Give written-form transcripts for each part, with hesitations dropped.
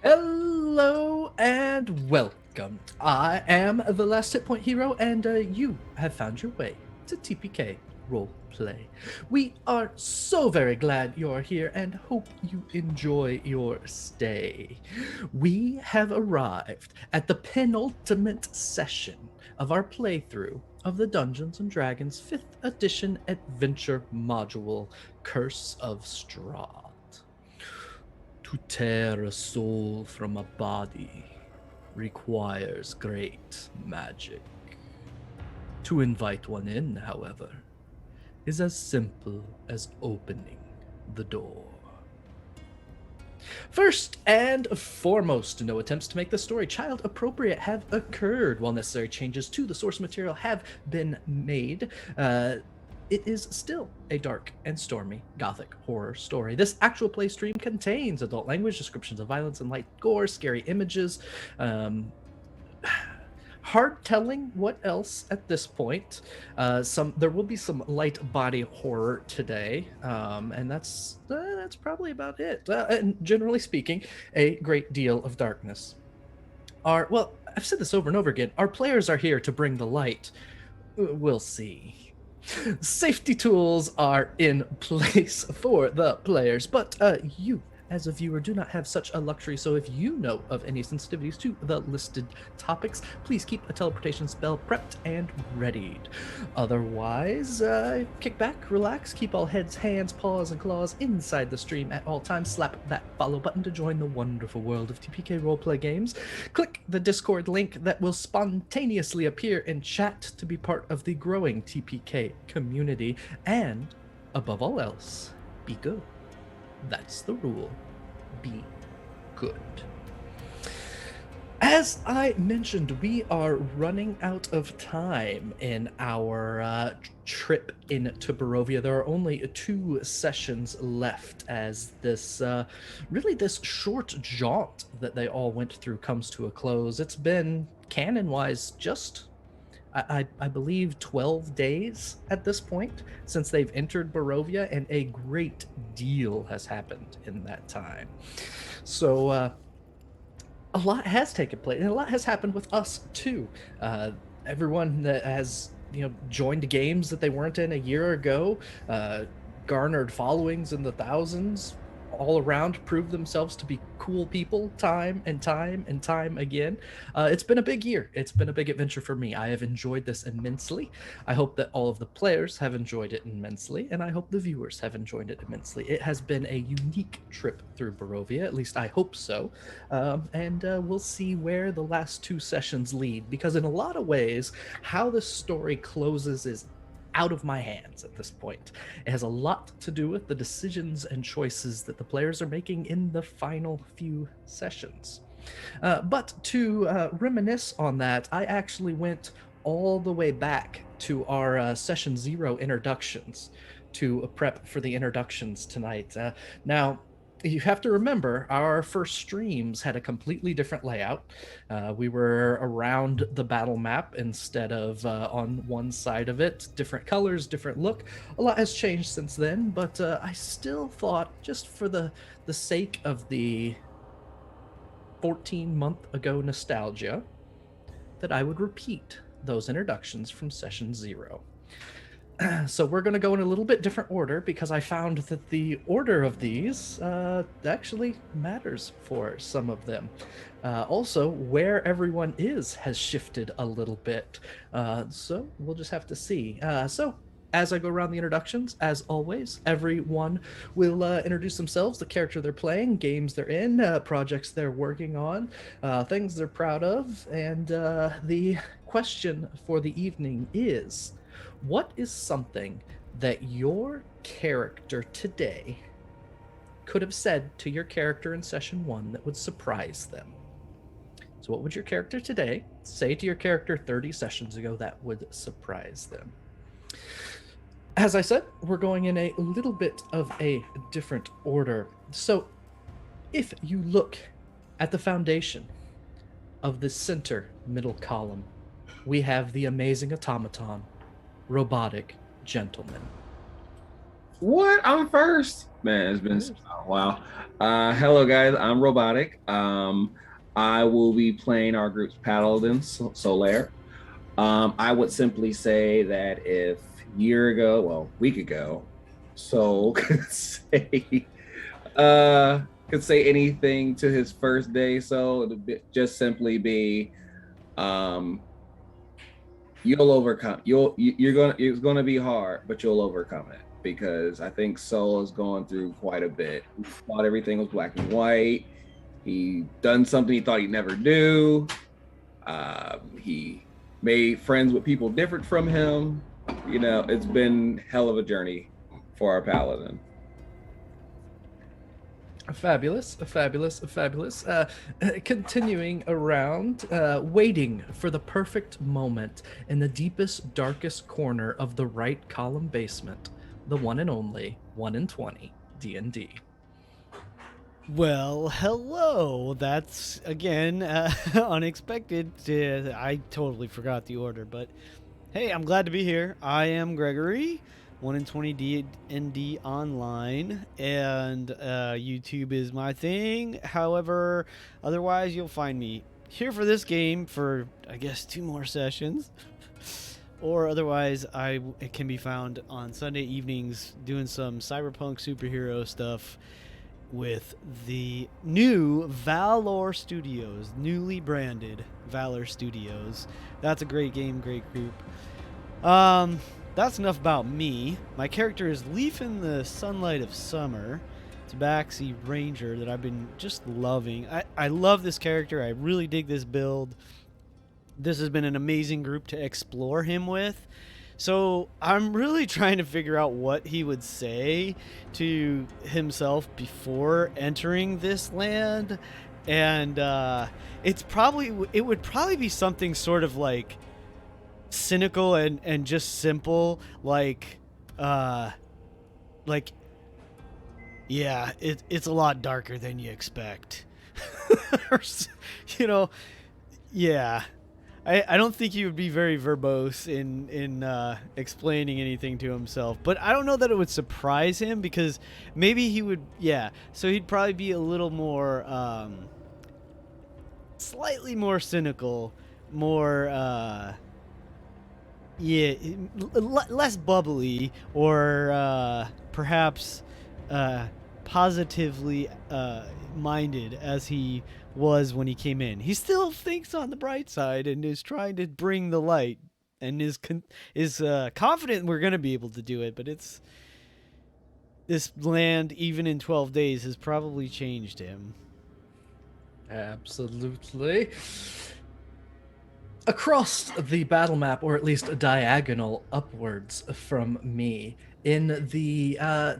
Hello and welcome. I am the last hit point hero, and you have found your way to TPK Roleplay. We are so very glad you're here and hope you enjoy your stay. We have arrived at the penultimate session of our playthrough of the Dungeons and Dragons 5th edition adventure module, Curse of Strahd. To tear a soul from a body requires great magic. To invite one in, however, is as simple as opening the door. First and foremost, no attempts to make the story child appropriate have occurred, while necessary changes to the source material have been made. It is still a dark and stormy gothic horror story. This actual play stream contains adult language, descriptions of violence and light gore, scary images. Hard telling what else at this point. There will be some light body horror today, and that's probably about it. And generally speaking, a great deal of darkness. Well, I've said this over and over again. Our players are here to bring the light. We'll see. Safety tools are in place for the players, but you, as a viewer, do not have such a luxury. So if you know of any sensitivities to the listed topics, please keep a teleportation spell prepped and readied. Otherwise, kick back, relax, keep all heads, hands, paws, and claws inside the stream at all times. Slap that follow button to join the wonderful world of TPK roleplay games. Click the Discord link that will spontaneously appear in chat to be part of the growing TPK community. And above all else, be good. That's the rule. Be good. As I mentioned, we are running out of time in our trip into Barovia. There are only 2 sessions left as this short jaunt that they all went through comes to a close. It's been, canon-wise, just I believe 12 days at this point since they've entered Barovia, and a great deal has happened in that time. So a lot has taken place, and a lot has happened with us too. Everyone that has joined games that they weren't in a year ago, garnered followings in the thousands all around, proved themselves to be cool people time and time and time again. It's been a big year. It's been a big adventure for me. I have enjoyed this immensely. I hope that all of the players have enjoyed it immensely, and I hope the viewers have enjoyed it immensely. It has been a unique trip through Barovia, at least I hope so. And we'll see where the last 2 sessions lead, because in a lot of ways, how this story closes is out of my hands at this point. It has a lot to do with the decisions and choices that the players are making in the final few sessions. But to reminisce on that, I actually went all the way back to our session 0 introductions to prep for the introductions tonight. Now, you have to remember, our first streams had a completely different layout. We were around the battle map instead of on one side of it. Different colors, different look. A lot has changed since then, but I still thought, just for the sake of the 14-month ago nostalgia, that I would repeat those introductions from session 0. So we're going to go in a little bit different order, because I found that the order of these actually matters for some of them. Also, where everyone is has shifted a little bit. So we'll just have to see. So as I go around the introductions, as always, everyone will introduce themselves, the character they're playing, games they're in, projects they're working on, things they're proud of, and the question for the evening is: what is something that your character today could have said to your character in session 1 that would surprise them? So what would your character today say to your character 30 sessions ago that would surprise them? As I said, we're going in a little bit of a different order. So if you look at the foundation of the center middle column, we have the amazing automaton, Robotic Gentleman. What? I'm first. Man, it's been Yes. a while. Hello guys, I'm Robotic. I will be playing our group's Paladin Solaire. I would simply say that if year ago, well, week ago, Sol could say anything to his first day, so it would just simply be um you'll overcome you're gonna it's gonna be hard, but you'll overcome it because I think Soul is going through quite a bit. He thought everything was black and white. He done something he thought he'd never do. He made friends with people different from him. It's been hell of a journey for our paladin. Fabulous, fabulous, fabulous. Continuing around, waiting for the perfect moment in the deepest, darkest corner of the right column basement, the one and only 1 in 20 D&D. Well, hello. That's again unexpected. I totally forgot the order, but hey, I'm glad to be here. I am Gregory, 1 in 20 D&D online, and YouTube is my thing. However, otherwise, you'll find me here for this game for I guess 2 more sessions. Or otherwise, it can be found on Sunday evenings doing some cyberpunk superhero stuff with the new Valor Studios, newly branded Valor Studios. That's a great game, great group. That's enough about me. My character is Leaf in the Sunlight of Summer. It's a backseat ranger that I've been just loving. I love this character. I really dig this build. This has been an amazing group to explore him with. So I'm really trying to figure out what he would say to himself before entering this land, and it would probably be something sort of like cynical and just simple, uh like yeah, it's a lot darker than you expect. Or you know, yeah. I don't think he would be very verbose in explaining anything to himself, but I don't know that it would surprise him because maybe he would. Yeah, so he'd probably be a little more, slightly more cynical, more yeah, less bubbly, or perhaps positively minded as he was when he came in. He still thinks on the bright side and is trying to bring the light, and is confident we're going to be able to do it. But this land, even in 12 days, has probably changed him. Absolutely. Across the battle map, or at least a diagonal upwards from me, in the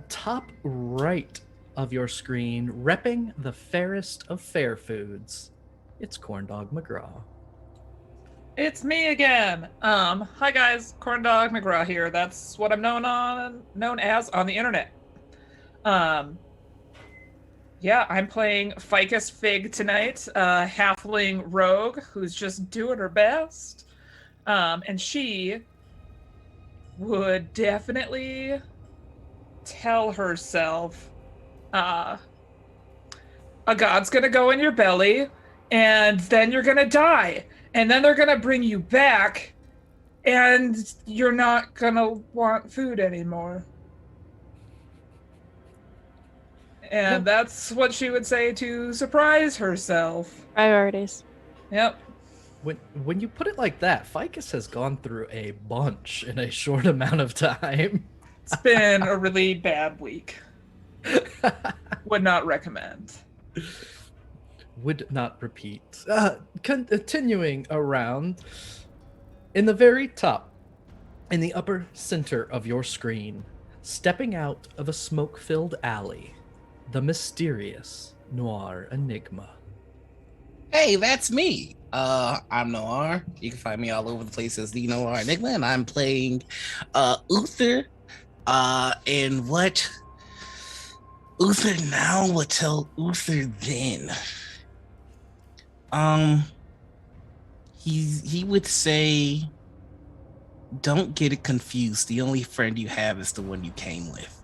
top right of your screen, repping the fairest of fair foods, it's Corndog McGraw. It's me again. Hi guys, Corndog McGraw here. That's what I'm known as on the internet. Um, yeah, I'm playing Ficus Fig tonight, halfling rogue who's just doing her best. And she would definitely tell herself, a god's gonna go in your belly, and then you're gonna die. And then they're gonna bring you back, and you're not gonna want food anymore. And Yep. that's what she would say to surprise herself. Priorities. Yep. When you put it like that, Ficus has gone through a bunch in a short amount of time. It's been a really bad week. Would not recommend. Would not repeat. Continuing around, in the very top, in the upper center of your screen, stepping out of a smoke-filled alley, the mysterious Noir Enigma. Hey, that's me. I'm Noir. You can find me all over the place as the Noir Enigma, and I'm playing Uther. And what Uther now would tell Uther then. He would say, don't get it confused. The only friend you have is the one you came with.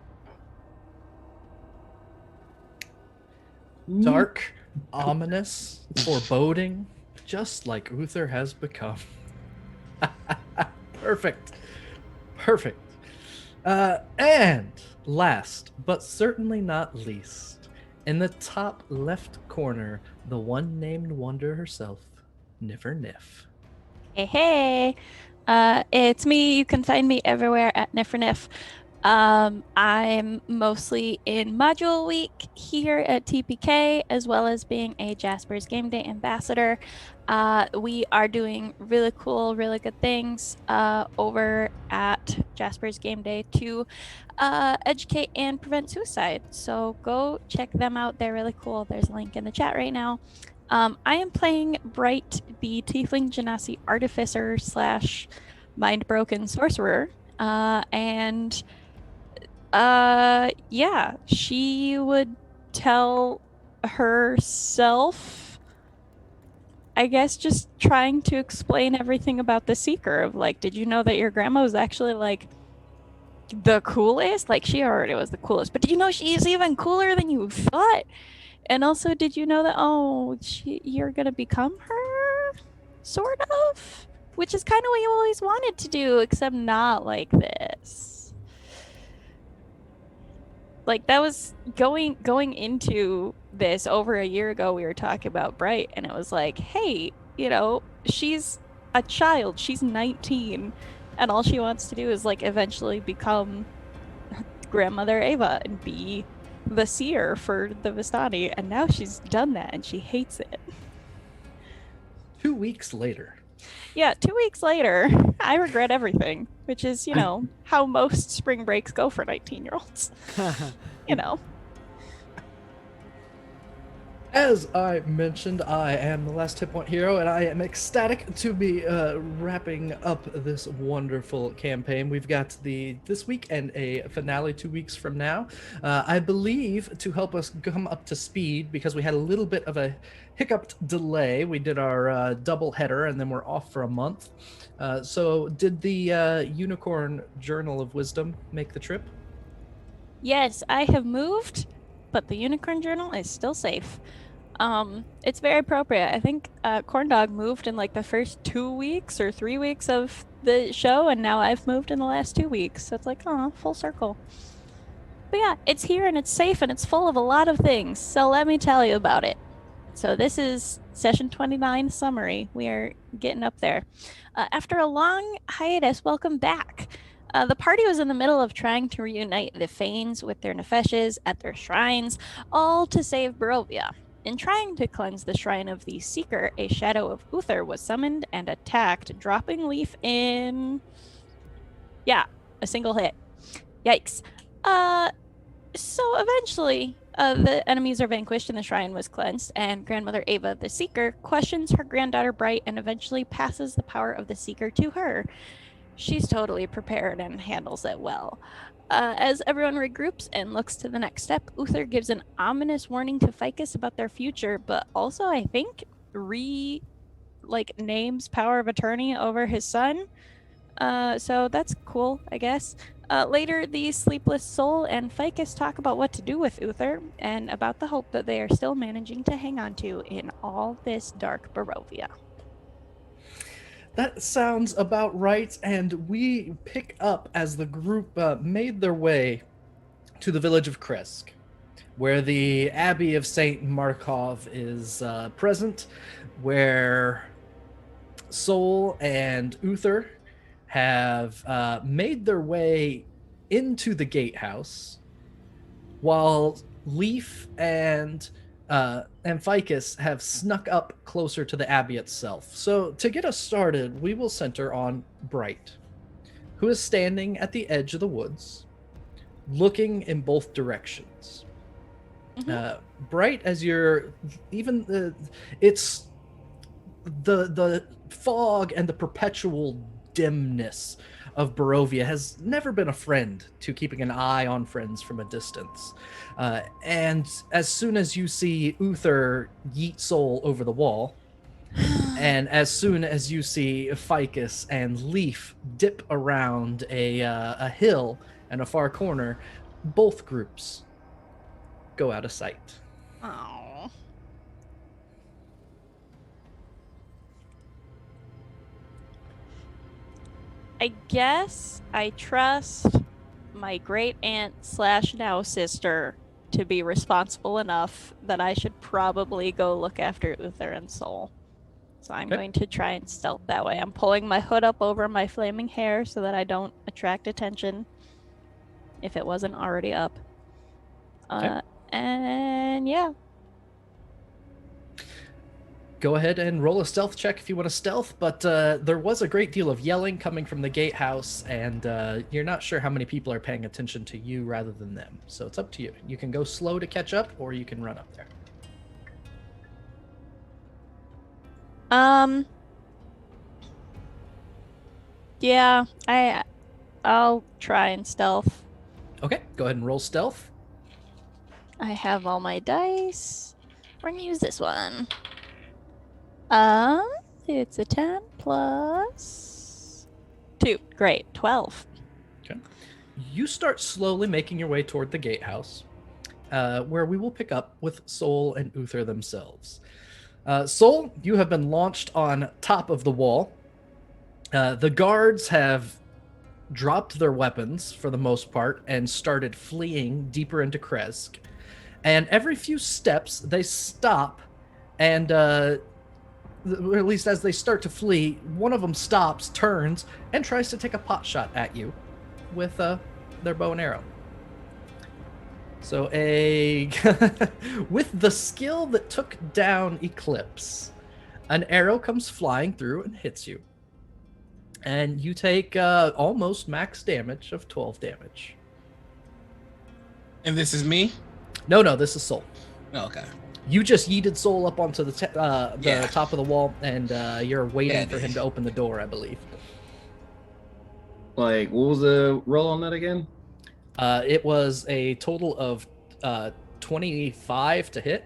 dark, ominous, foreboding, just like Uther has become. Perfect. Perfect. And last, but certainly not least, in the top left corner, the one named Wonder herself, Niff. Hey, hey. It's me. You can find me everywhere at Niff. I'm mostly in Module Week here at TPK, as well as being a Jasper's Game Day ambassador. We are doing really cool, really good things over at Jasper's Game Day to educate and prevent suicide. So go check them out. They're really cool. There's a link in the chat right now. I am playing Bright, the Tiefling Genasi Artificer / Mind Broken Sorcerer. And yeah, she would tell herself, I guess, just trying to explain everything about the Seeker of like, did you know that your grandma was actually like the coolest? Like, she already was the coolest, but did you know she's even cooler than you thought? And also, did you know that, you're gonna become her? Sort of? Which is kind of what you always wanted to do, except not like this. Like, that was going into this over a year ago, we were talking about Bright, and it was like, hey, she's a child, she's 19, and all she wants to do is, like, eventually become grandmother Ava and be the seer for the Vistani, and now she's done that and she hates it. 2 weeks later. Yeah, 2 weeks later, I regret everything, which is, how most spring breaks go for 19-year-olds. As I mentioned, I am the last hit point hero, and I am ecstatic to be wrapping up this wonderful campaign. We've got this week and a finale 2 weeks from now. I believe to help us come up to speed, because we had a little bit of a hiccuped delay. We did our double header, and then we're off for a month. So did the Unicorn Journal of Wisdom make the trip? Yes, I have moved, but the Unicorn Journal is still safe. It's very appropriate. I think Corndog moved in like the first 2 weeks or 3 weeks of the show, and now I've moved in the last 2 weeks. So it's like, full circle. But yeah, it's here and it's safe and it's full of a lot of things. So let me tell you about it. So this is session 29 summary. We are getting up there. After a long hiatus, welcome back. The party was in the middle of trying to reunite the Fanes with their nepeshes at their shrines, all to save Barovia. In trying to cleanse the shrine of the Seeker, a shadow of Uther was summoned and attacked, dropping Leaf in... yeah, a single hit. Yikes. So eventually, the enemies are vanquished and the shrine was cleansed, and Grandmother Ava, the Seeker, questions her granddaughter Bright and eventually passes the power of the Seeker to her. She's totally prepared and handles it well. As everyone regroups and looks to the next step, Uther gives an ominous warning to Ficus about their future, but also, I think, names power of attorney over his son. So that's cool, I guess. Later, the Sleepless Soul and Ficus talk about what to do with Uther and about the hope that they are still managing to hang on to in all this dark Barovia. That sounds about right, and we pick up as the group made their way to the village of Krezk, where the Abbey of St. Markov is present, where Sol and Uther have made their way into the gatehouse, while Leaf and Ficus have snuck up closer to the Abbey itself. So to get us started, we will center on Bright, who is standing at the edge of the woods, looking in both directions. Mm-hmm. Bright, as you're it's the fog and the perpetual dimness of Barovia has never been a friend to keeping an eye on friends from a distance. And as soon as you see Uther yeet Sol over the wall, and as soon as you see Ficus and Leaf dip around a hill in a far corner, both groups go out of sight. Aww. I guess I trust my great aunt / now sister to be responsible enough that I should probably go look after Uther and Soul. So I'm Okay. going to try and stealth that way. I'm pulling my hood up over my flaming hair so that I don't attract attention if it wasn't already up. Okay. And yeah. Go ahead and roll a stealth check if you want to stealth, but there was a great deal of yelling coming from the gatehouse, and you're not sure how many people are paying attention to you rather than them. So it's up to you. You can go slow to catch up, or you can run up there. Yeah, I'll try and stealth. Okay, go ahead and roll stealth. I have all my dice. We're gonna use this one. It's a 10 plus 2. Great, 12. Okay. You start slowly making your way toward the gatehouse, where we will pick up with Soul and Uther themselves. Soul, you have been launched on top of the wall. The guards have dropped their weapons for the most part and started fleeing deeper into Krezk. And every few steps, they stop, and or at least as they start to flee, one of them stops, turns, and tries to take a pot shot at you with their bow and arrow. So with the skill that took down Eclipse, an arrow comes flying through and hits you. And you take almost max damage of 12 damage. And this is me? No, this is Soul. Oh, okay. You just yeeted Soul up onto the Yeah. top of the wall, and you're waiting Yeah, for him to open the door, I believe. Like, what was the roll on that again? It was a total of 25 to hit.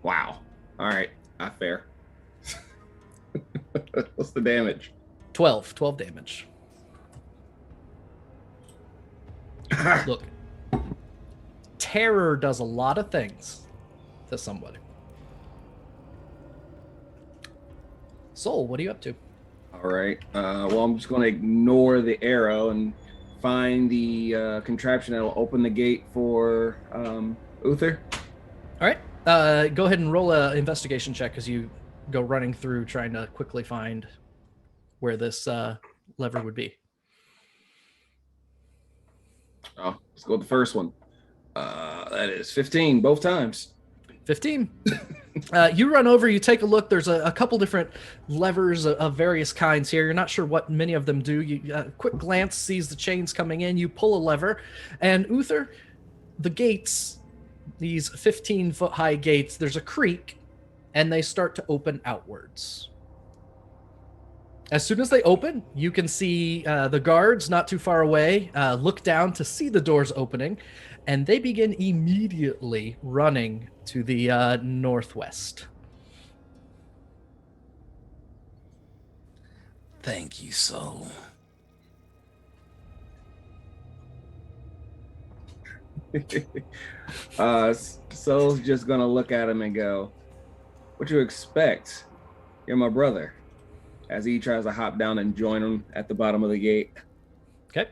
Wow. All right, not fair. What's the damage? 12 damage. Look, terror does a lot of things to somebody. Soul, what are you up to? All right. Well, I'm just going to ignore the arrow and find the contraption that will open the gate for Uther. All right. Go ahead and roll a investigation check as you go running through trying to quickly find where this lever would be. Oh, let's go with the first one. That is 15 both times. 15. You run over, you take a look. There's a couple different levers of various kinds here. You're not sure what many of them do. You quick glance sees the chains coming in. You pull a lever, and Uther, the gates, these 15-foot high gates, there's a creak, and they start to open outwards. As soon as they open, you can see the guards not too far away look down to see the doors opening, and they begin immediately running to the northwest. Thank you, Soul. Soul's just gonna look at him and go, "What you expect? You're my brother." As he tries to hop down and join him at the bottom of the gate. Okay.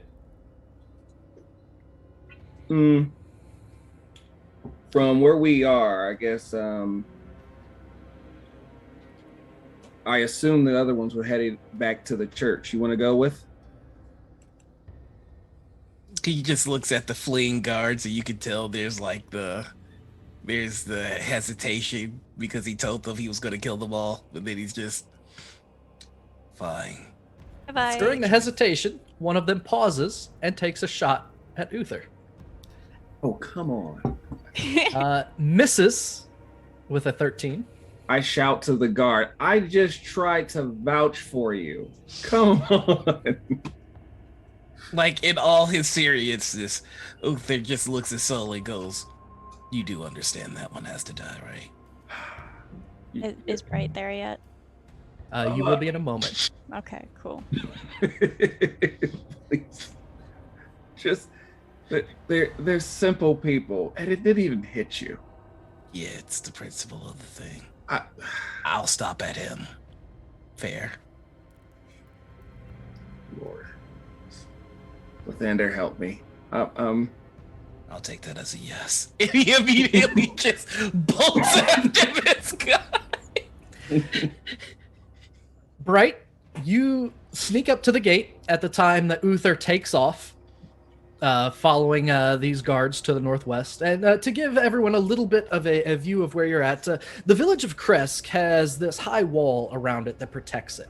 From where we are, I guess I assume the other ones were headed back to the church. You want to go with? He just looks at the fleeing guards, and you can tell there's the hesitation because he told them he was going to kill them all, but then he's just fine. Bye-bye. During the hesitation, one of them pauses and takes a shot at Uther. Oh, come on. Misses with a 13. I shout to the guard, "I just tried to vouch for you. Come on." Like, in all his seriousness, Uther just looks at Soul and goes, "You do understand that one has to die, right?" Is Bright there yet? You will be in a moment. Okay, cool. Please. Just, they're simple people, and it didn't even hit you. Yeah, it's the principle of the thing. I, I'll stop at him. Fair. Lord. Lathander, help me. I'll take that as a yes. And he immediately just bolts after this guy. Bright, you sneak up to the gate at the time that Uther takes off, following these guards to the northwest. And to give everyone a little bit of a view of where you're at, the village of Krezk has this high wall around it that protects it.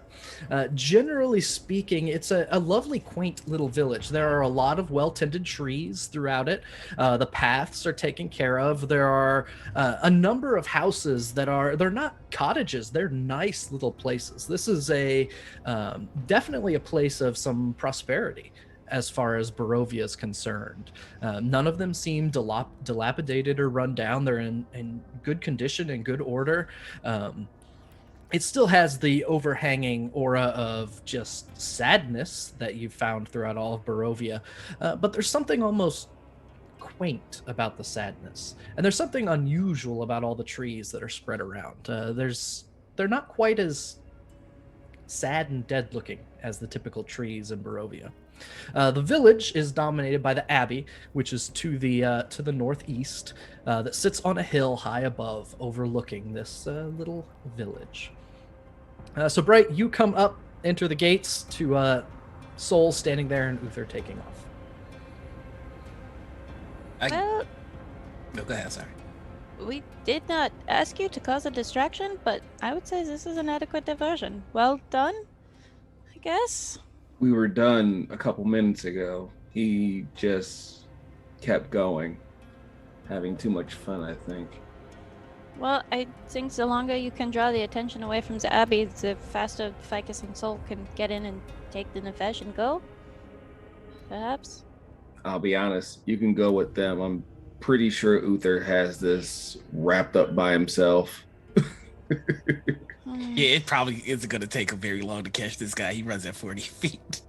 Generally speaking, it's a lovely, quaint little village. There are a lot of well-tended trees throughout it. The paths are taken care of. There are a number of houses they're not cottages. They're nice little places. This is definitely a place of some prosperity as far as Barovia is concerned. None of them seem dilapidated or run down. They're in good condition and good order. It still has the overhanging aura of just sadness that you've found throughout all of Barovia, but there's something almost quaint about the sadness, and there's something unusual about all the trees that are spread around. They're not quite as sad and dead looking as the typical trees in Barovia. The village is dominated by the Abbey, which is to the northeast, that sits on a hill high above, overlooking this little village. So Bright, you come up, enter the gates to Soul standing there and Uther taking off. Well, No, go ahead, sorry. we did not ask you to cause a distraction, but I would say this is an adequate diversion. Well done, I guess. We were done a couple minutes ago. He just kept going, having too much fun, I think. Well, I think the longer you can draw the attention away from the Abbey, the faster Ficus and Soul can get in and take the nephesh and go. Perhaps. I'll be honest, you can go with them. I'm pretty sure Uther has this wrapped up by himself. Yeah, it probably isn't going to take him very long to catch this guy. He runs at 40 feet.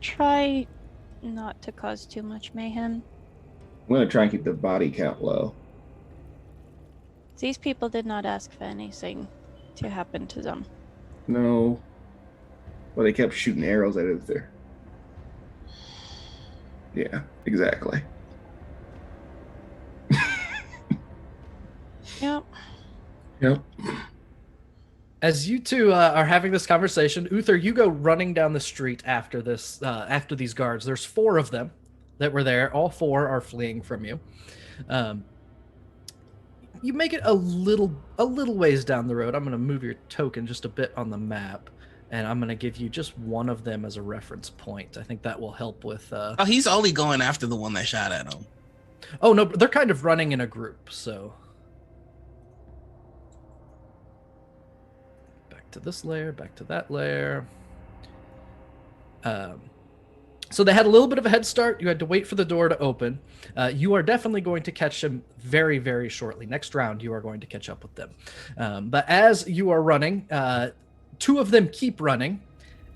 Try not to cause too much mayhem. I'm going to try and keep the body count low. These people did not ask for anything to happen to them. No. Well, they kept shooting arrows at Uther. Yeah, exactly. Yep. Yep. As you two are having this conversation, Uther, you go running down the street after these guards. There's 4 of them that were there. All 4 are fleeing from you. You make it a little ways down the road. I'm going to move your token just a bit on the map, and I'm going to give you just one of them as a reference point. I think that will help with... Oh, he's only going after the one that shot at him. Oh, no, they're kind of running in a group, so... Back to this layer, back to that layer. So they had a little bit of a head start. You had to wait for the door to open. You are definitely going to catch them very, very shortly. Next round, you are going to catch up with them. But as you are running, 2 of them keep running,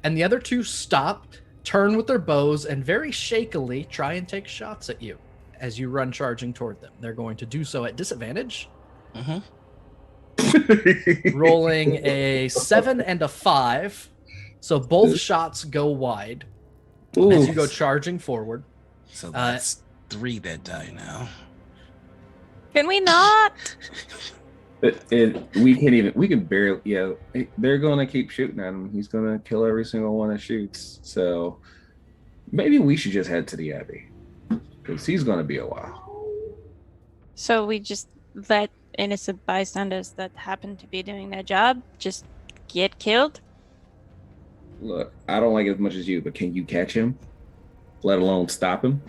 and the other 2 stop, turn with their bows, and very shakily try and take shots at you as you run charging toward them. They're going to do so at disadvantage. Mm-hmm. Rolling a 7 and a 5. So both shots go wide. Ooh. As you go charging forward. So that's 3 that die now. Can we not? We can barely, yeah, they're going to keep shooting at him. He's going to kill every single one that shoots. So maybe we should just head to the Abbey, because he's going to be a while. So we just let innocent bystanders that happen to be doing their job just get killed? Look, I don't like it as much as you, but can you catch him? Let alone stop him?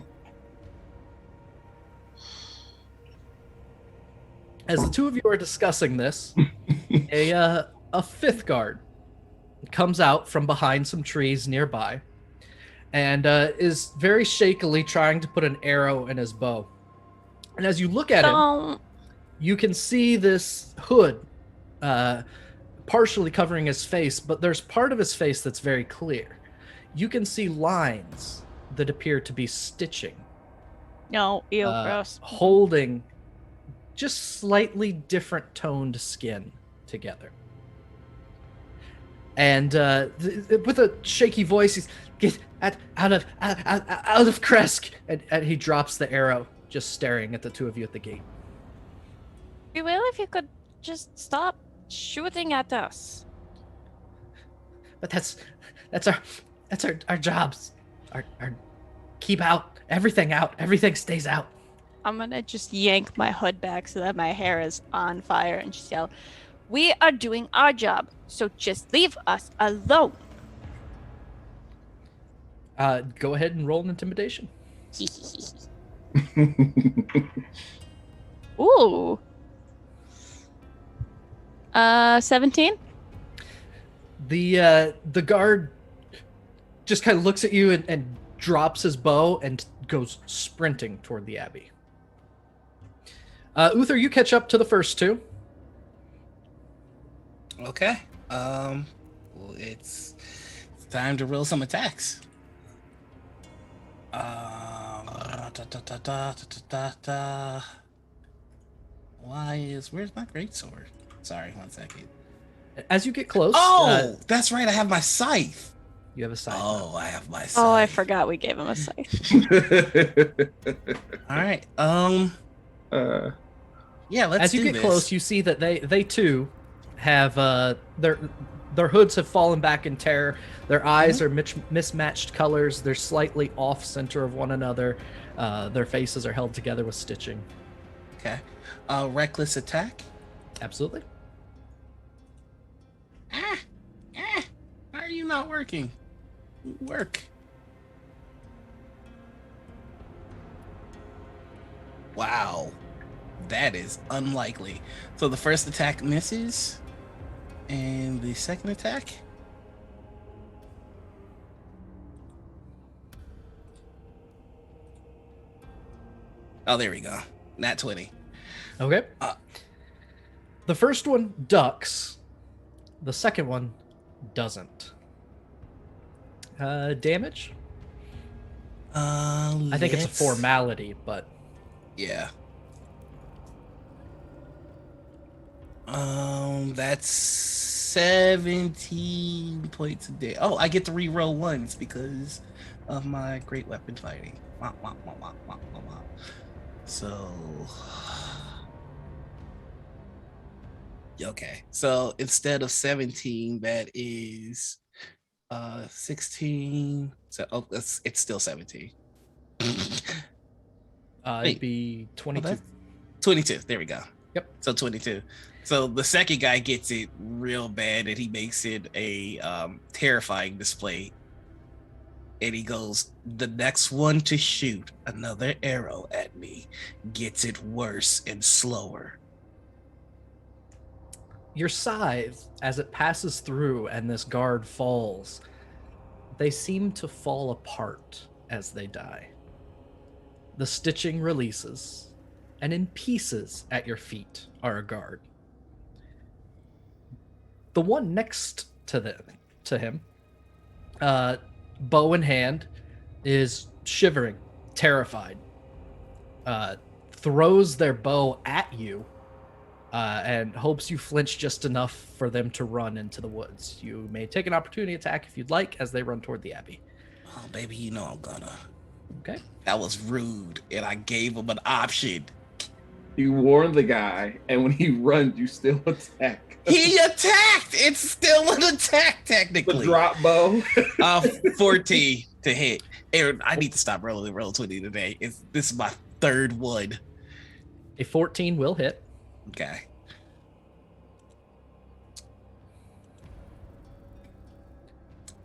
As the 2 of you are discussing this, a 5th guard comes out from behind some trees nearby and is very shakily trying to put an arrow in his bow. And as you look at him, you can see this hood partially covering his face, but there's part of his face that's very clear. You can see lines that appear to be stitching. No, ew, gross. Holding just slightly different toned skin together. And with a shaky voice, he's, "Get out of Krezk!" And he drops the arrow, just staring at the two of you at the gate. We will if you could just stop shooting at us. But that's our jobs. Our keep out, everything stays out. I'm gonna just yank my hood back so that my hair is on fire and just yell, "We are doing our job, so just leave us alone." Go ahead and roll an intimidation. Ooh. 17? The guard just kind of looks at you and drops his bow and goes sprinting toward the abbey. Uther, you catch up to the first two. Okay. Well, it's time to roll some attacks. Where's my greatsword? Sorry, 1 second. As you get close, That's right. I have my scythe. you have a side. Oh, I have my scythe. Oh, I forgot we gave him a scythe. All right. Yeah, let's As you do get this. close, you see that they too have their hoods have fallen back in terror. Their eyes are mismatched colors. They're slightly off center of one another. Their faces are held together with stitching. Okay. Reckless attack. Absolutely. Why are you not working? Work. Wow. That is unlikely. So the first attack misses. And the second attack? Oh, there we go. Nat 20. Okay. The first one ducks. The second one doesn't. Damage? I think it's a formality, but yeah. That's 17 points a day. Oh, I get to re-roll ones because of my great weapon fighting. Wah, wah, wah, wah, wah, wah, wah. So, okay. So instead of 17, that is 16. So it's still 17. it'd be 22. 22. There we go. Yep. So 22. So the second guy gets it real bad, and he makes it a terrifying display. And he goes, "The next one to shoot another arrow at me gets it worse and slower." Your scythe, as it passes through and this guard falls, they seem to fall apart as they die. The stitching releases, and in pieces at your feet are a guard. The one next to him, bow in hand, is shivering, terrified, throws their bow at you, and hopes you flinch just enough for them to run into the woods. You may take an opportunity attack if you'd like as they run toward the abbey. Oh, baby, you know I'm gonna. Okay. That was rude, and I gave him an option. You warned the guy, and when he runs, you still attack. He attacked! It's still an attack, technically. The drop bow. 14 to hit. Aaron, I need to stop rolling roll 20 today. This is my third one. A 14 will hit. Okay.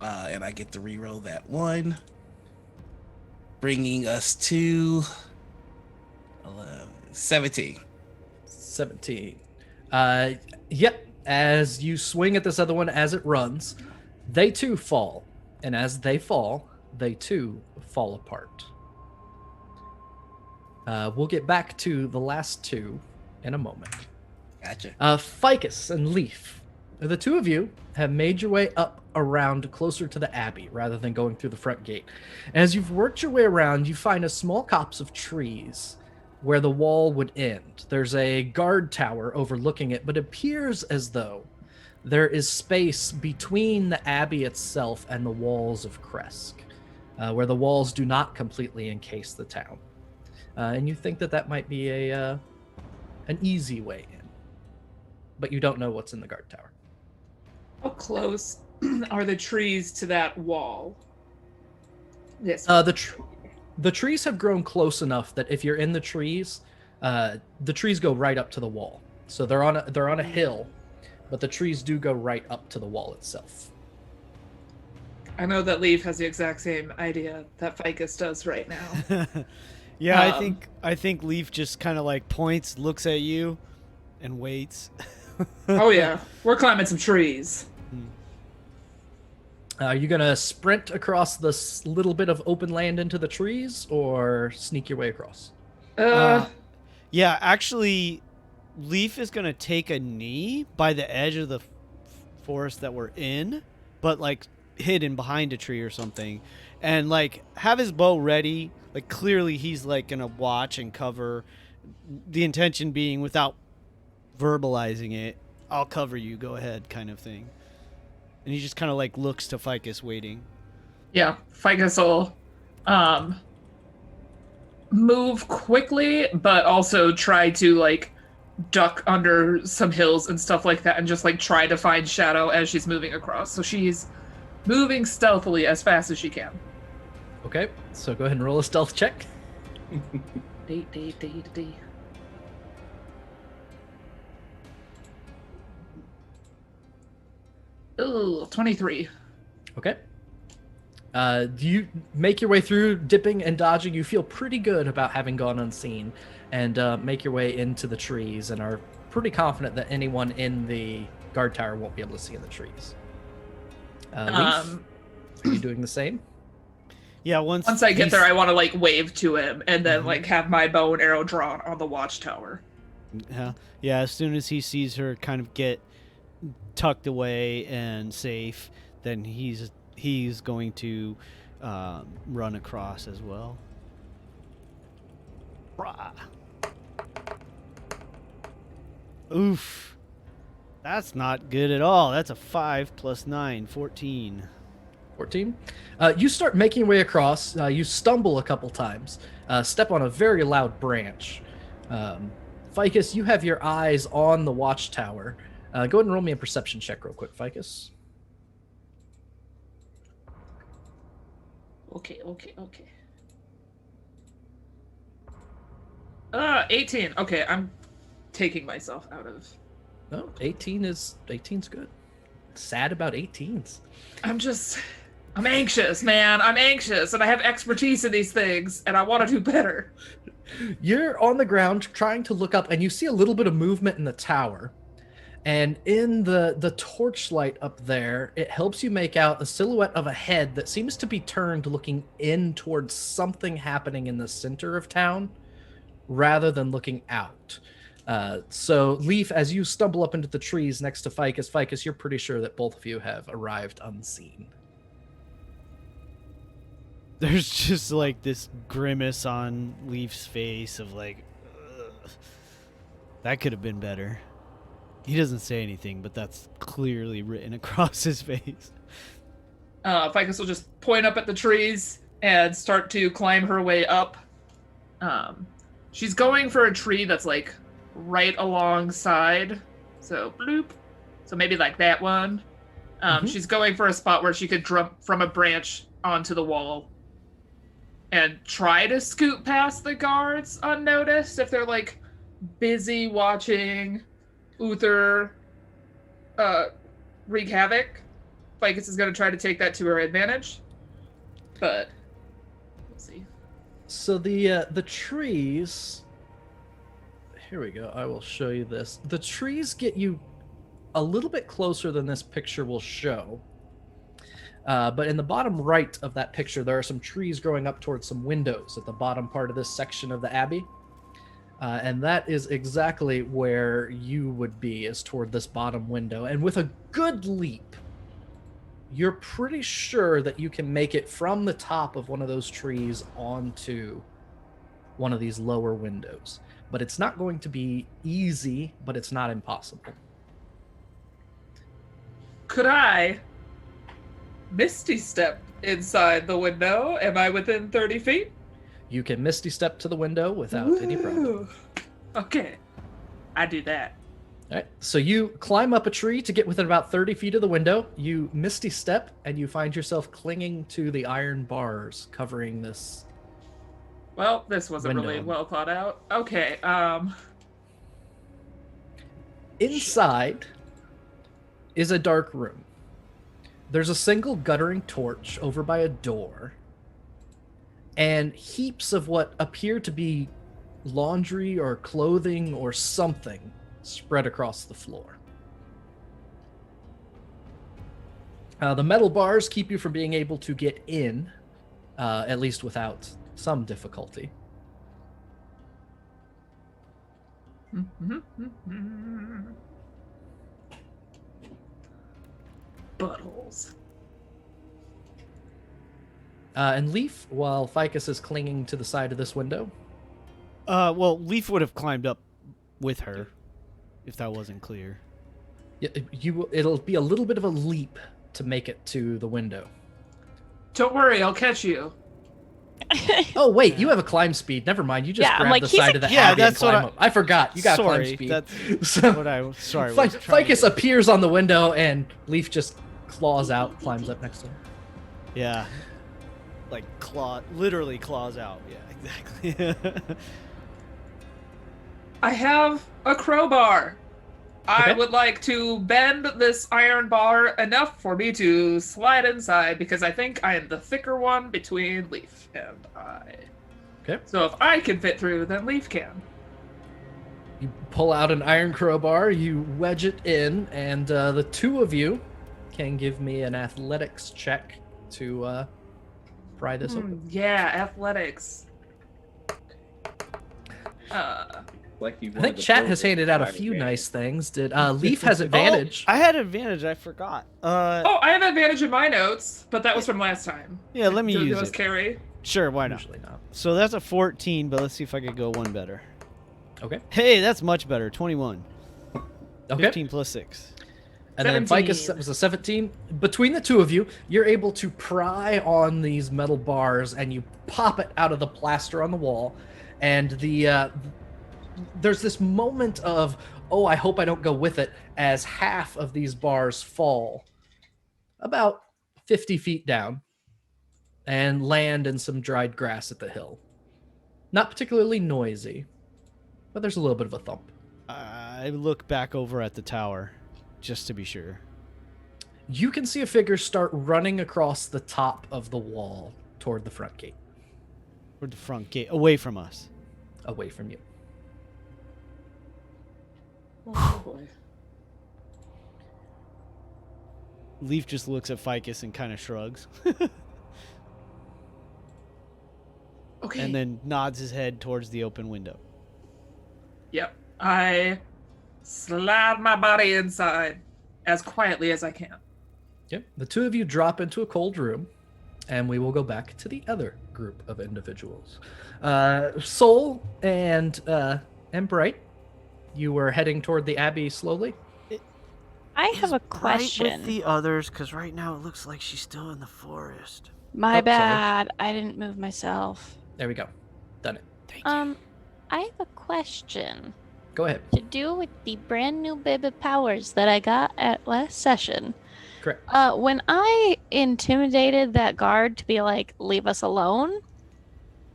And I get to re-roll that one, bringing us to 17. 17. Yep. As you swing at this other one as it runs, they too fall. And as they fall, they too fall apart. We'll get back to the last two in a moment. Gotcha. Ficus and Leaf. The two of you have made your way up around closer to the abbey rather than going through the front gate. As you've worked your way around, you find a small copse of trees where the wall would end. There's a guard tower overlooking it, but it appears as though there is space between the abbey itself and the walls of Krezk, where the walls do not completely encase the town. And you think that that might be an easy way in, but you don't know what's in the guard tower. How close are the trees to that wall? Yes. The trees have grown close enough that if you're in the trees go right up to the wall. So they're on a hill, but the trees do go right up to the wall itself. I know that Leaf has the exact same idea that Ficus does right now. Yeah, I think Leaf just kind of like points, looks at you, and waits. Oh yeah, we're climbing some trees. Are you gonna sprint across this little bit of open land into the trees, or sneak your way across? Yeah, actually, Leaf is gonna take a knee by the edge of the forest that we're in, but like hidden behind a tree or something, and like have his bow ready. Like clearly he's like gonna watch and cover. The intention being, without verbalizing it, I'll cover you, go ahead, kind of thing. And he just kind of like looks to Ficus, waiting. Yeah, Ficus will move quickly, but also try to like duck under some hills and stuff like that, and just like try to find shadow as she's moving across. So she's moving stealthily as fast as she can. Okay, so go ahead and roll a stealth check. D. Ooh, 23. Okay. You make your way through, dipping and dodging. You feel pretty good about having gone unseen, and make your way into the trees, and are pretty confident that anyone in the guard tower won't be able to see in the trees. Leaf, are you doing the same? Yeah, once I get there, I want to like wave to him, and then like have my bow and arrow drawn on the watchtower. Yeah, as soon as he sees her kind of get tucked away and safe, then he's going to run across as well. Rah. Oof. That's not good at all. That's a 5 + 9, 14. 14. You start making your way across. You stumble a couple times. Step on a very loud branch. Ficus, you have your eyes on the watchtower. Go ahead and roll me a perception check real quick, Ficus. Okay. 18. Okay, I'm taking myself out of... No, 18's good. Sad about 18s. I'm anxious, man. I'm anxious, and I have expertise in these things, and I want to do better. You're on the ground trying to look up, and you see a little bit of movement in the tower. And in the torchlight up there, it helps you make out a silhouette of a head that seems to be turned looking in towards something happening in the center of town, rather than looking out. So, Leaf, as you stumble up into the trees next to Ficus, you're pretty sure that both of you have arrived unseen. There's just like this grimace on Leaf's face of like, ugh. That could have been better. He doesn't say anything, but that's clearly written across his face. Ficus will just point up at the trees and start to climb her way up. She's going for a tree that's like right alongside. So bloop. So maybe like that one. She's going for a spot where she could jump from a branch onto the wall and try to scoot past the guards unnoticed if they're like busy watching Uther wreak havoc. Ficus is going to try to take that to her advantage, but we'll see. So the trees, here we go, I will show you this. The trees get you a little bit closer than this picture will show. But in the bottom right of that picture, there are some trees growing up towards some windows at the bottom part of this section of the abbey. And that is exactly where you would be, is toward this bottom window. And with a good leap, you're pretty sure that you can make it from the top of one of those trees onto one of these lower windows. But it's not going to be easy, but it's not impossible. Could I misty step inside the window? Am I within 30 feet? You can misty step to the window without any problem. Woo. Okay, I do that. All right, so you climb up a tree to get within about 30 feet of the window. You misty step, and you find yourself clinging to the iron bars covering this. Well, this wasn't really Window. well thought out. Okay, Inside is a dark room. There's a single guttering torch over by a door, and heaps of what appear to be laundry or clothing or something spread across the floor. The metal bars keep you from being able to get in, at least without some difficulty. Buttholes. And Leaf, while Ficus is clinging to the side of this window. Well, Leaf would have climbed up with her, if that wasn't clear. It'll be a little bit of a leap to make it to the window. Don't worry, I'll catch you. Oh wait, you have a climb speed. Never mind. You just Yeah, I'm grab like, the he's side a of the Yeah, Abbey that's and what climb up. I forgot. You got climb Sorry, speed. that's So, what I sorry. was trying to Ficus do. appears on the window, and Leaf just claws out, climbs up next to him. Yeah, like literally claws out. Yeah, exactly. I have a crowbar. I Okay. would like to bend this iron bar enough for me to slide inside because I think I am the thicker one between Leaf and I. Okay. So if I can fit through, then Leaf can. You pull out an iron crowbar, you wedge it in, and the two of you can give me an athletics check to pry this open. Yeah, athletics. Like you I think chat has handed out a few nice things. Did Leaf has advantage? I had advantage. I forgot. Oh, I have advantage in my notes, but that was from last time. Yeah, let me Do use those it. carry? Sure, why not? Usually not. So that's a 14, but let's see if I could go one better. Okay. Hey, that's much better. 21. Okay. 15 plus 6. And then 17. Ficus was a 17. Between the two of you, you're able to pry on these metal bars, and you pop it out of the plaster on the wall. And there's this moment of, oh, I hope I don't go with it, as half of these bars fall about 50 feet down and land in some dried grass at the hill. Not particularly noisy, but there's a little bit of a thump. I look back over at the tower, just to be sure. You can see a figure start running across the top of the wall toward the front gate, Toward the front gate, away from us. away from you. Oh boy. Leaf just looks at Ficus and kind of shrugs. Okay. And then nods his head towards the open window. Yep. I slide my body inside as quietly as I can. Yep. The two of you drop into a cold room, and we will go back to the other group of individuals. Soul and Bright, you were heading toward the Abbey slowly. I have a question. With the others, because right now it looks like she's still in the forest. My Oh, sorry. bad. I didn't move myself. There we go. Done it. Thank you. I have a question Go ahead. to do with the brand new baby powers that I got at last session. Correct. When I intimidated that guard to be like, leave us alone,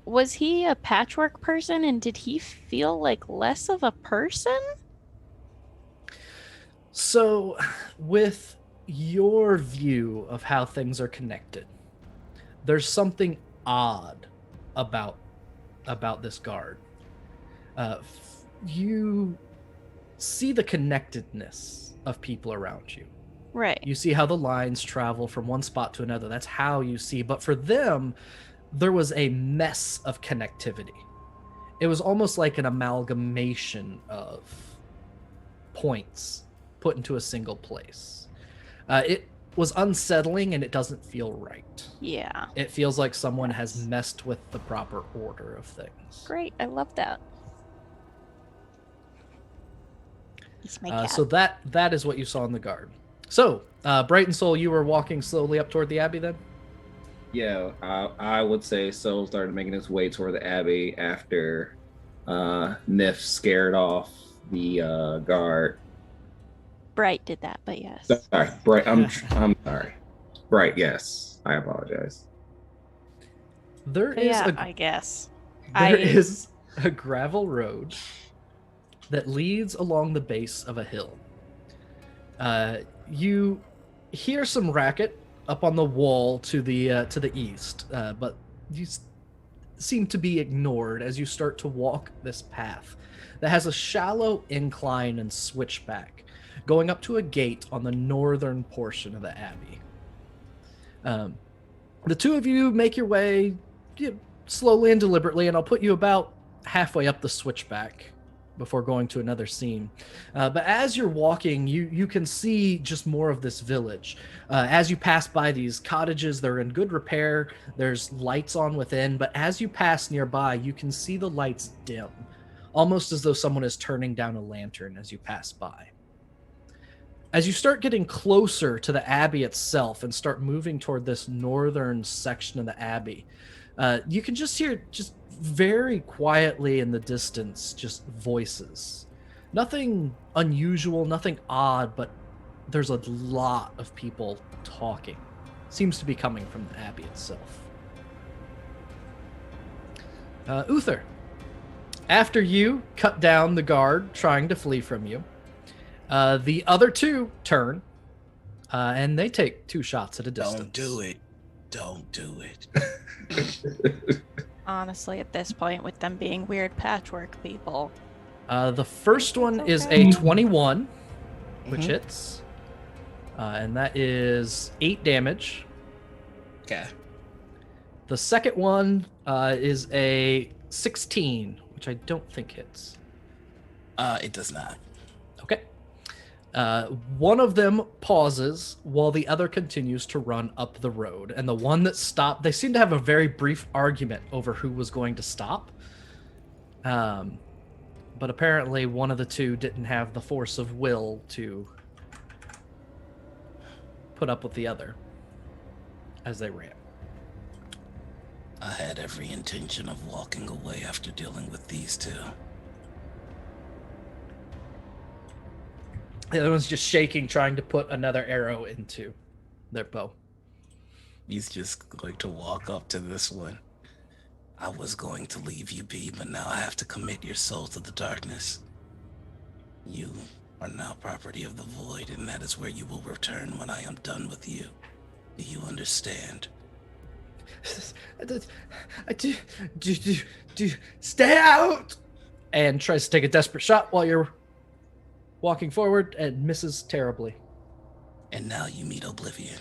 was he a patchwork person and did he feel like less of a person? So, with your view of how things are connected, there's something odd about this guard. You see the connectedness of people around you. Right. You see how the lines travel from one spot to another. That's how you see. But for them, there was a mess of connectivity. It was almost like an amalgamation of points put into a single place. It was unsettling, and it doesn't feel right. Yeah. It feels like someone has Yes. messed with the proper order of things. Great. I love that. He's my cat. So that is what you saw in the guard. So, Bright and Soul, you were walking slowly up toward the Abbey then? Yeah, I would say Soul started making his way toward the Abbey after Nif scared off the guard. Bright did that, but yes. Sorry, Bright. I'm sorry. Bright. Yes, I apologize. There But is yeah, a I guess. there is a gravel road that leads along the base of a hill. You hear some racket up on the wall to the east, but you seem to be ignored as you start to walk this path that has a shallow incline and switchback going up to a gate on the northern portion of the abbey. The two of you make your way slowly and deliberately, and I'll put you about halfway up the switchback before going to another scene. But as you're walking, you can see just more of this village. As you pass by these cottages, they're in good repair. There's lights on within, but as you pass nearby, you can see the lights dim, almost as though someone is turning down a lantern as you pass by. As you start getting closer to the abbey itself and start moving toward this northern section of the abbey, you can just hear just very quietly in the distance, just voices. Nothing unusual, nothing odd, but there's a lot of people talking. Seems to be coming from the abbey itself. Uther, after you cut down the guard trying to flee from you, the other two turn, and they take 2 shots at a distance. Don't do it. Don't do it. Honestly, at this point, with them being weird patchwork people. The first one is okay. a 21, which Mhm. hits. And that is 8 damage. Okay. The second one is a 16, which I don't think hits. It does not. Okay. One of them pauses while the other continues to run up the road. And the one that stopped, they seem to have a very brief argument over who was going to stop. But apparently one of the two didn't have the force of will to put up with the other as they ran. I had every intention of walking away after dealing with these two. The other one's just shaking, trying to put another arrow into their bow. He's just going to walk up to this one. I was going to leave you be, but now I have to commit your soul to the darkness. You are now property of the void, and that is where you will return when I am done with you. Do you understand? I do, stay out! And tries to take a desperate shot while you're walking forward and misses terribly. And now you meet Oblivion.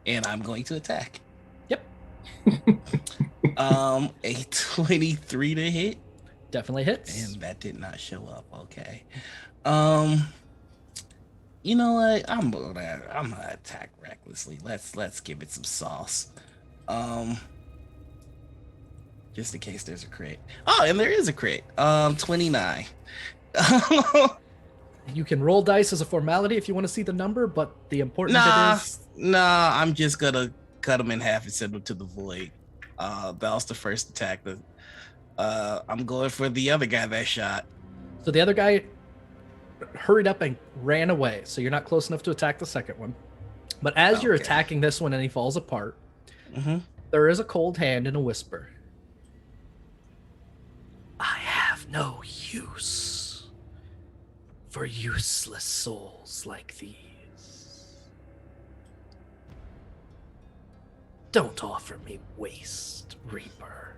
And I'm going to attack. Yep. A 23 to hit. Definitely hits. And that did not show up. Okay. You know what? I'm gonna attack recklessly. Let's give it some sauce. Just in case there's a crit. Oh, and there is a crit. 29. You can roll dice as a formality if you want to see the number, but the important bit is... Nah, I'm just gonna cut them in half and send them to the void. That was the first attack. I'm going for the other guy that shot. So the other guy hurried up and ran away, so you're not close enough to attack the second one. But as you're attacking this one and he falls apart, there is a cold hand and a whisper. I have no use for useless souls like these. Don't offer me waste, Reaper.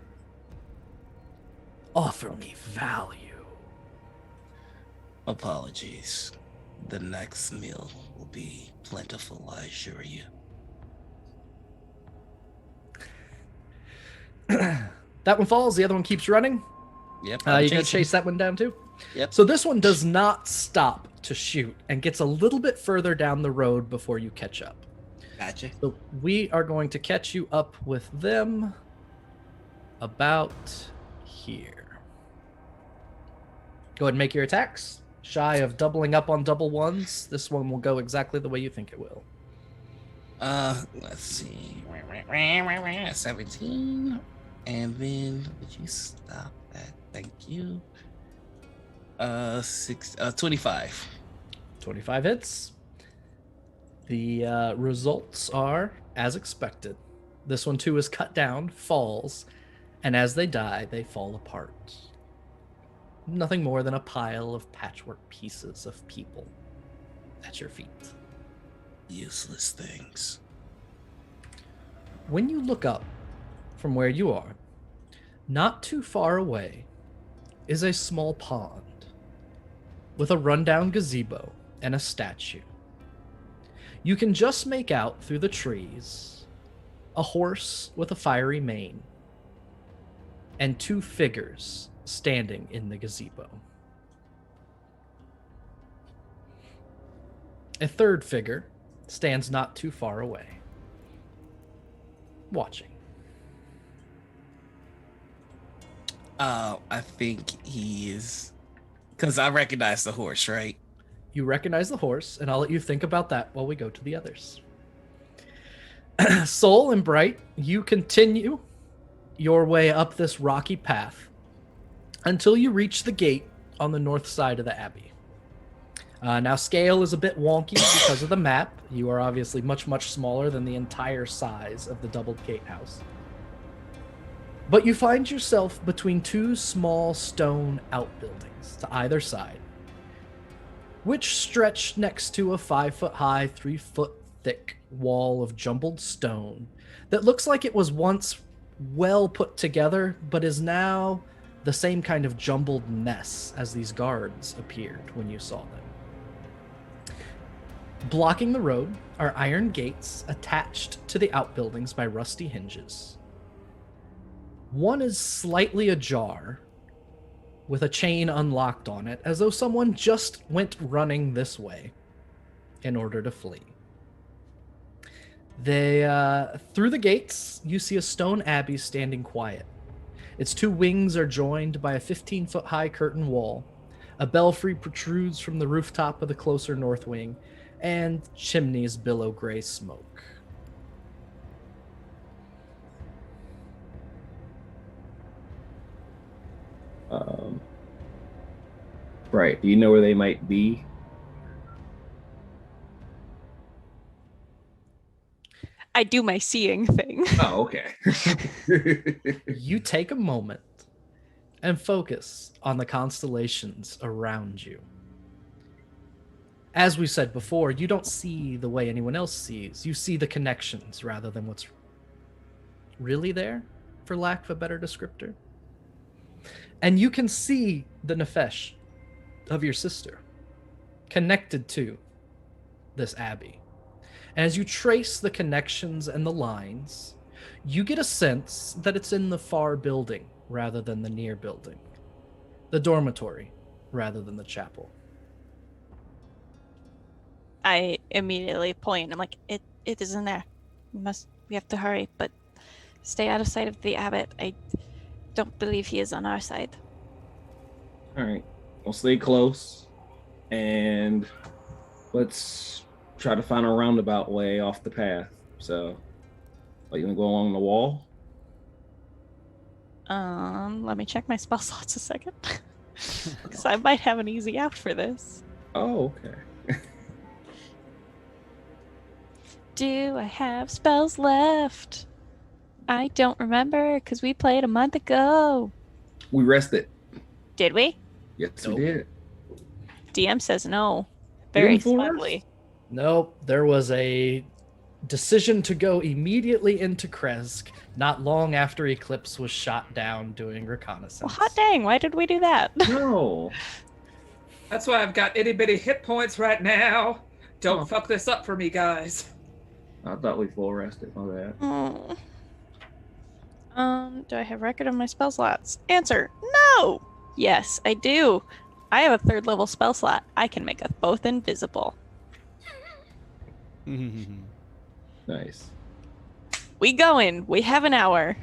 Offer me value. Apologies. The next meal will be plentiful, I assure you. That one falls, the other one keeps running. Yep. You're going to chase that one down too? Yep. So this one does not stop to shoot and gets a little bit further down the road before you catch up. Gotcha. So we are going to catch you up with them about here. Go ahead and make your attacks. shy of doubling up on double ones. This one will go exactly the way you think it will. Let's see. 17. And then would you stop that? Thank you. 25. 25 hits. The results are as expected. This one too is cut down, falls, and as they die, they fall apart. Nothing more than a pile of patchwork pieces of people at your feet. Useless things. When you look up from where you are, not too far away is a small pond with a rundown gazebo and a statue. You can just make out through the trees a horse with a fiery mane and two figures standing in the gazebo. A third figure stands not too far away, watching. I think he is, because I recognize the horse, right? You recognize the horse, and I'll let you think about that while we go to the others. Soul and Bright, you continue your way up this rocky path until you reach the gate on the north side of the abbey. Now, scale is a bit wonky because of the map. You are obviously much, much smaller than the entire size of the doubled gatehouse. But you find yourself between two small stone outbuildings to either side, which stretch next to a 5-foot-high, 3-foot-thick wall of jumbled stone that looks like it was once well put together, but is now the same kind of jumbled mess as these guards appeared when you saw them. Blocking the road are iron gates attached to the outbuildings by rusty hinges. One is slightly ajar, with a chain unlocked on it, as though someone just went running this way in order to flee. Through the gates, you see a stone abbey standing quiet. Its two wings are joined by a 15-foot-high curtain wall. A belfry protrudes from the rooftop of the closer north wing, and chimneys billow gray smoke. Right. Do you know where they might be? I do my seeing thing. Oh, okay. You take a moment and focus on the constellations around you. As we said before, you don't see the way anyone else sees. You see the connections rather than what's really there, for lack of a better descriptor. And you can see the nephesh of your sister connected to this abbey. And as you trace the connections and the lines, you get a sense that it's in the far building rather than the near building. The dormitory rather than the chapel. I immediately point. I'm like, it isn't there. We have to hurry, but stay out of sight of the abbot. I don't believe he is on our side. All right. We'll stay close, and let's try to find a roundabout way off the path. So, are you gonna go along the wall? Let me check my spell slots a second, because I might have an easy out for this. Oh, okay. Do I have spells left? I don't remember, because we played a month ago. We rested. Did we? Yes, Nope. we did. DM says no. Very didn't force? smugly. Nope, there was a decision to go immediately into Krezk not long after Eclipse was shot down doing reconnaissance. Well, hot dang, why did we do that? No. That's why I've got itty bitty hit points right now. Don't Oh. fuck this up for me, guys. I thought we full rested. My bad. Do I have record of my spell slots? Answer, no! Yes, I do. I have a 3rd level spell slot. I can make us both invisible. Nice. We going. We have an hour.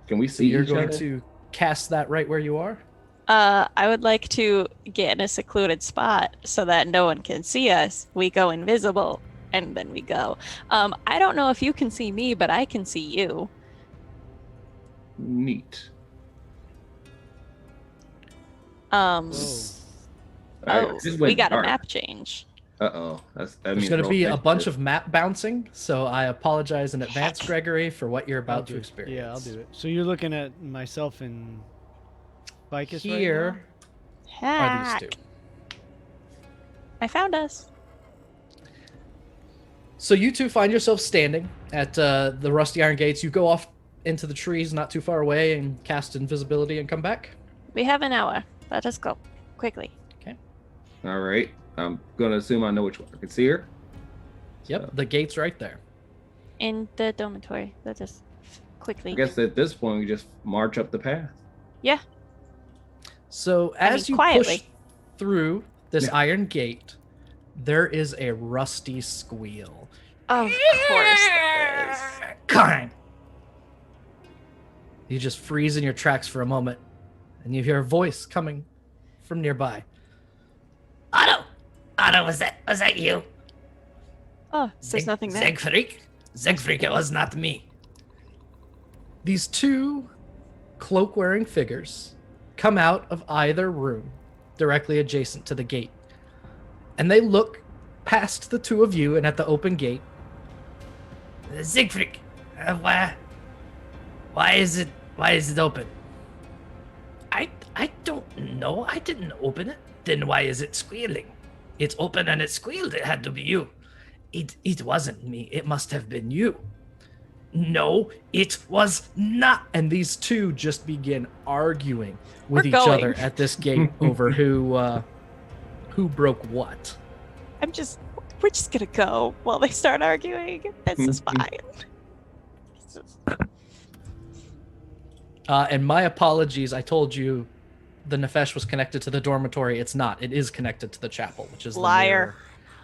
Can we So see you're each going other? to cast that right where you are? I would like to get in a secluded spot so that no one can see us. We go invisible, and then we go. I don't know if you can see me, but I can see you. Neat. Whoa. We got a map change. Uh-oh. That There's means going to be a roleplay bunch shit. of map bouncing, so I apologize in advance, Gregory, for what you're about to experience. Yeah, I'll do it. So you're looking at myself and Ficus Here right now? are Hack. these two. I found us. So you two find yourself standing at the rusty iron gates. You go off into the trees not too far away and cast invisibility and come back. We have an hour. Let us go. Quickly. All right. I'm going to assume I know which one. I can see her. Yep, the gate's right there. In the dormitory. Let us quickly. I guess at this point, we just march up the path. Yeah. So I as mean, you quietly. push through this Yeah. iron gate, there is a rusty squeal. Of course there is. Kind. You just freeze in your tracks for a moment, and you hear a voice coming from nearby. Otto, was that you? Oh, there's nothing there. Zegfreak, it was not me. These two cloak-wearing figures come out of either room directly adjacent to the gate. And they look past the two of you and at the open gate. Zegfreak, why is it open? I don't know. I didn't open it. Then why is it squealing? It's open and it squealed. It had to be you. It wasn't me. It must have been you. No, it was not. And these two just begin arguing with We're each going. other at this gate over who broke what. We're just gonna go while they start arguing. This is fine. And my apologies. I told you the nephesh was connected to the dormitory. It's not. It is connected to the chapel, which is Liar. the mirror.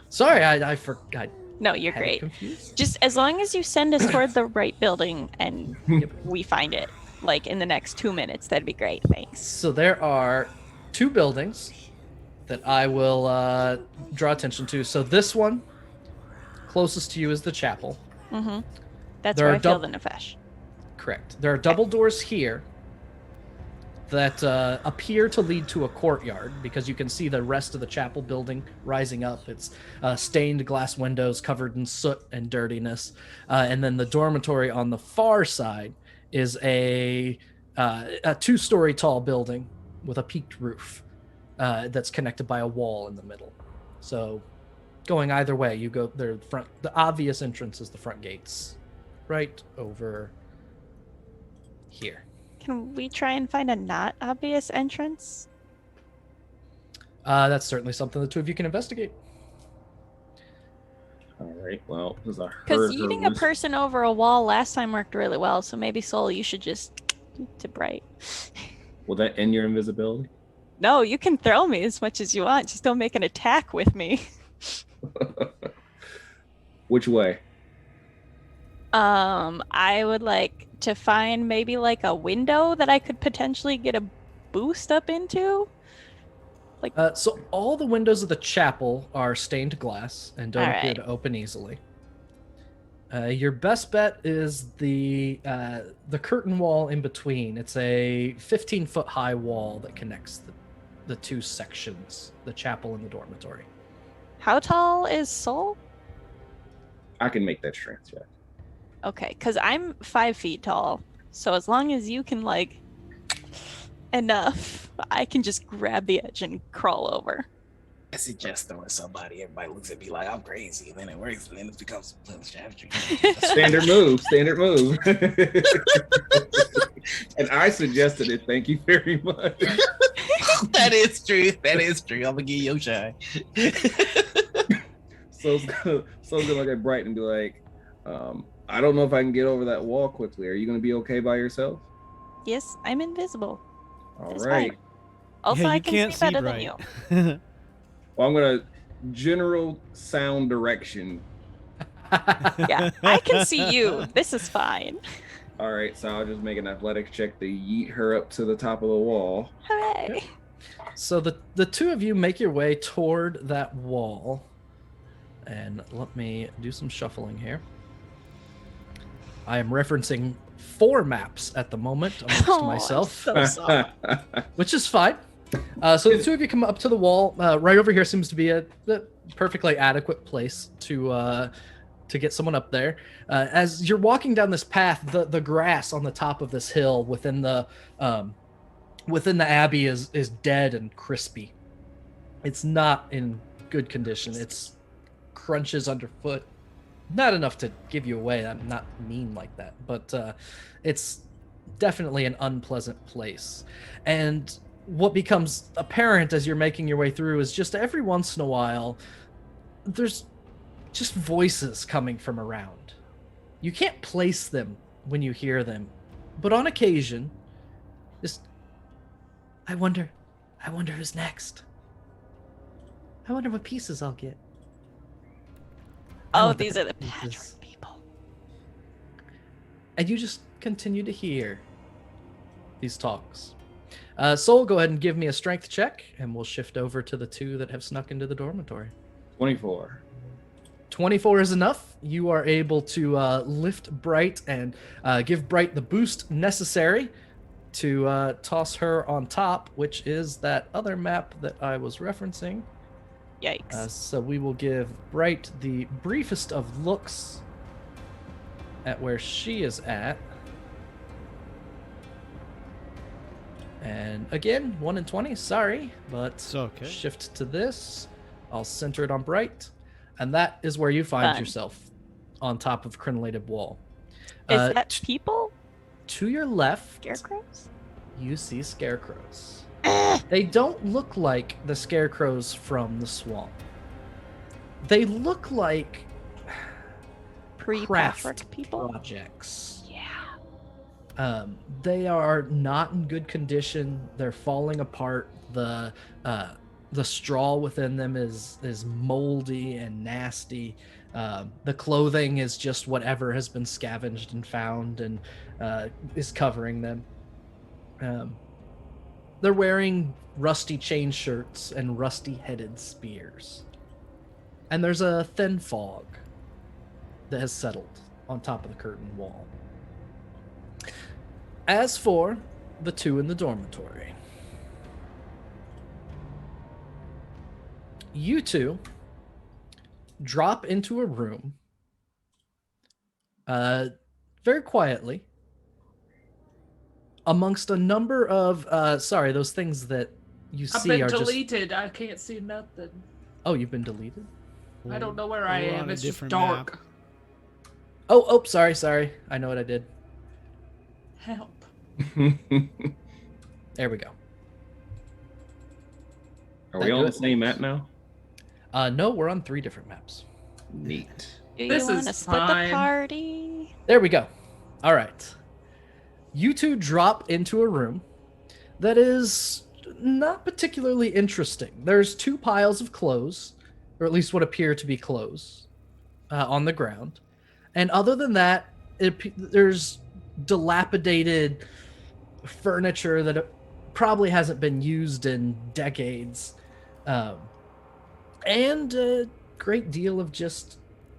Sorry, I forgot. No, you're Had it great. confused. Just as long as you send us toward the right building and we find it, like in the next 2 minutes, that'd be great. Thanks. So there are two buildings that I will draw attention to. So this one, closest to you, is the chapel. Mm-hmm. That's There where are I feel dou- the nephesh. Correct. There are double doors here that appear to lead to a courtyard because you can see the rest of the chapel building rising up. It's stained glass windows covered in soot and dirtiness. And then the dormitory on the far side is a 2-story tall building with a peaked roof that's connected by a wall in the middle. So going either way, you go there. The obvious entrance is the front gates, right over here. Can we try and find a not obvious entrance? That's certainly something the two of you can investigate. All right. Well, because I Because heard her eating a whisper. person over a wall last time worked really well, so maybe Soul, you should just to Bright. Will that end your invisibility? No, you can throw me as much as you want. Just don't make an attack with me. Which way? I would like to find maybe like a window that I could potentially get a boost up into. So all the windows of the chapel are stained glass and don't All appear right. to open easily. Your best bet is the curtain wall in between. It's a 15-foot high wall that connects the two sections, the chapel and the dormitory. How tall is Soul? I can make that strength check. Okay, because I'm 5 feet tall. So as long as you can, like, enough, I can just grab the edge and crawl over. I suggest throwing somebody. Everybody looks at me like I'm crazy, and then it works, and then it becomes a strategy. Standard move. Standard move. And I suggested it. Thank you very much. That is true. That is true. I'm gonna give you a shine. So's gonna look at Bright and be like, I don't know if I can get over that wall quickly. Are you gonna be okay by yourself? Yes, I'm invisible. All It's right. fine. Also, Yeah, I you can can't see see better than Bright. you. Well, I'm gonna general sound direction. Yeah, I can see you. This is fine. All right, so I'll just make an athletics check to yeet her up to the top of the wall. Hooray! So the two of you make your way toward that wall. And let me do some shuffling here. I am referencing 4 maps at the moment amongst Oh, I'm myself, so sorry. which is fine. So the two of you come up to the wall. Right over here seems to be a perfectly adequate place to get someone up there. As you're walking down this path, the grass on the top of this hill within the abbey is dead and crispy. It's not in good condition. It's crunches underfoot. Not enough to give you away. I'm not mean like that, but it's definitely an unpleasant place. And what becomes apparent as you're making your way through is just every once in a while, there's just voices coming from around. You can't place them when you hear them, but on occasion, just, I wonder who's next. I wonder what pieces I'll get. I Oh, want these are the pieces. Patchwork people. And you just continue to hear these talks. Soul, go ahead and give me a strength check, and we'll shift over to the two that have snuck into the dormitory. 24. 24 is enough. You are able to lift Bright and give Bright the boost necessary to toss her on top, which is that other map that I was referencing. Yikes. So we will give Bright the briefest of looks at where she is at. And again, 1 in 20, sorry, but It's okay. shift to this. I'll center it on Bright. And that is where you find Fun. yourself, on top of crenellated wall. Is that people? To your left, Scarecrows? you see scarecrows. They don't look like the scarecrows from the swamp. They look like Pre-Patchwork craft people? projects. Yeah. They are not in good condition. They're falling apart. The straw within them is moldy and nasty. The clothing is just whatever has been scavenged and found and is covering them. They're wearing rusty chain shirts and rusty-headed spears. And there's a thin fog that has settled on top of the curtain wall. As for the two in the dormitory, you two drop into a room very quietly amongst a number of those things that you I've see been are deleted. I can't see nothing. Oh, you've been deleted? I don't know where I We're am. on a It's just different dark. map. Oh, sorry. I know what I did. Help. There we go. Are That we on the good? same map now? No, we're on 3 different maps. Neat. Do This you want to is split fine. the party? There we go. All right. You two drop into a room that is not particularly interesting. There's 2 piles of clothes, or at least what appear to be clothes, on the ground. And other than that, there's dilapidated furniture that probably hasn't been used in decades. And a great deal of just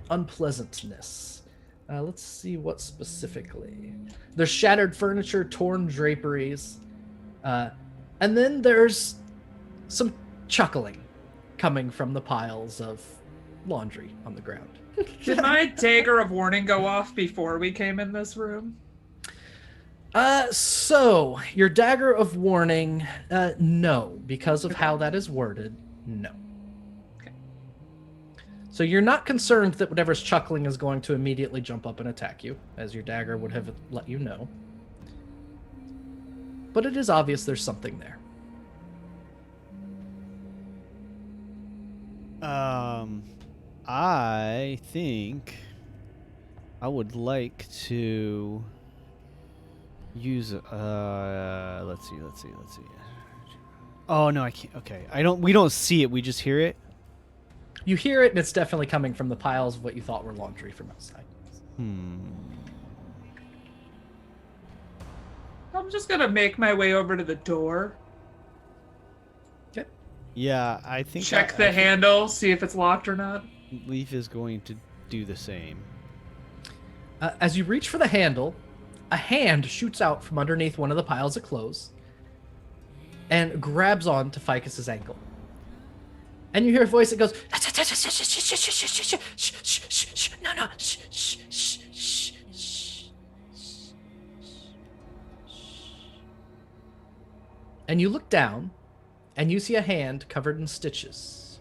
unpleasantness. Let's see what specifically. There's shattered furniture, torn draperies, and then there's some chuckling coming from the piles of laundry on the ground. Did my dagger of warning go off before we came in this room? So your dagger of warning, no, because of how that is worded, no. Okay. So you're not concerned that whatever's chuckling is going to immediately jump up and attack you, as your dagger would have let you know. But it is obvious there's something there. I think I would like to use let's see. Oh no, I can't. Okay. We don't see it, we just hear it. You hear it, and it's definitely coming from the piles of what you thought were laundry from outside. I'm just gonna make my way over to the door. Yeah, I think Check the handle, see if it's locked or not. Leaf is going to do the same. As you reach for the handle, a hand shoots out from underneath one of the piles of clothes and grabs on to Ficus's ankle. And you hear a voice that goes, no, and you look down, and you see a hand covered in stitches.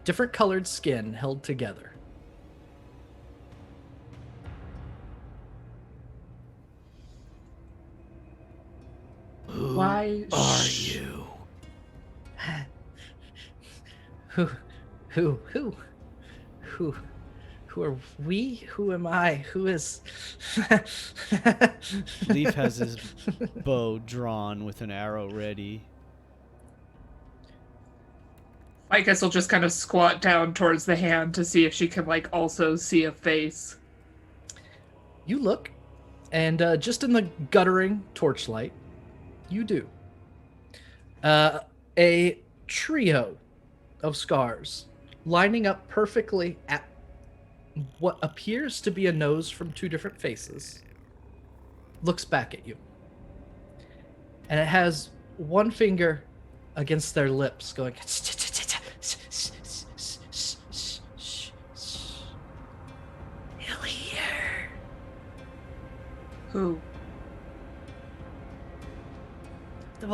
Different colored skin held together. Why Are you? Who are we? Who am I? Who is... Leaf has his bow drawn with an arrow ready. I guess I'll just kind of squat down towards the hand to see if she can, like, also see a face. You look, and just in the guttering torchlight, you do. A trio of scars lining up perfectly at what appears to be a nose from two different faces looks back at you. And it has one finger against their lips going... Hillier. Who? The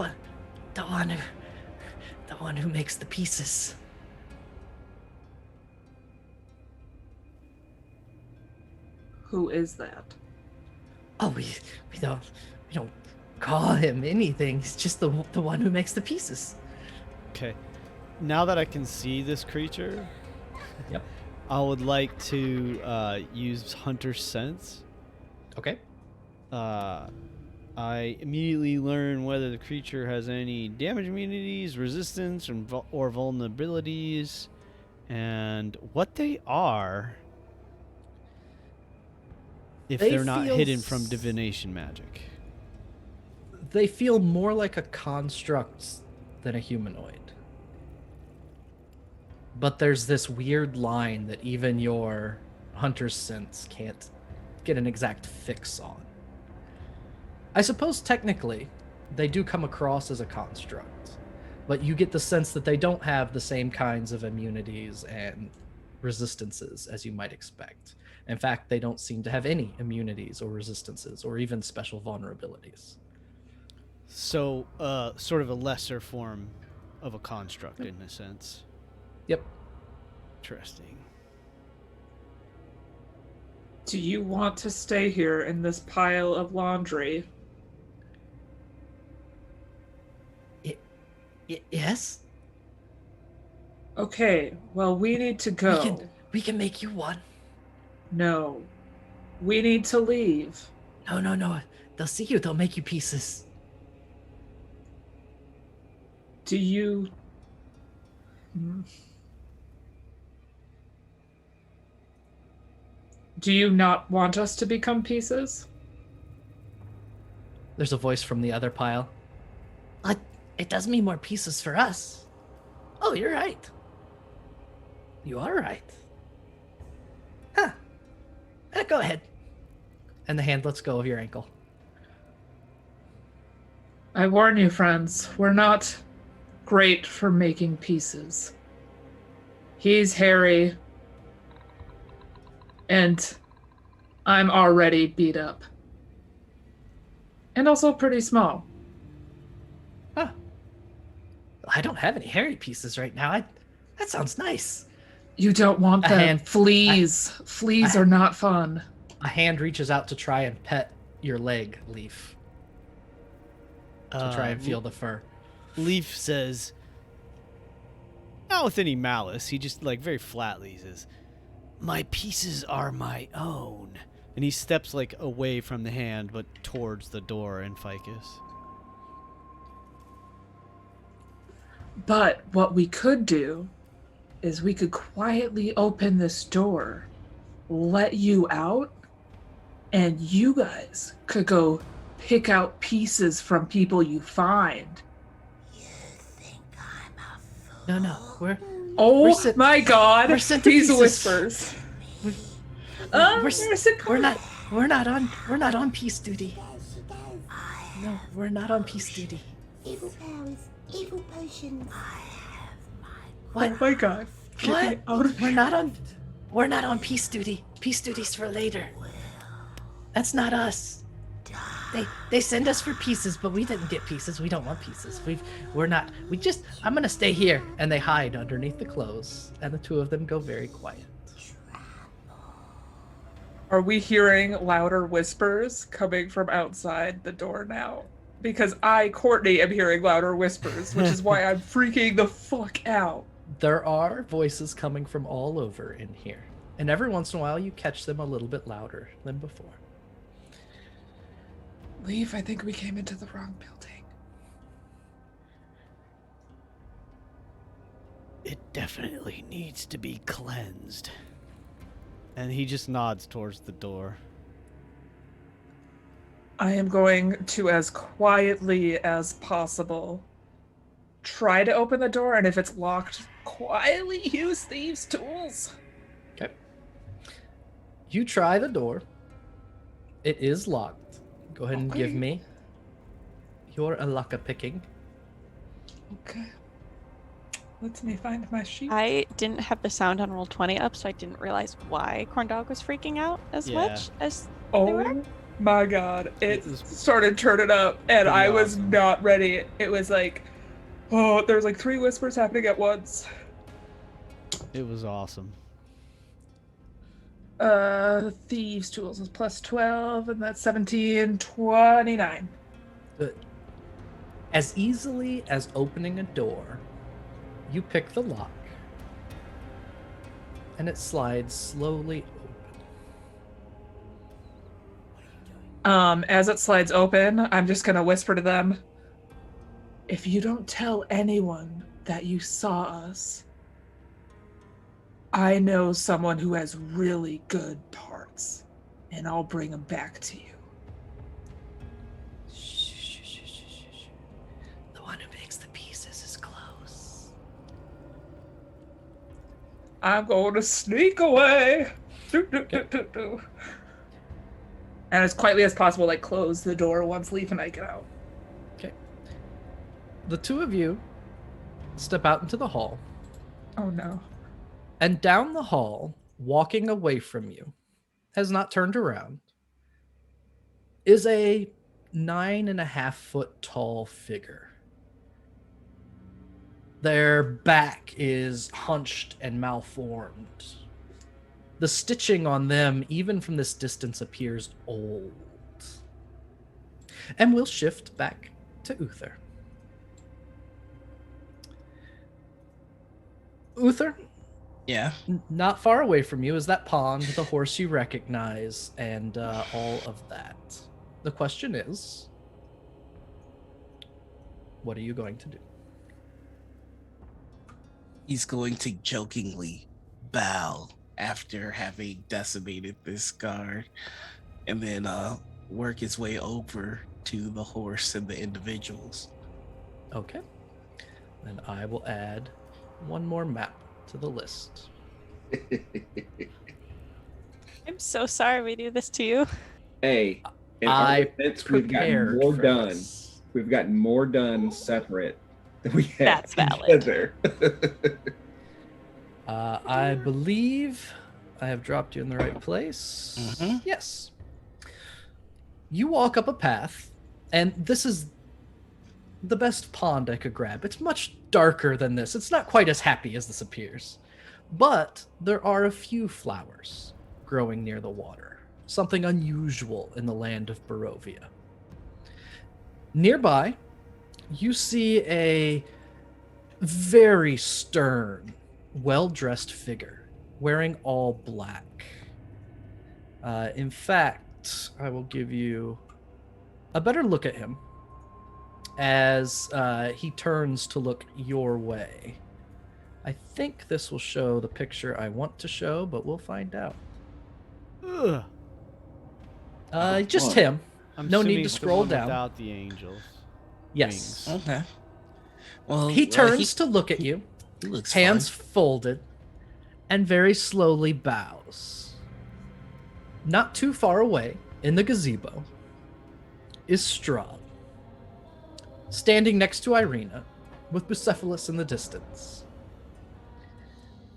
one who makes the pieces. Who is that? Oh, we don't call him anything. He's just the one who makes the pieces. Okay. Now that I can see this creature, Yep. I would like to use Hunter's Sense. Okay. I immediately learn whether the creature has any damage immunities, resistance, or vulnerabilities, and what they are if they're not hidden from divination magic. They feel more like a construct than a humanoid. But there's this weird line that even your hunter's sense can't get an exact fix on. I suppose technically they do come across as a construct, but you get the sense that they don't have the same kinds of immunities and resistances as you might expect. In fact, they don't seem to have any immunities or resistances or even special vulnerabilities. So, sort of a lesser form of a construct in a sense. Yep. Interesting. Do you want to stay here in this pile of laundry? Yes. Okay, well, we need to go. We can make you one. No. We need to leave. No. They'll see you. They'll make you pieces. Do you... Do you not want us to become pieces? There's a voice from the other pile. It does mean more pieces for us. Oh, you're right. You are right. Huh. Go ahead. And the hand lets go of your ankle. I warn you, friends, we're not great for making pieces. He's hairy, and I'm already beat up. And also pretty small. Huh. I don't have any hairy pieces right now. That sounds nice. You don't want them. hand- Fleas. Fleas are not fun. A hand reaches out to try and pet your leg, Leaf. To try and feel the fur. Leaf says, not with any malice, he just like very flatly says, "My pieces are my own." And he steps like away from the hand, but towards the door and Ficus. But what we could do is we could quietly open this door, let you out, and you guys could go pick out pieces from people you find. No, we're Oh sent- my God! we're sent to These pieces. whispers. we're not on peace duty. No, we're not on peace duty. Evil powers, evil potions. What? Oh my God! Get What? me out of We're not on peace duty. Peace duty's for later. That's not us. They send us for pieces, but we didn't get pieces. We don't want pieces. I'm gonna stay here. And they hide underneath the clothes, and the two of them go very quiet. Are we hearing louder whispers coming from outside the door now? Because I, Courtney, am hearing louder whispers, which is why I'm freaking the fuck out. There are voices coming from all over in here, and every once in a while you catch them a little bit louder than before. Leaf, I think we came into the wrong building. It definitely needs to be cleansed. And he just nods towards the door. I am going to, as quietly as possible, try to open the door, and if it's locked, quietly use thieves' tools. Okay. You try the door. It is locked. Go ahead and give Okay. me your alaka picking. Okay. Let me find my sheet. I didn't have the sound on Roll20 up, so I didn't realize why Corndog was freaking out as Yeah. much as they were. Oh my God. It This is started turning up, and pretty I was awesome. not ready. It was like, oh, there's like 3 whispers happening at once. It was awesome. Thieves' tools is plus 12, and that's 17, 29. Good. As easily as opening a door, you pick the lock, and it slides slowly open. As it slides open, I'm just gonna whisper to them, if you don't tell anyone that you saw us, I know someone who has really good parts, and I'll bring them back to you. The one who makes the pieces is close. I'm going to sneak away. Do, do, do, do, do. And as quietly as possible, like close the door once Leaf and I get out. Okay. The two of you step out into the hall, Oh no. and down the hall, walking away from you, has not turned around, is a 9.5-foot tall figure. Their back is hunched and malformed. The stitching on them, even from this distance, appears old. And we'll shift back to Uther. Uther, Yeah. not far away from you is that pond, the horse you recognize, and all of that. The question is, what are you going to do? He's going to jokingly bow after having decimated this guard, and then work his way over to the horse and the individuals. Okay. Then I will add one more map to the list. I'm so sorry we do this to you. Hey, in I our defense, we've gotten prepared more for done. this. We've gotten more done separate than we had That's valid. together. I believe I have dropped you in the right place. Mhm. Yes. You walk up a path, and this is the best pond I could grab. It's much darker than this. It's not quite as happy as this appears. But there are a few flowers growing near the water. Something unusual in the land of Barovia. Nearby, you see a very stern, well-dressed figure wearing all black. In fact, I will give you a better look at him as he turns to look your way. I think this will show the picture I want to show, but we'll find out. Ugh. Just fun. him. I'm No need assuming to it's the scroll one down. without the angels. Yes. Wings. Okay. Well, He turns to look at you, He looks hands fine. folded, and very slowly bows. Not too far away, in the gazebo, is Strahd, standing next to Ireena, with Bucephalus in the distance.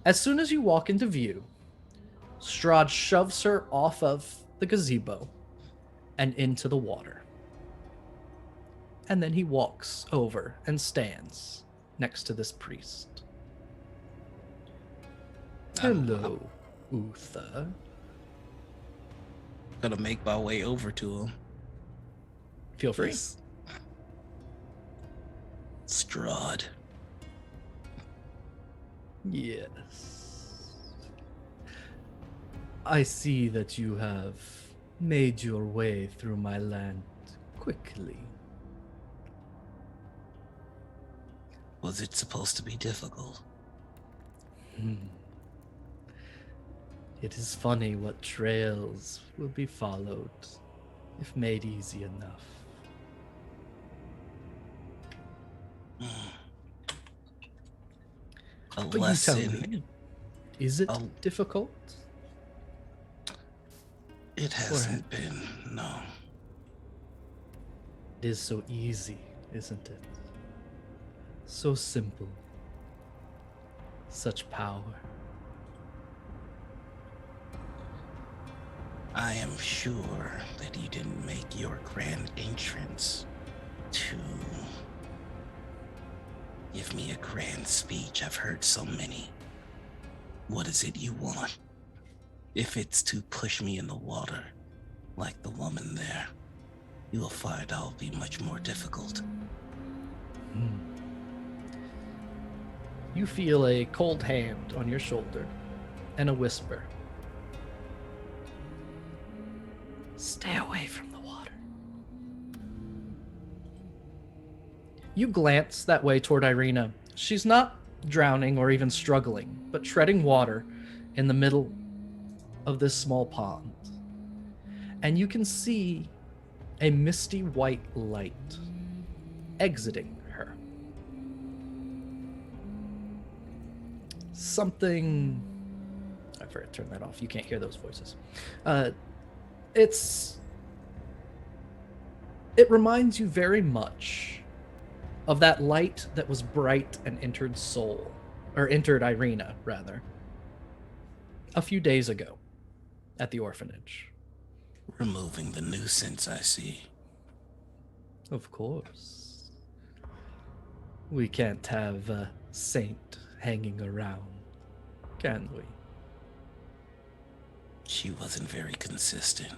As soon as you walk into view, Strahd shoves her off of the gazebo and into the water. And then he walks over and stands next to this priest. Hello, Uther. Gonna make my way over to him. Feel free. Yes. Strahd. Yes. I see that you have made your way through my land quickly. Was it supposed to be difficult? It is funny what trails will be followed if made easy enough. A But you tell lesson. me, is it Oh. difficult? It hasn't been, no. It is so easy, isn't it? So simple. Such power. I am sure that you didn't make your grand entrance to give me a grand speech. I've heard so many. What is it you want? If it's to push me in the water, like the woman there, you will find I'll be much more difficult. You feel a cold hand on your shoulder and a whisper. Stay away from the water. You glance that way toward Ireena. She's not drowning or even struggling, but treading water in the middle of this small pond. And you can see a misty white light exiting her. Something... I forgot to turn that off. You can't hear those voices. It reminds you very much of that light that was bright and entered Ireena, rather, a few days ago at the orphanage. Removing the nuisance, I see. Of course. We can't have a saint hanging around, can we? She wasn't very consistent.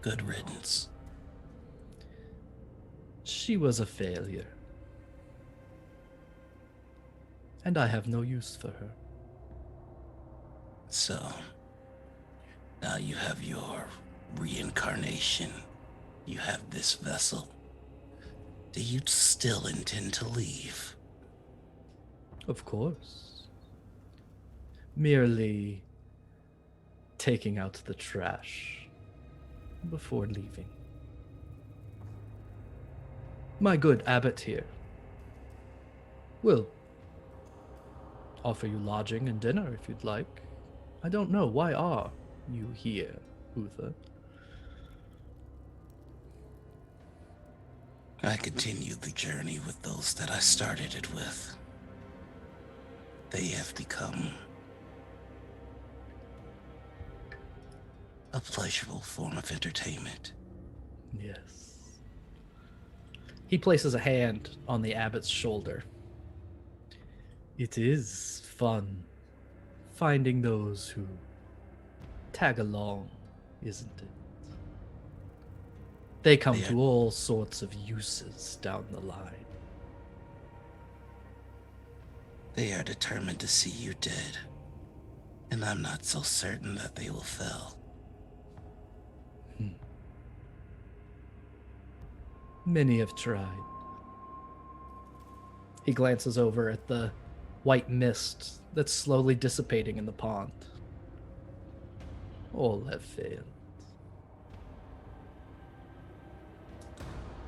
Good riddance. She was a failure. And I have no use for her. So, now you have your reincarnation. You have this vessel. Do you still intend to leave? Of course. Merely taking out the trash before leaving. My good Abbot here will offer you lodging and dinner if you'd like. I don't know, why are you here, Uther? I continue the journey with those that I started it with. They have become a pleasurable form of entertainment. Yes. He places a hand on the Abbot's shoulder. It is fun finding those who tag along, isn't it? They come Yeah. to all sorts of uses down the line. They are determined to see you dead, and I'm not so certain that they will fail. Many have tried. He glances over at the white mist that's slowly dissipating in the pond. All have failed.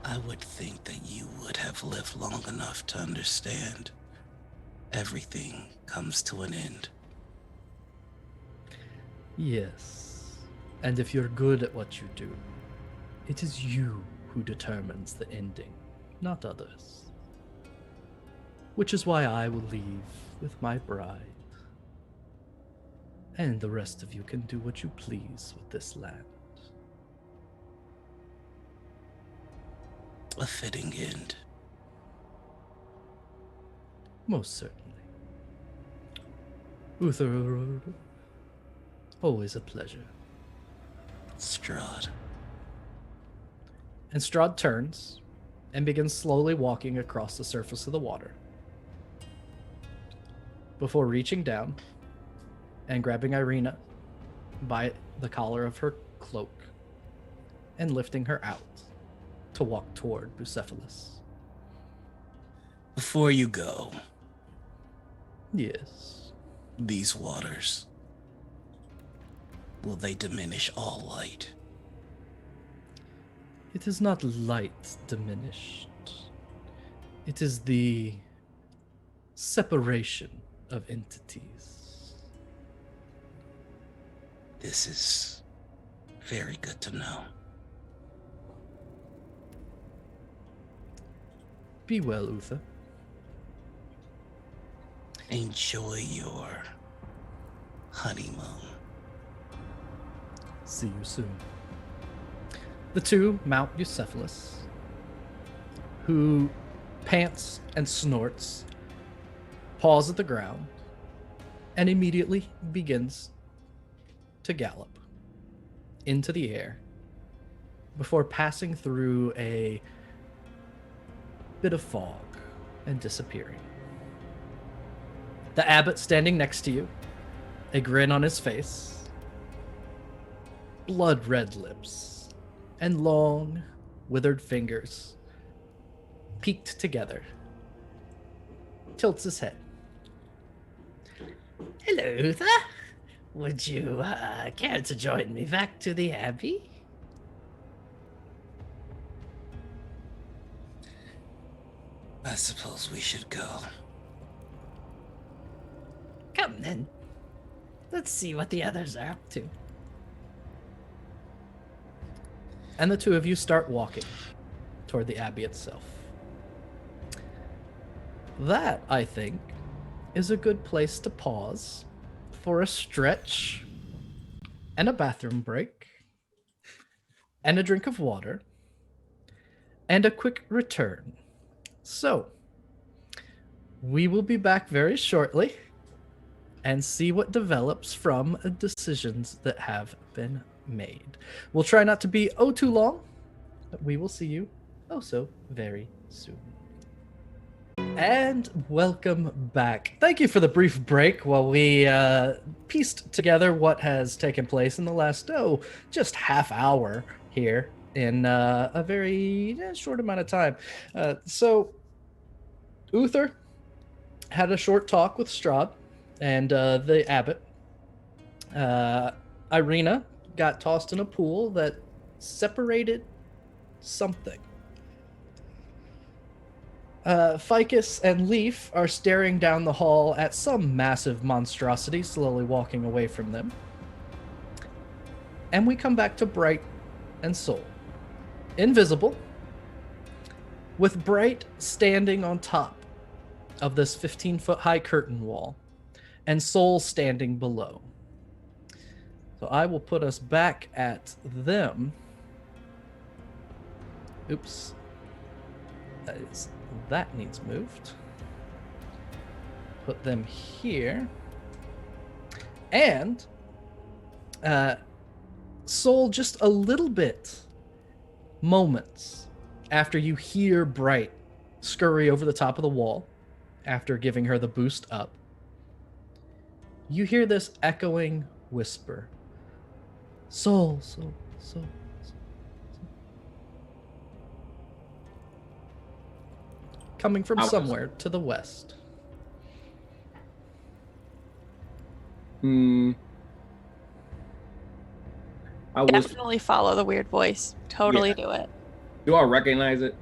I would think that you would have lived long enough to understand everything comes to an end. Yes. And if you're good at what you do, it is you who determines the ending, not others. Which is why I will leave with my bride. And the rest of you can do what you please with this land. A fitting end. Most certainly. Uther, always a pleasure. Strahd. And Strahd turns and begins slowly walking across the surface of the water before reaching down and grabbing Ireena by the collar of her cloak and lifting her out to walk toward Bucephalus. Before you go, Yes. these waters, will they diminish all light? It is not light diminished. It is the separation of entities. This is very good to know. Be well, Uther. Enjoy your honeymoon. See you soon. The two mount Bucephalus, who pants and snorts, paws at the ground, and immediately begins to gallop into the air before passing through a bit of fog and disappearing. The abbot standing next to you, a grin on his face, blood-red lips, and long, withered fingers peaked together, tilts his head. Hello, Uther. Would you care to join me back to the Abbey? I suppose we should go. Come then. Let's see what the others are up to. And the two of you start walking toward the Abbey itself. That, I think, is a good place to pause for a stretch and a bathroom break and a drink of water and a quick return. So, we will be back very shortly and see what develops from decisions that have been made. We'll try not to be too long, but we will see you so very soon. And welcome back. Thank you for the brief break while we pieced together what has taken place in the last, just half hour here in a very short amount of time. So, Uther had a short talk with Strahd and the abbot. Ireena got tossed in a pool that separated something. Ficus and Leaf are staring down the hall at some massive monstrosity slowly walking away from them. And we come back to Bright and Soul. Invisible, with Bright standing on top of this 15-foot high curtain wall, and Soul standing below. So I will put us back at them. Oops. That needs moved. Put them here. And Soul, just a little bit, moments after you hear Bright scurry over the top of the wall, after giving her the boost up, you hear this echoing whisper. Soul, Soul, Soul. Coming from somewhere to the west. I was Definitely follow the weird voice. Totally do it. Do I recognize it?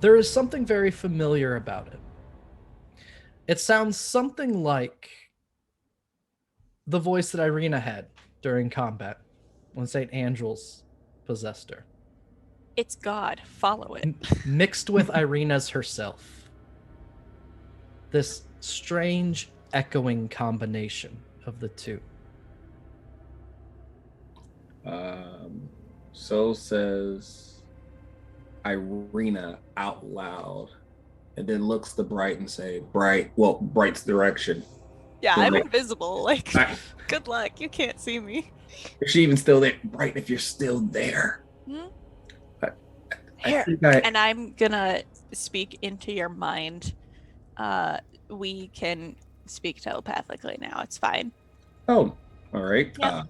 There is something very familiar about it. It sounds something like the voice that Ireena had during combat when St. Andrals possessed her. It's God. Follow it. Mixed with Ireena's herself. This strange, echoing combination of the two. So says Ireena out loud, and then looks to Bright and say, Bright's direction. Yeah, So I'm like- invisible. Like, good luck. You can't see me. Is she even still there? Bright, if you're still there. Hmm? I Here, think I- and I'm gonna speak into your mind. We can speak telepathically now. It's fine. Oh, all right. Yeah.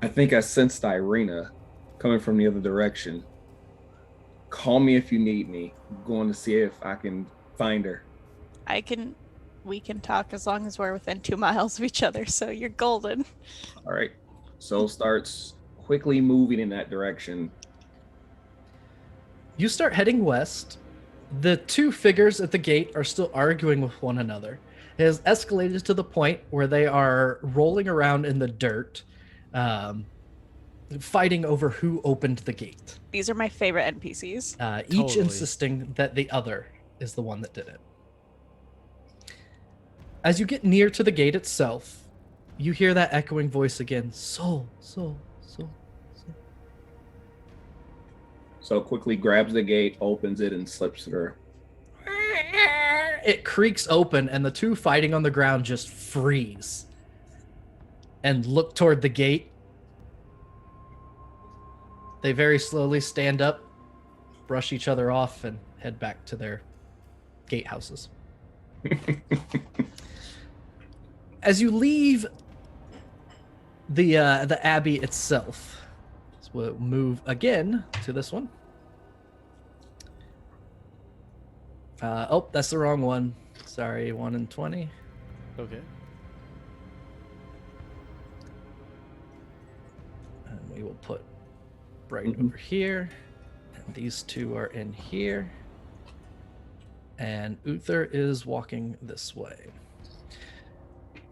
I think I sensed Ireena coming from the other direction. Call me if you need me. I'm going to see if I can find her. We can talk as long as we're within 2 miles of each other, so you're golden. All right. Soul starts quickly moving in that direction. You start heading west. The two figures at the gate are still arguing with one another. It has escalated to the point where they are rolling around in the dirt, fighting over who opened the gate. These are my favorite NPCs. Each Totally. insisting that the other is the one that did it. As you get near to the gate itself, you hear that echoing voice again. Soul, soul, soul, soul. So quickly grabs the gate, opens it, and slips through. It creaks open, and the two fighting on the ground just freeze and look toward the gate. They very slowly stand up, brush each other off, and head back to their gatehouses. As you leave the abbey itself, so we'll move again to this one. Oh, that's the wrong one. Sorry, 1 and 20. Okay. And we will put Bright over here. And these two are in here. And Uther is walking this way.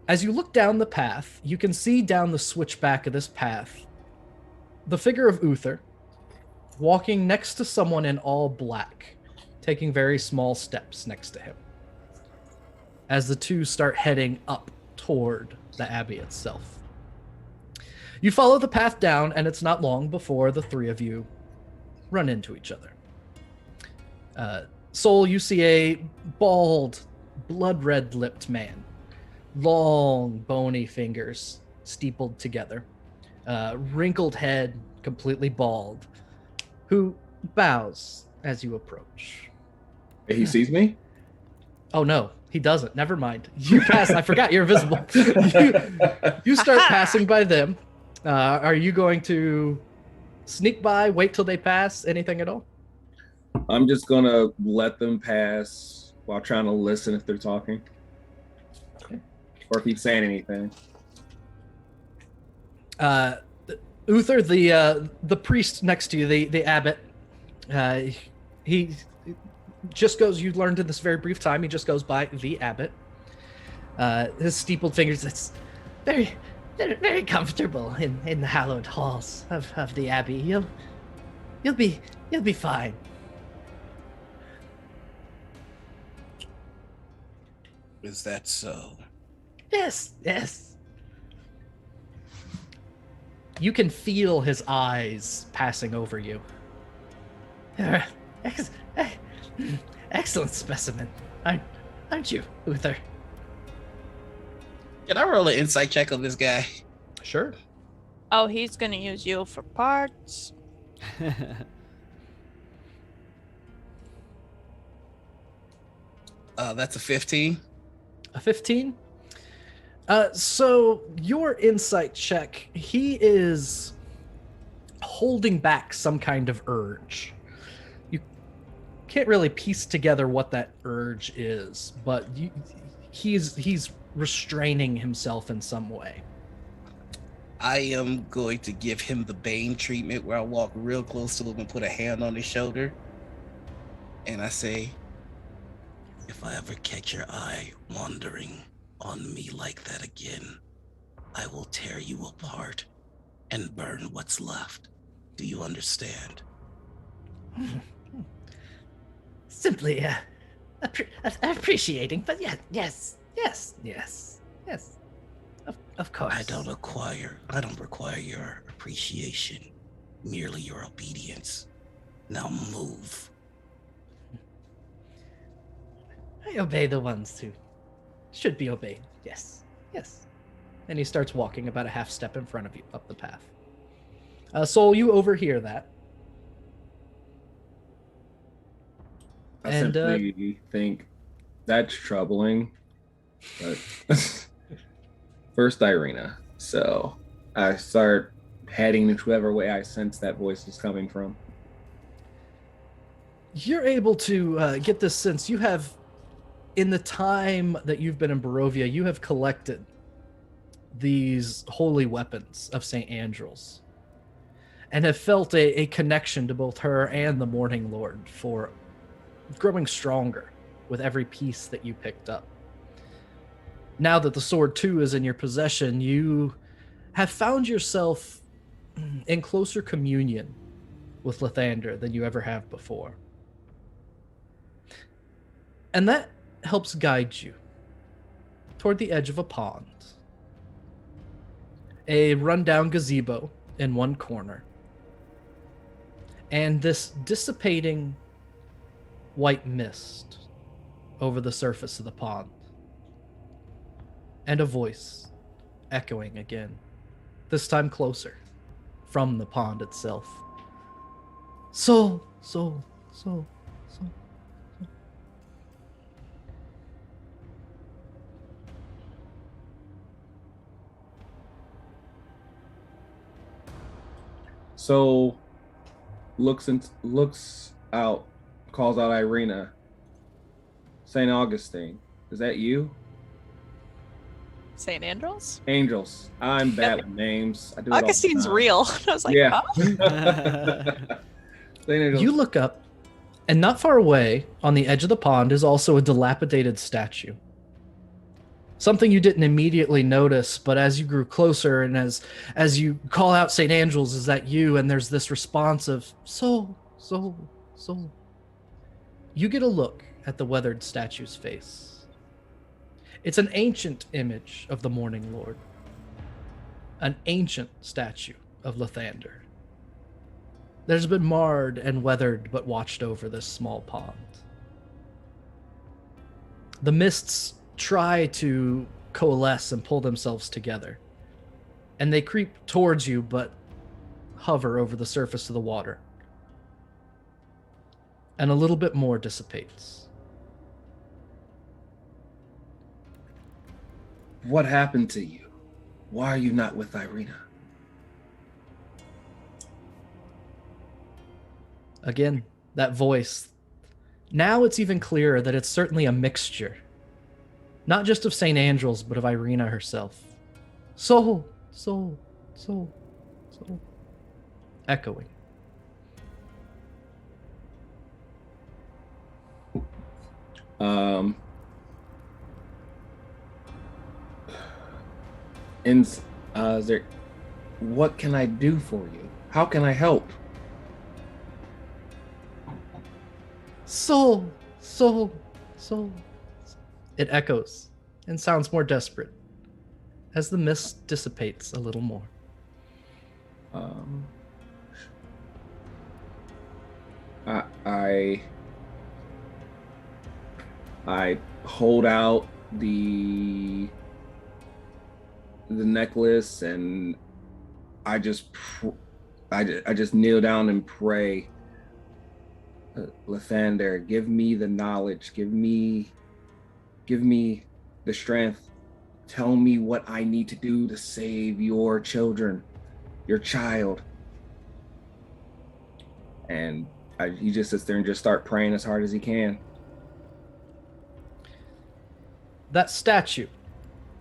As you look down the path, you can see down the switchback of this path the figure of Uther walking next to someone in all black, taking very small steps next to him. As the two start heading up toward the abbey itself. You follow the path down, and it's not long before the three of you run into each other. Soul, you see a bald, blood-red-lipped man. Long, bony fingers steepled together. Wrinkled head, completely bald, who bows as you approach. He sees me? Oh, no, he doesn't. Never mind. You pass. I forgot you're invisible. You start passing by them. Are you going to sneak by, wait till they pass, anything at all? I'm just going to let them pass while trying to listen if they're talking. Or if he's saying anything. Uther, the priest next to you, the abbot, he just goes, you learned in this very brief time, he just goes by the abbot. His steepled fingers, it's very, very, very comfortable in the hallowed halls of the abbey. You'll be fine. Is that so? Yes, yes. You can feel his eyes passing over you. Excellent specimen, aren't you, Uther? Can I roll an insight check on this guy? Sure. Oh, he's gonna use you for parts. That's a 15. A 15? So your insight check, he is holding back some kind of urge. You can't really piece together what that urge is, but he's restraining himself in some way. I am going to give him the Bane treatment where I walk real close to him and put a hand on his shoulder. And I say, if I ever catch your eye wandering on me like that again, I will tear you apart and burn what's left. Do you understand? Simply appreciating, but yeah, yes. Of course. I don't require your appreciation, merely your obedience. Now move. I obey the ones who should be obeyed. Yes. And he starts walking about a half step in front of you up the path. Soul, you overhear that. I And, simply think that's troubling. But first, Ireena. So I start heading whichever way I sense that voice is coming from. You're able to get this sense. You have, in the time that you've been in Barovia, you have collected these holy weapons of St. Andrals and have felt a connection to both her and the Morninglord for growing stronger with every piece that you picked up. Now that the sword too is in your possession, you have found yourself in closer communion with Lathander than you ever have before. And that helps guide you toward the edge of a pond. A rundown gazebo in one corner. And this dissipating white mist over the surface of the pond. And a voice echoing again, this time closer, from the pond itself. Soul. So looks out, calls out Ireena. St. Augustine, is that you? St. Andrals? Angels. I'm bad with names. I do it all the Augustine's time. real. I was like, Yeah. oh. St. Angels. You look up, and not far away, on the edge of the pond, is also a dilapidated statue. Something you didn't immediately notice, but as you grew closer and as you call out St. Andrals, is that you? And there's this response of, soul. You get a look at the weathered statue's face. It's an ancient image of the Morninglord. An ancient statue of Lathander. There's been marred and weathered but watched over this small pond. The mists try to coalesce and pull themselves together, and they creep towards you but hover over the surface of the water. And a little bit more dissipates. What happened to you? Why are you not with Ireena? Again, that voice. Now it's even clearer that it's certainly a mixture. Not just of St. Andrals, but of Ireena herself. Soul. Echoing. What can I do for you? How can I help? Soul. It echoes and sounds more desperate as the mist dissipates a little more. I hold out the necklace and I just kneel down and pray. Lathander, give me the knowledge, give me the strength. Tell me what I need to do to save your children, your child. And he just sits there and just start praying as hard as he can. That statue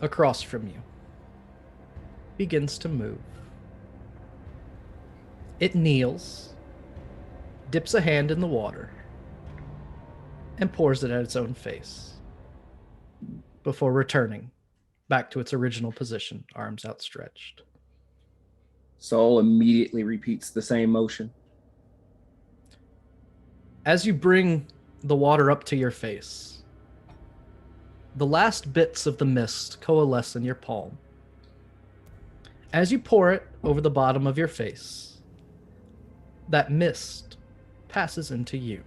across from you begins to move. It kneels, dips a hand in the water, and pours it at its own face before returning back to its original position, arms outstretched. Soul immediately repeats the same motion. As you bring the water up to your face, the last bits of the mist coalesce in your palm. As you pour it over the bottom of your face, that mist passes into you.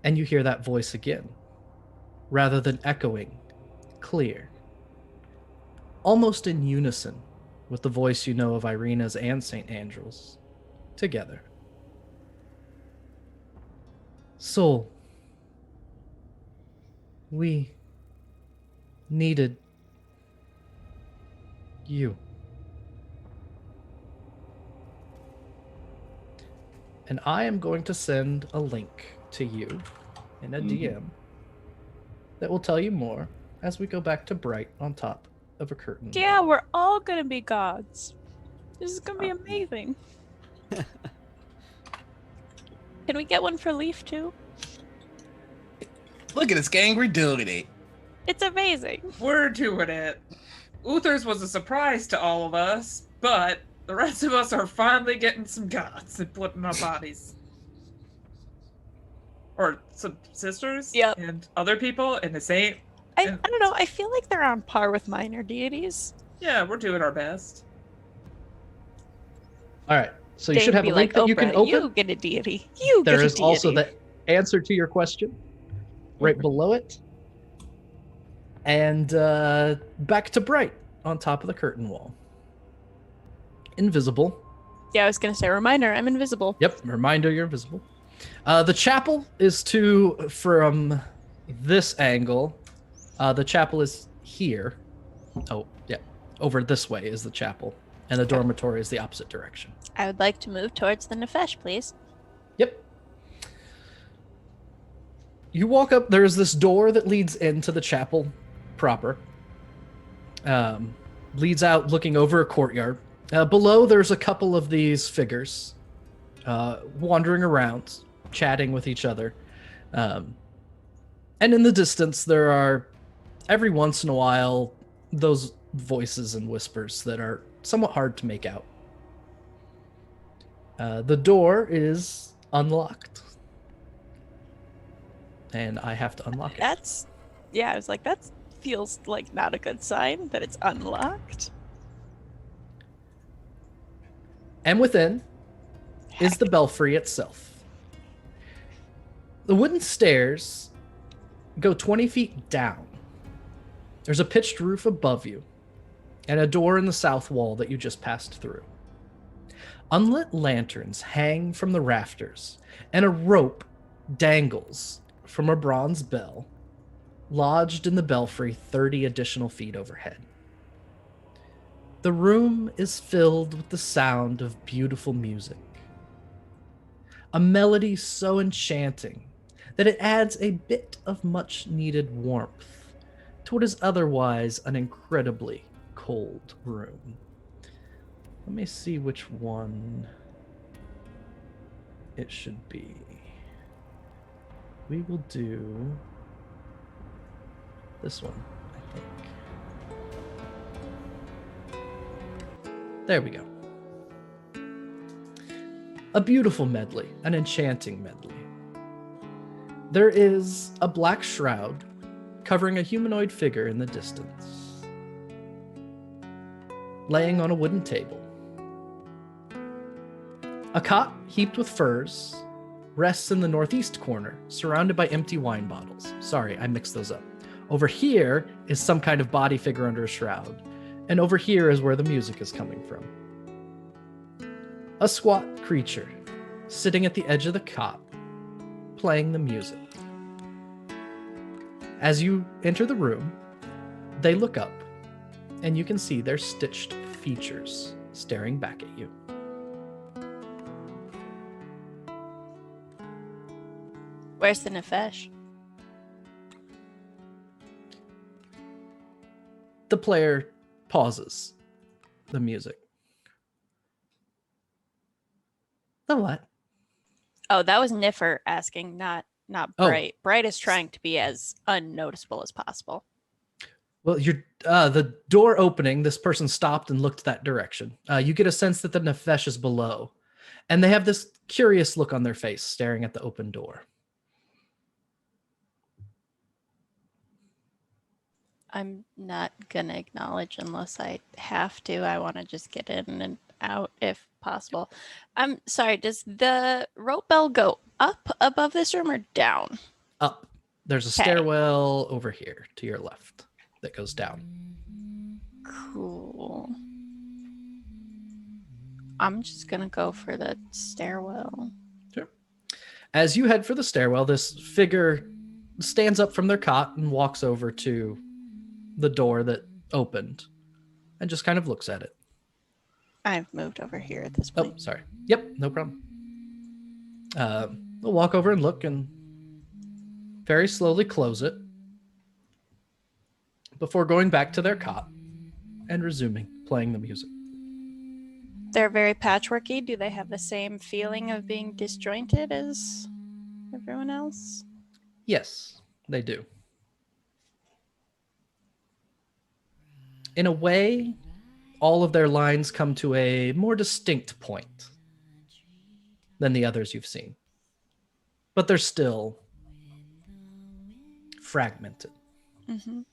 And you hear that voice again, rather than echoing, clear, almost in unison with the voice you know of Ireena's and St. Andrals, together. Soul, we needed you. And I am going to send a link to you in a DM that will tell you more as we go back to Bright on top of a curtain. Yeah, we're all gonna be gods. This is gonna be amazing. Can we get one for Leaf too? Look at this gang, we're doing it. It's amazing. We're doing it. Uther's was a surprise to all of us, but the rest of us are finally getting some gods and putting our bodies. Or some sisters Yep. and other and the same. I don't know, I feel like they're on par with minor deities. Yeah, we're doing our best. All right, so you They should would have be a link like, that you can Oprah, open. You get a deity. You There get a is deity. also the answer to your question right below it. And back to Bright on top of the curtain wall. Invisible. Yeah, I was gonna say, reminder, I'm invisible. Yep, reminder you're invisible. The chapel is from this angle. The chapel is here. Oh, yeah. Over this way is the chapel. And the dormitory is the opposite direction. I would like to move towards the nephesh, please. Yep. You walk up, there's this door that leads into the chapel proper. Leads out looking over a courtyard. Below, there's a couple of these figures wandering around, chatting with each other. And in the distance, there are, every once in a while, those voices and whispers that are somewhat hard to make out. The door is unlocked. And I have to unlock it. Yeah, I was like, that feels like not a good sign that it's unlocked. And within is the belfry itself. The wooden stairs go 20 feet down. There's a pitched roof above you, and a door in the south wall that you just passed through. Unlit lanterns hang from the rafters, and a rope dangles from a bronze bell, lodged in the belfry 30 additional feet overhead. The room is filled with the sound of beautiful music. A melody so enchanting that it adds a bit of much-needed warmth to what is otherwise an incredibly cold room. Let me see which one it should be. We will do this one, I think. There we go. A beautiful medley, an enchanting medley. There is a black shroud covering a humanoid figure in the distance, laying on a wooden table. A cot heaped with furs rests in the northeast corner, surrounded by empty wine bottles. Sorry, I mixed those up. Over here is some kind of body figure under a shroud, and over here is where the music is coming from. A squat creature sitting at the edge of the cot, playing the music. As you enter the room, they look up, and you can see their stitched features staring back at you. Where's the nephesh? The player pauses the music. The what? Oh, that was Niffer asking, not Oh. Bright. Bright is trying to be as unnoticeable as possible. Well, you're the door opening. This person stopped and looked that direction. You get a sense that the nephesh is below, and they have this curious look on their face, staring at the open door. I'm not gonna acknowledge unless I have to. I want to just get in and out if possible. I'm sorry, does the rope bell go up above this room or down? Up. There's a stairwell over here to your left that goes down. Cool. I'm just gonna go for the stairwell. Sure. As you head for the stairwell, this figure stands up from their cot and walks over to the door that opened and just kind of looks at it. I've moved over here at this point. Oh, sorry. Yep, no problem. They'll walk over and look and very slowly close it before going back to their cot and resuming playing the music. They're very patchworky. Do they have the same feeling of being disjointed as everyone else? Yes, they do. In a way, all of their lines come to a more distinct point than the others you've seen. But they're still fragmented. Mm-hmm.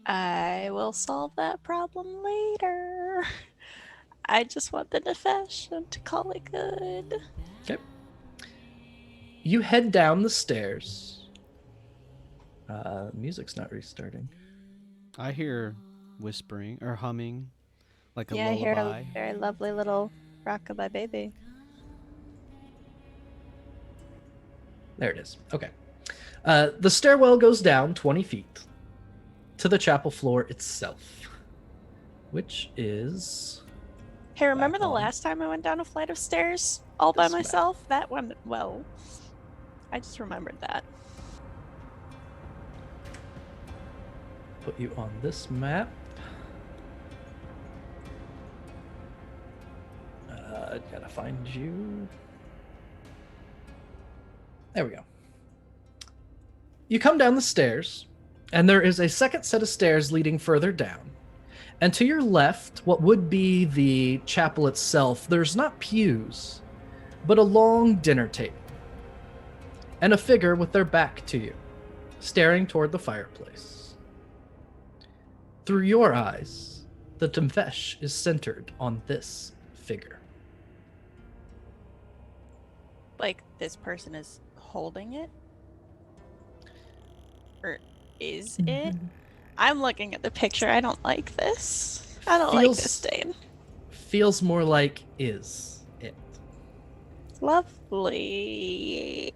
I will solve that problem later. I just want the nephesh and to call it good. Okay. You head down the stairs. Music's not restarting. I hear whispering or humming like a Yeah, lullaby. I hear a very lovely little rockabye baby. There it is. Okay. The stairwell goes down 20 feet to the chapel floor itself, which is... Hey, remember the on last time I went down a flight of stairs all by this map. myself? That went well. I just remembered that. Put you on this map. Gotta find you. There we go. You come down the stairs, and there is a second set of stairs leading further down. And to your left, what would be the chapel itself, there's not pews, but a long dinner table. And a figure with their back to you, staring toward the fireplace. Through your eyes, the nephesh is centered on this figure. Like, this person is holding it? Or is it? I'm looking at the picture. I don't like this. I don't like this stain. Feels more like is it. Lovely.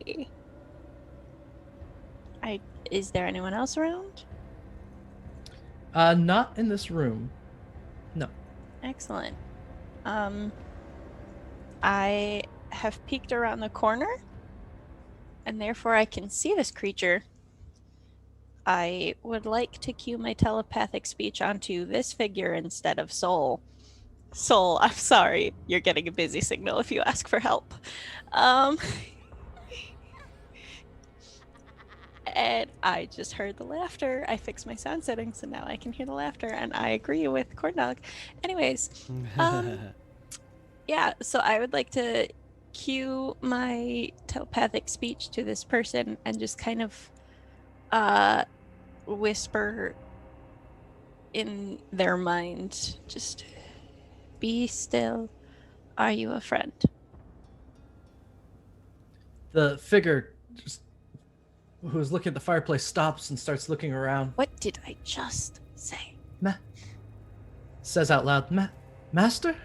Is there anyone else around? Not in this room. No. Excellent. I have peeked around the corner, and therefore I can see this creature. I would like to cue my telepathic speech onto this figure instead of Soul. Soul, I'm sorry. You're getting a busy signal if you ask for help. And I just heard the laughter. I fixed my sound settings, and now I can hear the laughter, and I agree with Corndog. Anyways, yeah, so I would like to cue my telepathic speech to this person and just kind of whisper in their mind, just be still. Are you a friend? The figure just, who's looking at the fireplace stops and starts looking around. What did I just say? Says out loud, Master?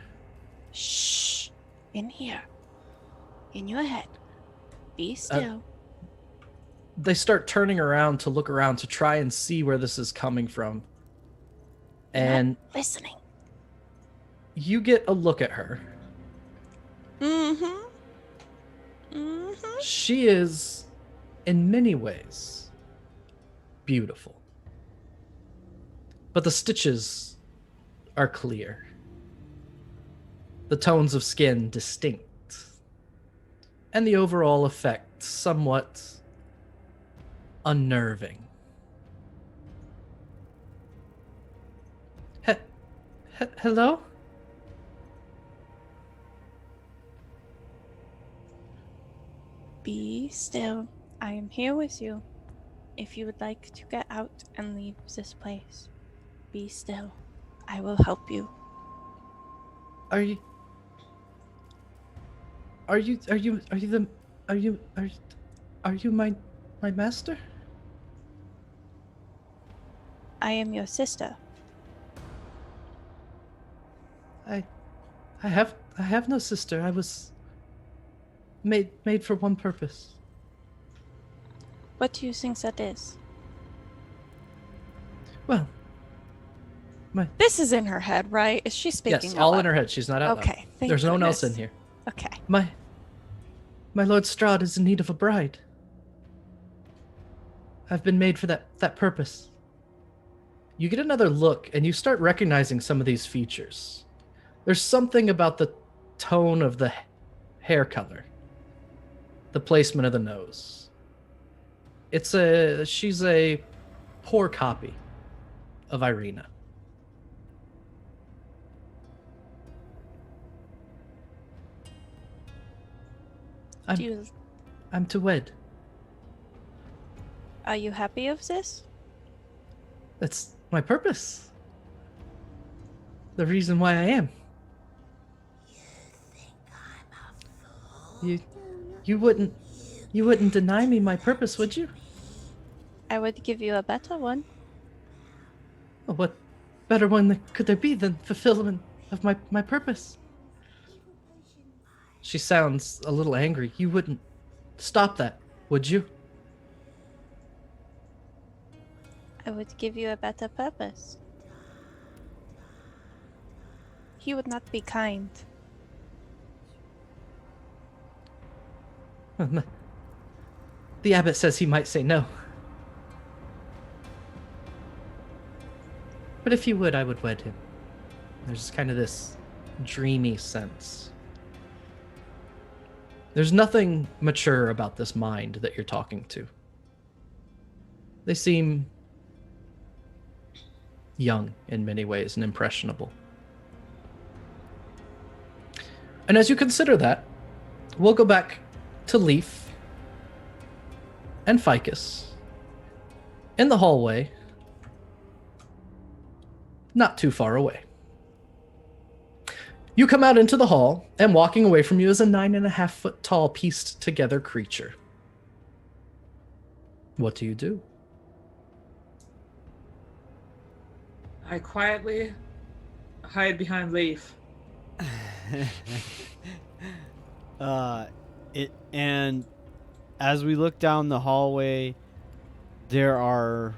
Shh. In here. In your head. Be still. They start turning around to look around to try and see where this is coming from. And listening. You get a look at her. Mm-hmm. She is, in many ways, beautiful. but the stitches are clear. The tones of skin distinct, and the overall effect somewhat unnerving. Hello? Be still. I am here with you. If you would like to get out and leave this place, be still. I will help you. Are you my master? I am your sister. I have no sister. I was made for one purpose. What do you think that is? Well, This is in her head, right? Is she speaking? yes, out all loud? in her head. She's not out loud. Okay, thank There's no one else in goodness. here. Okay. My Lord Strahd is in need of a bride. I've been made for that purpose. You get another look, and you start recognizing some of these features. There's something about the tone of the hair color, the placement of the nose. She's a poor copy of Ireena. I'm to wed. Are you happy of this? That's my purpose. The reason why I am. You wouldn't deny me my purpose, would you? I would give you a better one. Well, what better one could there be than fulfillment of my purpose? She sounds a little angry. You wouldn't stop that, would you? I would give you a better purpose. He would not be kind. The abbot says he might say no. But if you would, I would wed him. There's kind of this dreamy sense. There's nothing mature about this mind that you're talking to. They seem young in many ways and impressionable. And as you consider that, we'll go back to Leaf and Ficus in the hallway, not too far away. You come out into the hall, and walking away from you is a 9.5-foot tall, pieced together creature. What do you do? I quietly hide behind Leaf. And as we look down the hallway, there are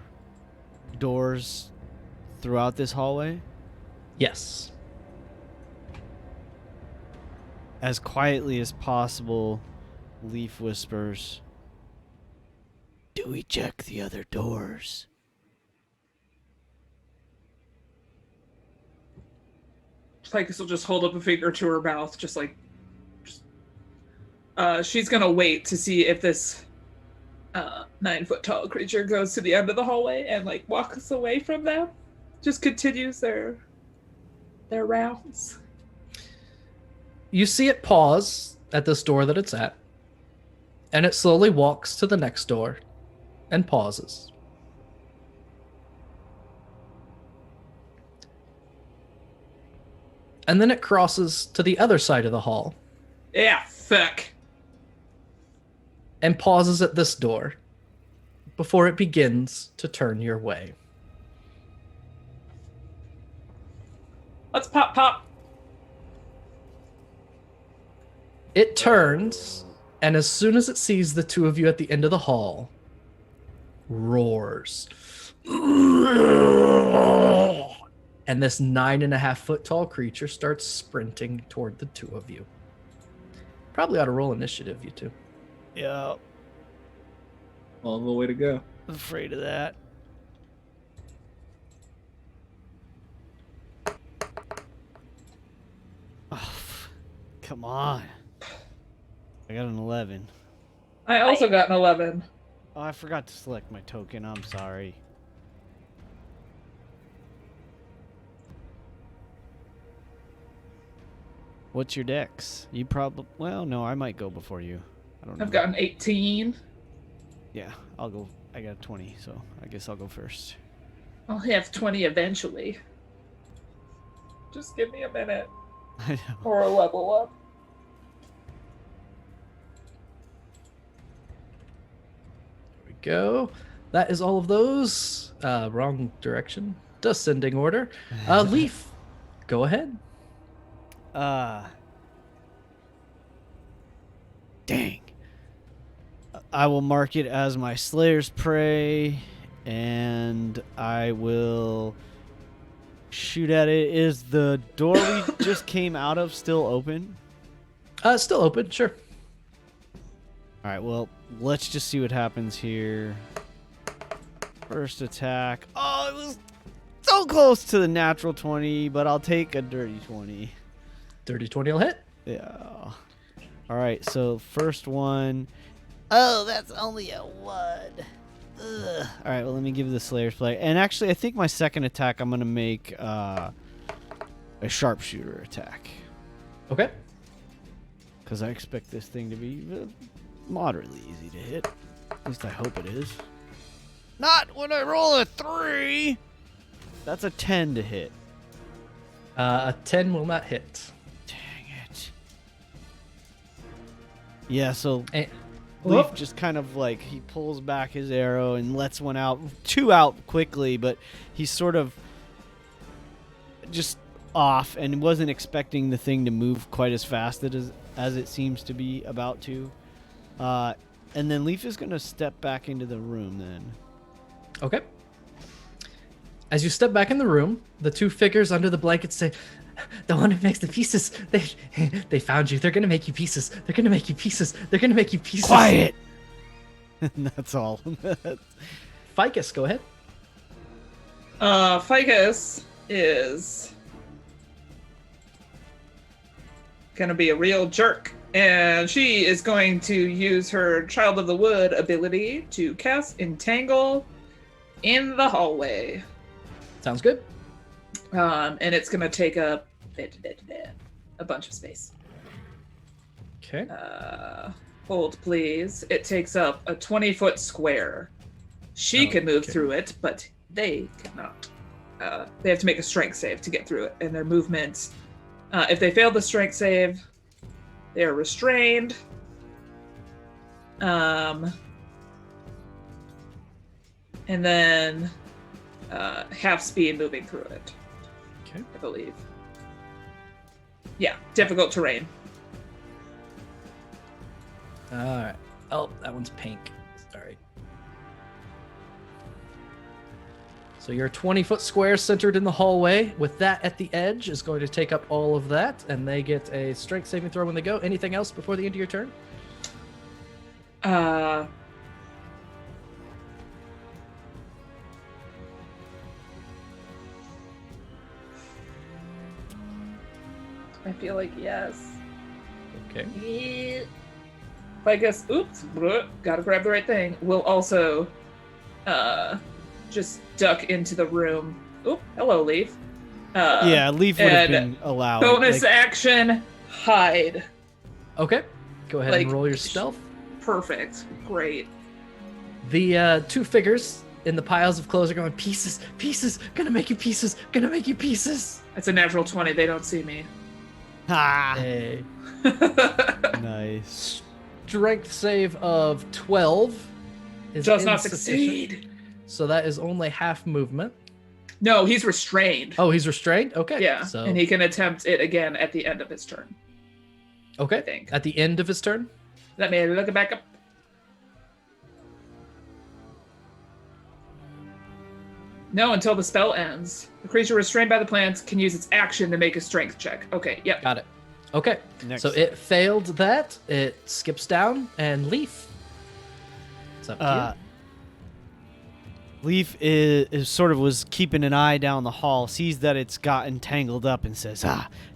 doors throughout this hallway. Yes. As quietly as possible, Leaf whispers, "Do we check the other doors?" Ficus will just hold up a finger to her mouth, she's gonna wait to see if this 9-foot tall creature goes to the end of the hallway and walks away from them. Just continues their rounds. You see it pause at this door that it's at, and it slowly walks to the next door and pauses. And then it crosses to the other side of the hall Yeah, fuck. and pauses at this door before it begins to turn your way. Let's pop. It turns, and as soon as it sees the two of you at the end of the hall, roars. And this 9.5-foot tall creature starts sprinting toward the two of you. Probably ought to roll initiative, you two. Yeah, All the way to go. I'm afraid of that. Come on. I got an 11. I also got an 11. Oh, I forgot to select my token. I'm sorry. What's your dex? You probably... Well, no, I might go before you. I don't know. I've got an 18. Yeah, I'll go. I got a 20, so I guess I'll go first. I'll have 20 eventually. Just give me a minute. I know. Or a level up. There we go. That is all of those. Wrong direction. Descending order. Leaf, go ahead. Dang. I will mark it as my Slayer's Prey, and I will shoot at it. Is the door we just came out of still open? Still open, sure. All right, well, let's just see what happens here. First attack. Oh, it was so close to the natural 20, but I'll take a dirty 20. Dirty 20 will hit. Yeah. All right, so first one. Oh, that's only a 1. Ugh. All right, well, let me give the Slayer's Play. And actually, I think my second attack, I'm going to make a sharpshooter attack. Okay. Because I expect this thing to be moderately easy to hit. At least I hope it is. Not when I roll a 3! That's a 10 to hit. A 10 will not hit. Dang it. Yeah, so Leaf Whoop. just kind of like, he pulls back his arrow and lets one out. 2 out quickly, but he's sort of just off and wasn't expecting the thing to move quite as fast as it seems to be about to. And then Leaf is going to step back into the room then. Okay. As you step back in the room, the two figures under the blanket say, "The one who makes the pieces, they found you. They're going to make you pieces. They're going to make you pieces. They're going to make you pieces." Quiet! And that's all. Ficus, go ahead. Ficus is gonna be a real jerk, and she is going to use her Child of the Wood ability to cast Entangle in the hallway. Sounds good. And it's gonna take up a bunch of space. Okay. Hold, please. It takes up a 20-foot square. She can move through it, but they cannot. They have to make a strength save to get through it, and their movement, if they fail the strength save, they are restrained. And then half speed moving through it. Okay. I believe. Yeah, difficult terrain. All right. Oh, that one's pink. Sorry. So your 20-foot square centered in the hallway with that at the edge is going to take up all of that, and they get a strength saving throw when they go. Anything else before the end of your turn? I feel like yes. Okay. I guess, oops, gotta grab the right thing. We'll also just duck into the room. Oop, hello, Leaf. Yeah, Leaf would have and been allowed. Bonus action, hide. Okay. Go ahead Like, and roll your stealth. Perfect. Great. The two figures in the piles of clothes are going, "Pieces, pieces, gonna make you pieces, gonna make you pieces." It's a natural 20. They don't see me. Ha! A Nice. strength save of 12 is Does not insufficient. succeed. So that is only half movement. No, he's restrained. Oh, he's restrained? Okay. Yeah, So, and he can attempt it again at the end of his turn. okay. I think. At the end of his turn? Let me look it back up. No, until the spell ends. The creature restrained by the plants can use its action to make a strength check. Okay, yep. Got it. Okay. Next. So it failed that. It skips down, and Leaf. It's up to Leaf is sort of was keeping an eye down the hall, sees that it's gotten tangled up, and says,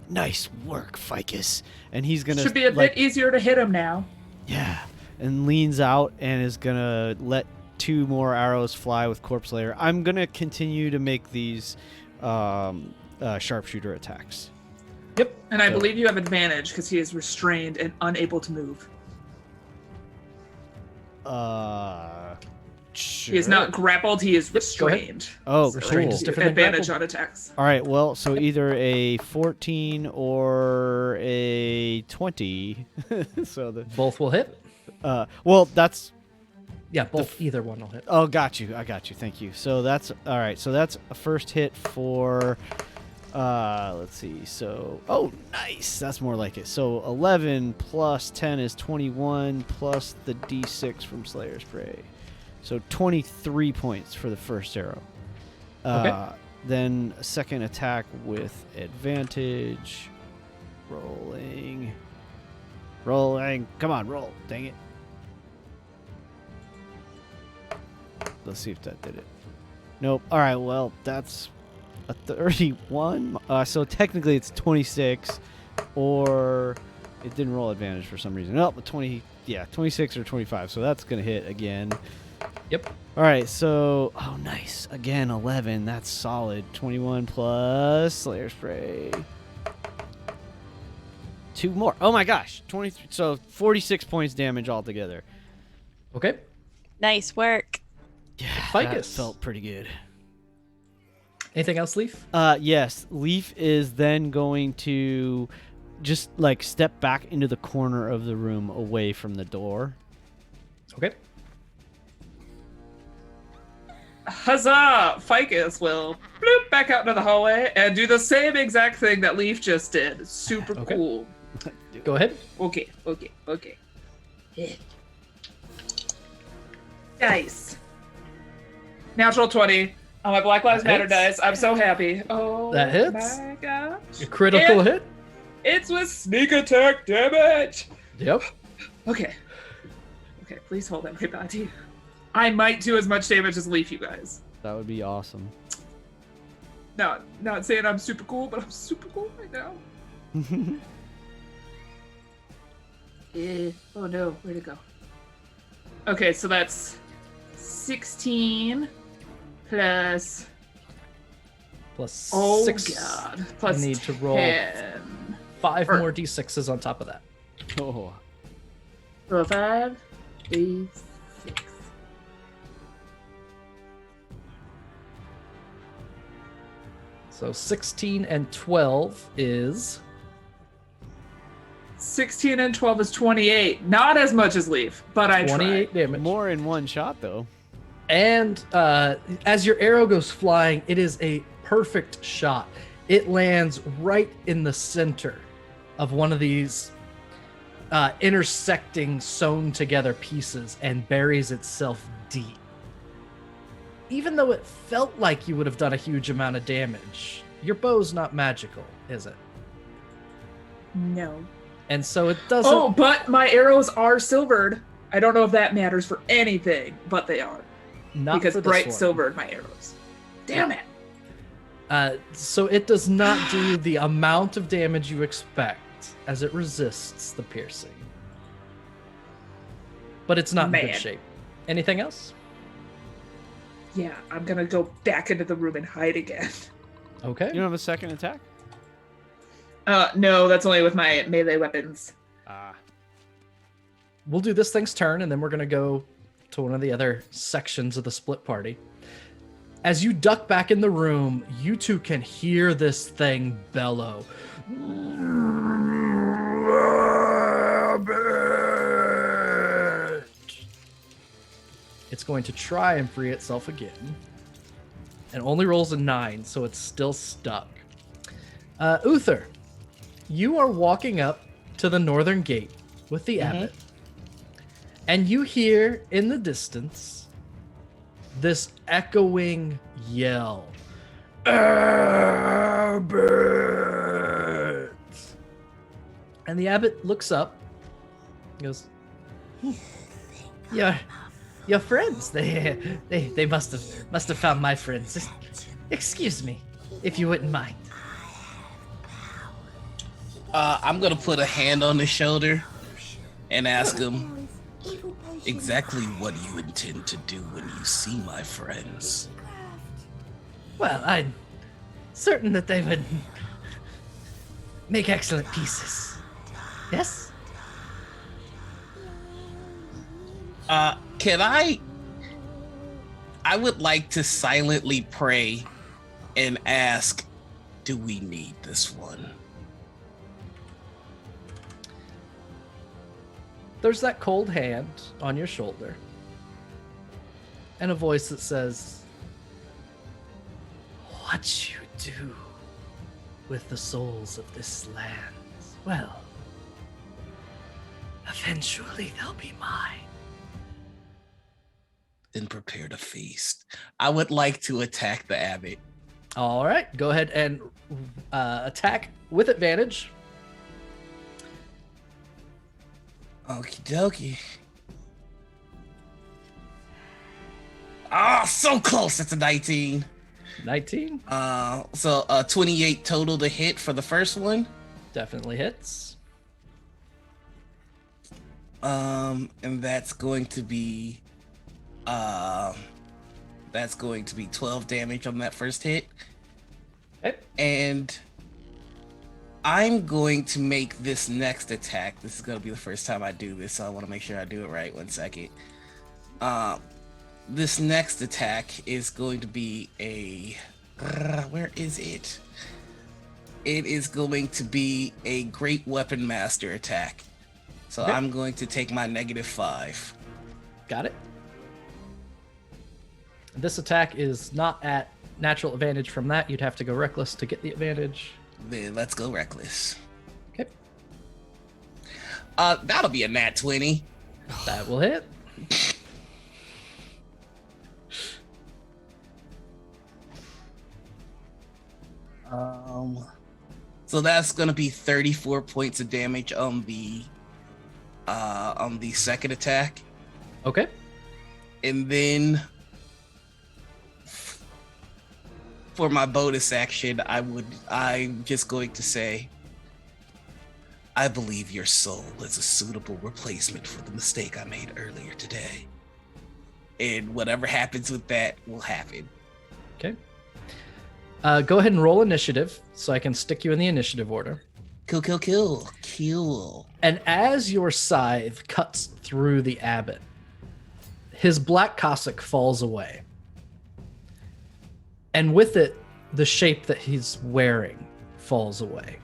nice work, Ficus. And he's gonna Should be a bit easier to hit him now. Yeah, and leans out and is gonna let 2 more arrows fly with Corpse Layer. I'm gonna continue to make these sharpshooter attacks. Yep. And I believe you have advantage because he is restrained and unable to move. Sure. He is not grappled, he is restrained. Oh, So cool. Just different than advantage grappled. on attacks. All right, well, so either a 14 or a 20. So the Both will hit. well, that's Yeah, both. Either one will hit. oh, got you. I got you. Thank you. So that's all right. So that's a first hit for let's see. So oh, nice. That's more like it. So 11 plus 10 is 21 plus the D6 from Slayer's Prey. So 23 points for the first arrow. Okay. Then a second attack with advantage. Rolling. Come on, roll. Dang it. Let's see if that did it. Nope. All right, well, that's a 31. So technically it's 26, or it didn't roll advantage for some reason. Nope, 26 or 25. So that's going to hit again. Yep. All right, so, oh, nice. Again, 11. That's solid. 21 plus Slayer's Spray. 2 more. Oh, my gosh. 23. So 46 points damage altogether. Okay. Nice work. Yeah, Ficus. that felt pretty good. Anything else, Leaf? Yes. Leaf is then going to just, like, step back into the corner of the room away from the door. Okay. Huzzah! Ficus will bloop back out into the hallway and do the same exact thing that Leaf just did. Super Okay. cool. Go ahead. Okay. Dice. Natural 20 on my Black Lives That Matter hits. dice. I'm so happy. Oh, That hits. my gosh. A critical And hit. It's with sneak attack damage. Yep. Okay, please hold that right body. I might do as much damage as Leaf, you guys. That would be awesome. Not saying I'm super cool, but I'm super cool right now. Oh no, where'd it go? Okay, so that's 16 plus. Plus Oh 6. god. Plus I need to roll 10. 5 Or- more d6s on top of that. Oh. So 5, 3, 6. So 16 and 12 is 16 and 12 is 28. Not as much as Leaf, but I 28 tried. damage. More in one shot, though. And as your arrow goes flying, it is a perfect shot. It lands right in the center of one of these intersecting, sewn together pieces and buries itself deep. Even though it felt like you would have done a huge amount of damage, your bow's not magical, is it? No. And so it doesn't. Oh, but my arrows are silvered. I don't know if that matters for anything, but they are. Not Because for this Bright one. silvered my arrows. Damn it. So it does not do the amount of damage you expect as it resists the piercing. But it's not in Man. good shape. Anything else? Yeah, I'm gonna go back into the room and hide again. Okay. You don't have a second attack? No, that's only with my melee weapons. We'll do this thing's turn, and then we're going to go to one of the other sections of the split party. As you duck back in the room, you two can hear this thing bellow. It's going to try and free itself again. And only rolls a 9, so it's still stuck. Uther, you are walking up to the northern gate with the abbot. And you hear in the distance this echoing yell. Abbot! And the abbot looks up. He goes, Your friends. They must have found my friends. Excuse me, if you wouldn't mind. I'm gonna put a hand on his shoulder and ask him Evil potions. exactly what you intend to do when you see my friends. Well, I'm certain that they would make excellent pieces. Yes? Can I would like to silently pray and ask, do we need this one? There's that cold hand on your shoulder, and a voice that says, What you do with the souls of this land, well, eventually they'll be mine. Then prepare to feast. I would like to attack the abbot. all right, go ahead and attack with advantage. Okie dokie. Ah, so close. It's a 19. 19 So 28 total to hit for the first one. definitely hits. And that's going to be 12 damage on that first hit. Okay. And I'm going to make this next attack. This is going to be the first time I do this, so I want to make sure I do it right. 1 second. This next attack is going to be a... where is it? It is going to be a Great Weapon Master attack. So Okay. I'm going to take my -5. Got it. This attack is not at natural advantage from that. You'd have to go reckless to get the advantage. Then let's go reckless. Okay. That'll be a nat 20. That will hit. So that's gonna be 34 points of damage on the second attack, Okay. and then for my bonus action, I'm just going to say, I believe your soul is a suitable replacement for the mistake I made earlier today, and whatever happens with that will happen. Okay. Go ahead and roll initiative so I can stick you in the initiative order. Cool. And as your scythe cuts through the abbot, his black cassock falls away. And with it, the shape that he's wearing falls away.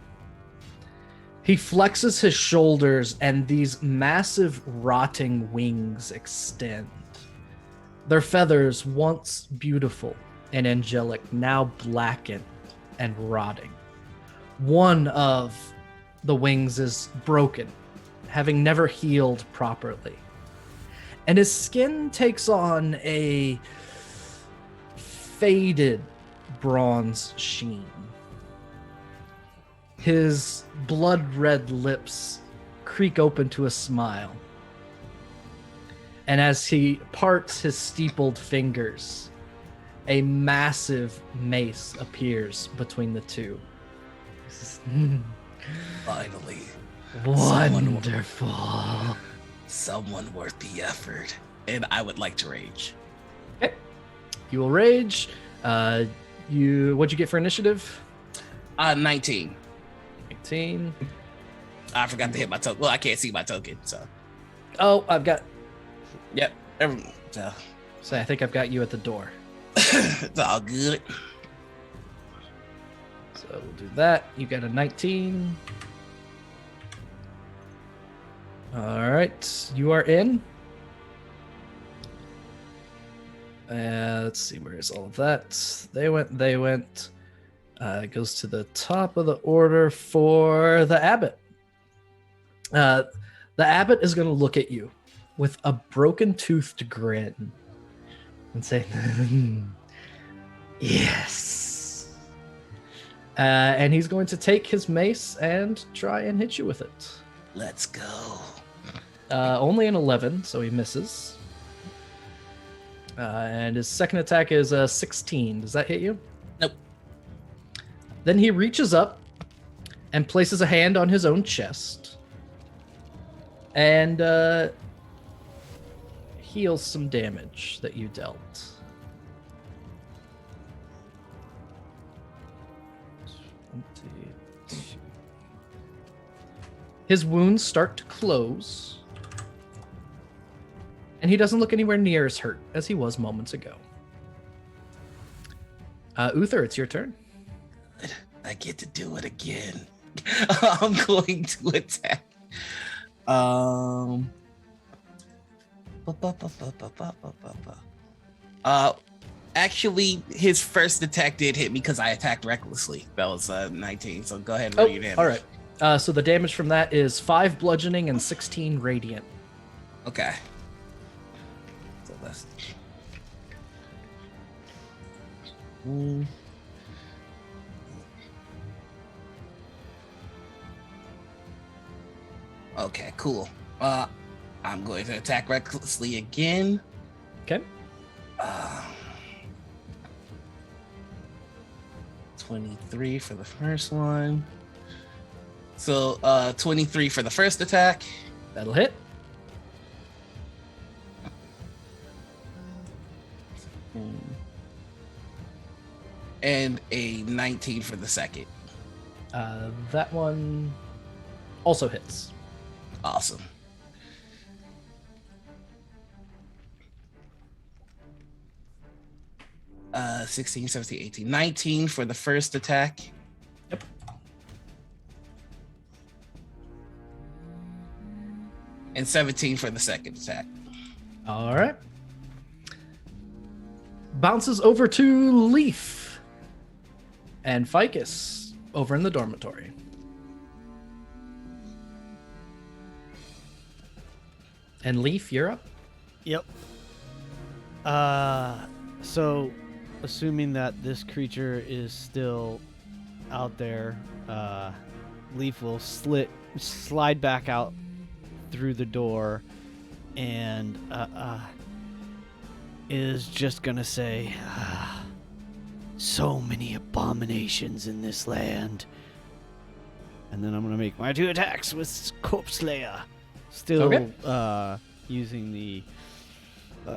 He flexes his shoulders, and these massive rotting wings extend. Their feathers, once beautiful and angelic, now blackened and rotting. One of the wings is broken, having never healed properly. And his skin takes on a faded bronze sheen. His blood-red lips creak open to a smile. And as he parts his steepled fingers, a massive mace appears between the two. Finally, Wonderful. someone worth the effort. And I would like to rage. Okay. You will rage. What'd you get for initiative? 19. 18. I forgot to hit my token. Well, I can't see my token, so. Oh, I've got. Yep. So So I think I've got you at the door. it's all good. So we'll do that. You got a 19. All right, you are in. Let's see, where is all of that? They went. It goes to the top of the order for the abbot. The abbot is going to look at you with a broken-toothed grin and say, "Yes." And he's going to take his mace and try and hit you with it. Let's go. Only an 11, so he misses. And his second attack is 16. Does that hit you? Nope. Then he reaches up and places a hand on his own chest and heals some damage that you dealt. His wounds start to close, and he doesn't look anywhere near as hurt as he was moments ago. Uther, it's your turn. I get to do it again. I'm going to attack. Actually, his first attack did hit me because I attacked recklessly. That was 19. So go ahead and roll your damage. All right. So the damage from that is 5 bludgeoning and 16 radiant. Okay. So that's. Okay, cool. I'm going to attack recklessly again. Okay. 23 for the first one. So 23 for the first attack. That'll hit. And a 19 for the second. That one also hits. Awesome. Uh, 16, 17, 18, 19 for the first attack. Yep. And 17 for the second attack. All right. Bounces over to Leaf and Ficus over in the dormitory. And Leaf, you're up. Yep. So, assuming that this creature is still out there, Leaf will slide back out through the door and is just gonna say, so many abominations in this land. And then I'm gonna make my 2 attacks with Corpse Slayer. Still Okay. Using the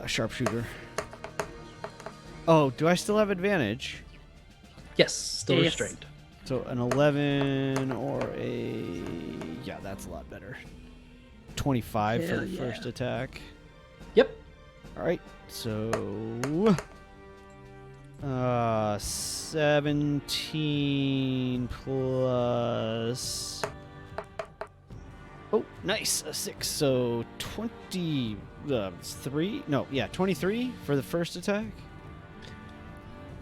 sharpshooter. Oh, do I still have advantage? Yes, still Yes. restrained. So an 11 or a... Yeah, that's a lot better. 25 for Hell the yeah. first attack. Yep. All right, so... 17 plus... Oh, nice, a 6. So 23? No, yeah, 23 for the first attack.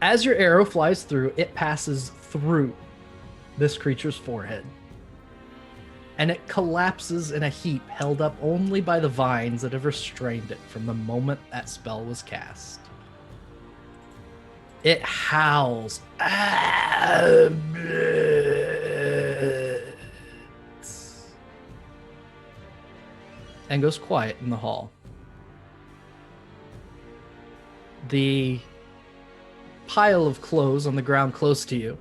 As your arrow flies through, it passes through this creature's forehead. And it collapses in a heap held up only by the vines that have restrained it from the moment that spell was cast. It howls. And goes quiet in the hall. The pile of clothes on the ground close to you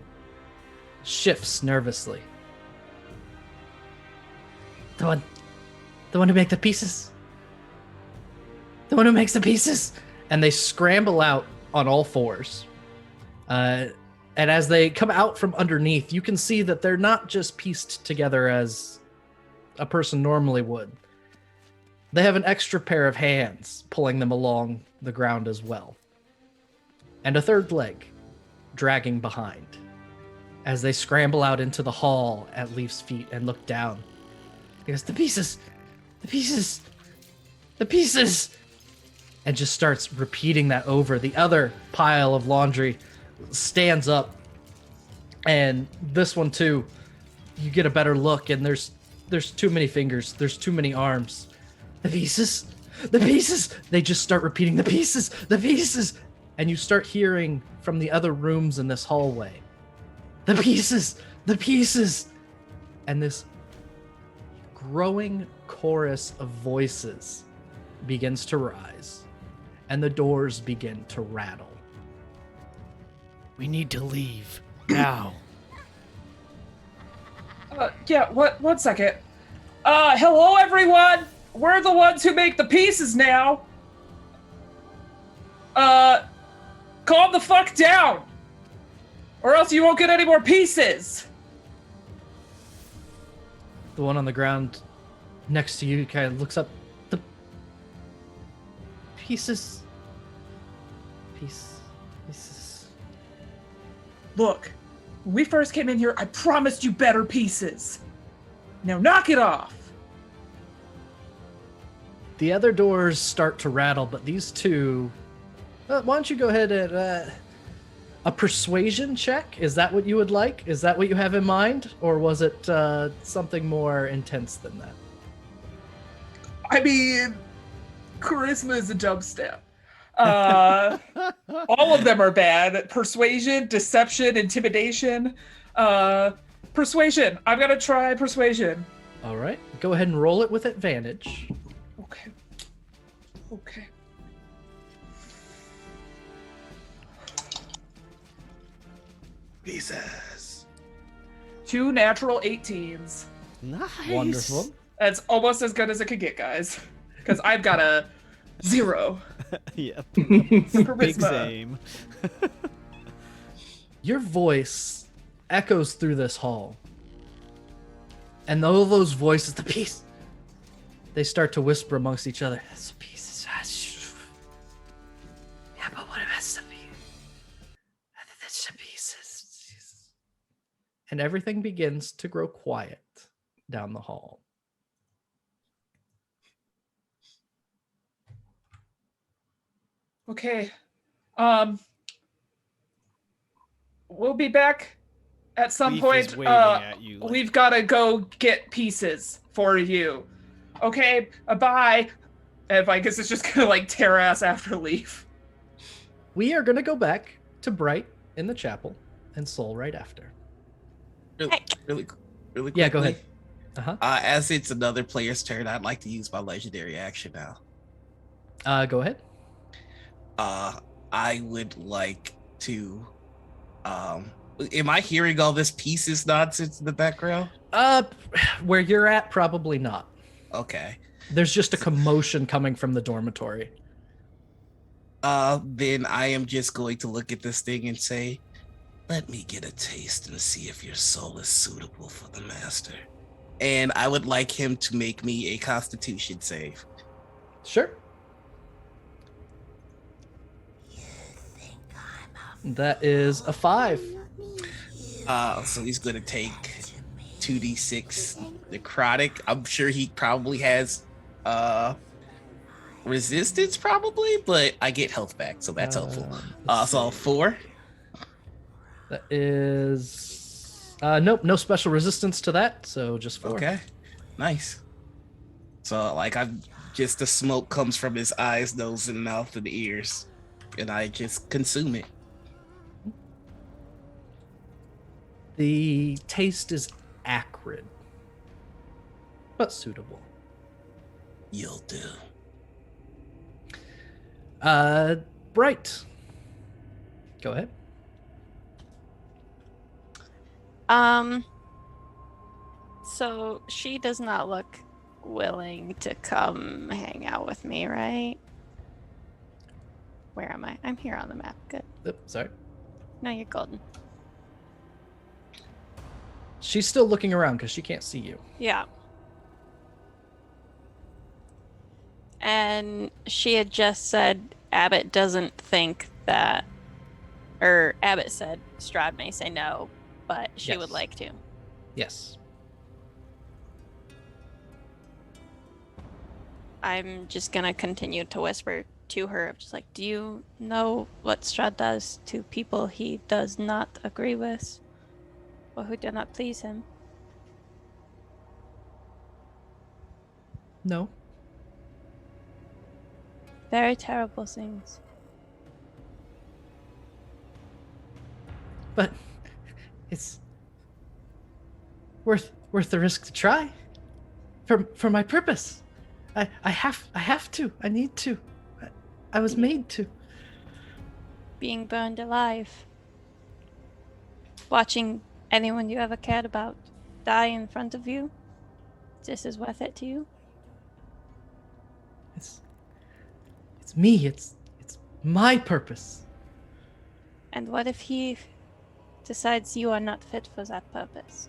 shifts nervously. The one who makes the pieces. The one who makes the pieces. And they scramble out on all fours. And as they come out from underneath, you can see that they're not just pieced together as a person normally would. They have an extra pair of hands pulling them along the ground as well. And a third leg dragging behind as they scramble out into the hall at Leaf's feet and look down. He goes, the pieces, the pieces, the pieces, and just starts repeating that over. The other pile of laundry stands up, and this one too, you get a better look, and there's too many fingers, there's too many arms. The pieces, the pieces, they just start repeating the pieces, and you start hearing from the other rooms in this hallway, the pieces, and this growing chorus of voices begins to rise and the doors begin to rattle. We need to leave now. Yeah, one second. Hello everyone! We're the ones who make the pieces now! Calm the fuck down! Or else you won't get any more pieces! The one on the ground next to you kind of looks up. The pieces. Pieces. Look, when we first came in here, I promised you better pieces. Now knock it off! The other doors start to rattle, but these two... why don't you go ahead and... a persuasion check? Is that what you would like? Is that what you have in mind? Or was it something more intense than that? I mean, charisma is a jump step. All of them are bad. Persuasion, deception, intimidation. Persuasion. I'm gonna try persuasion. All right. Go ahead and roll it with advantage. Okay. Pieces. 2 natural 18s. Nice. Wonderful. That's almost as good as it could get, guys. Because I've got a 0. Yep. for Big charisma. same. Your voice echoes through this hall. And all those voices, the piece, they start to whisper amongst each other. That's a piece. Yeah, but what about the pieces? That's the pieces. And everything begins to grow quiet down the hall. Okay. We'll be back at some Leaf point. is waving at you, like- We've got to go get pieces for you. Okay, bye. And Ficus is just gonna like tear ass after Leaf. We are going to go back to Bright in the chapel and Soul right after. Really quickly. Yeah, go ahead. Uh-huh. As it's another player's turn, I'd like to use my legendary action now. Go ahead. I would like to. Am I hearing all this pieces nonsense in the background? Where you're at, probably not. Okay. There's just a commotion coming from the dormitory. Then I am just going to look at this thing and say, let me get a taste and see if your soul is suitable for the master. And I would like him to make me a constitution save. Sure. That is a 5. So he's going to take 2d6 necrotic. I'm sure he probably has resistance, but I get health back, so that's helpful. So 4. That is nope, no special resistance to that, so just 4. Okay, nice. So like I'm just the smoke comes from his eyes, nose, and mouth and ears, and I just consume it. The taste is acrid, but suitable. You'll do. Bright. Go ahead. So she does not look willing to come hang out with me, right? Where am I? I'm here on the map. Good. Oop, sorry. No, you're golden. She's still looking around because she can't see you. Yeah. And she had just said Abbot doesn't think that, or Abbot said Strahd may say no, but she would Yes. like to. Yes. I'm just gonna continue to whisper to her, just like, do you know what Strahd does to people he does not agree with, or who do not please him? No. Very terrible things. But it's worth the risk to try. For my purpose. I have to. I need to. I was made to. Being burned alive. Watching anyone you ever cared about die in front of you. This is worth it to you. It's me. It's my purpose. And what if he decides you are not fit for that purpose?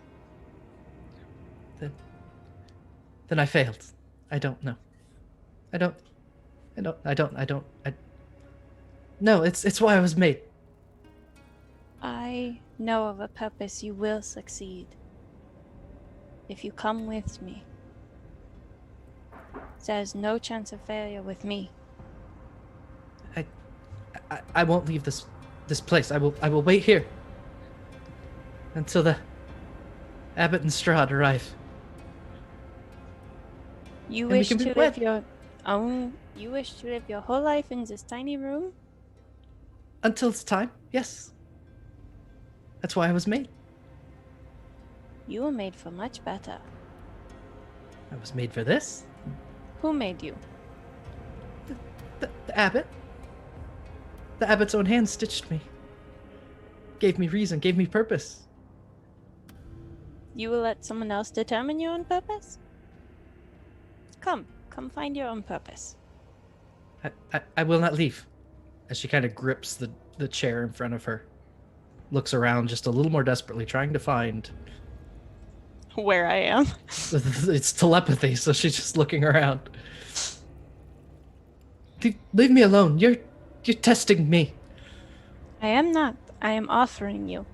Then I failed. I don't know. No, it's why I was made. I know of a purpose you will succeed. If you come with me. There's no chance of failure with me. I won't leave this place. I will wait here until the Abbot and Strahd arrive. You And we wish can to be live wed. your own. You wish to live your whole life in this tiny room? Until it's time, yes. That's why I was made. You were made for much better. I was made for this. Who made you? The Abbot. The Abbot's own hand stitched me. Gave me reason, gave me purpose. You will let someone else determine your own purpose? Come find your own purpose. I will not leave. As she kind of grips the chair in front of her. Looks around just a little more desperately, trying to find... Where I am. It's telepathy, so she's just looking around. Leave me alone. You're testing me. I am not. I am offering you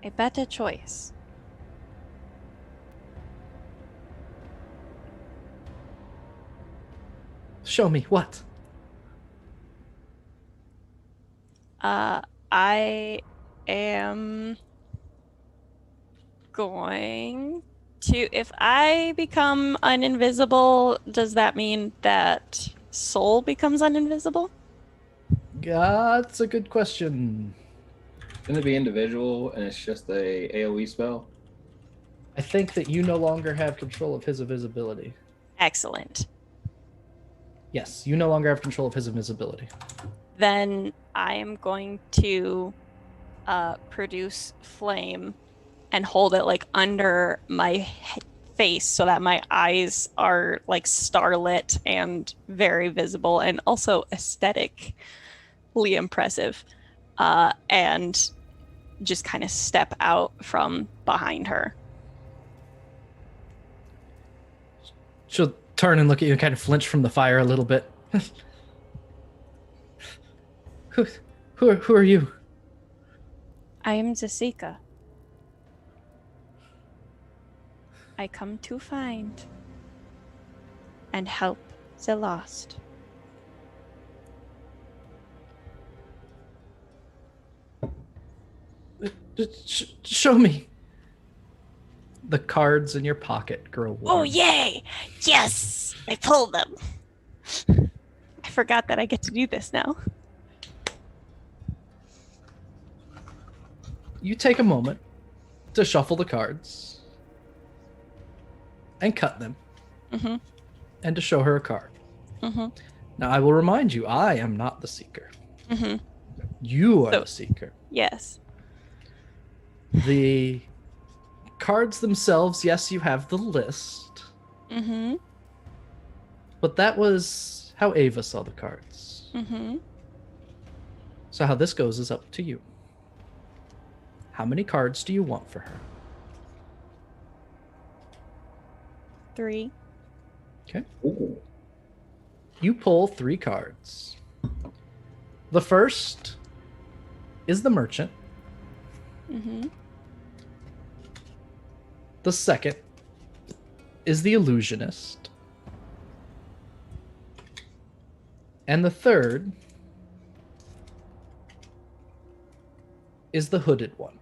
a better choice. Show me what? I am going to... If I become uninvisible, does that mean that Soul becomes uninvisible? That's a good question. Shouldn't it be individual and it's just a AoE spell? I think that you no longer have control of his invisibility. Excellent. Yes, you no longer have control of his invisibility. Then I am going to produce flame and hold it like under my face so that my eyes are like starlit and very visible and also aesthetically impressive, and just kind of step out from behind her. She'll turn and look at you and kind of flinch from the fire a little bit. Who are you? I am the Seeker. I come to find and help the lost. Show me. The cards in your pocket grow warm. Oh, yay! Yes! I pulled them. I forgot that I get to do this now. You take a moment to shuffle the cards and cut them, Mm-hmm. and to show her a card. Mm-hmm. Now, I will remind you, I am not the Seeker. Mm-hmm. You are So- the Seeker. Yes. The cards themselves, yes, you have the list, Mm-hmm. but that was how Ava saw the cards. Mm-hmm. So how this goes is up to you. How many cards do you want for her? 3. Okay. Ooh. You pull 3 cards. The first is the merchant. Mm-hmm. The second is the illusionist. And the third is the hooded one.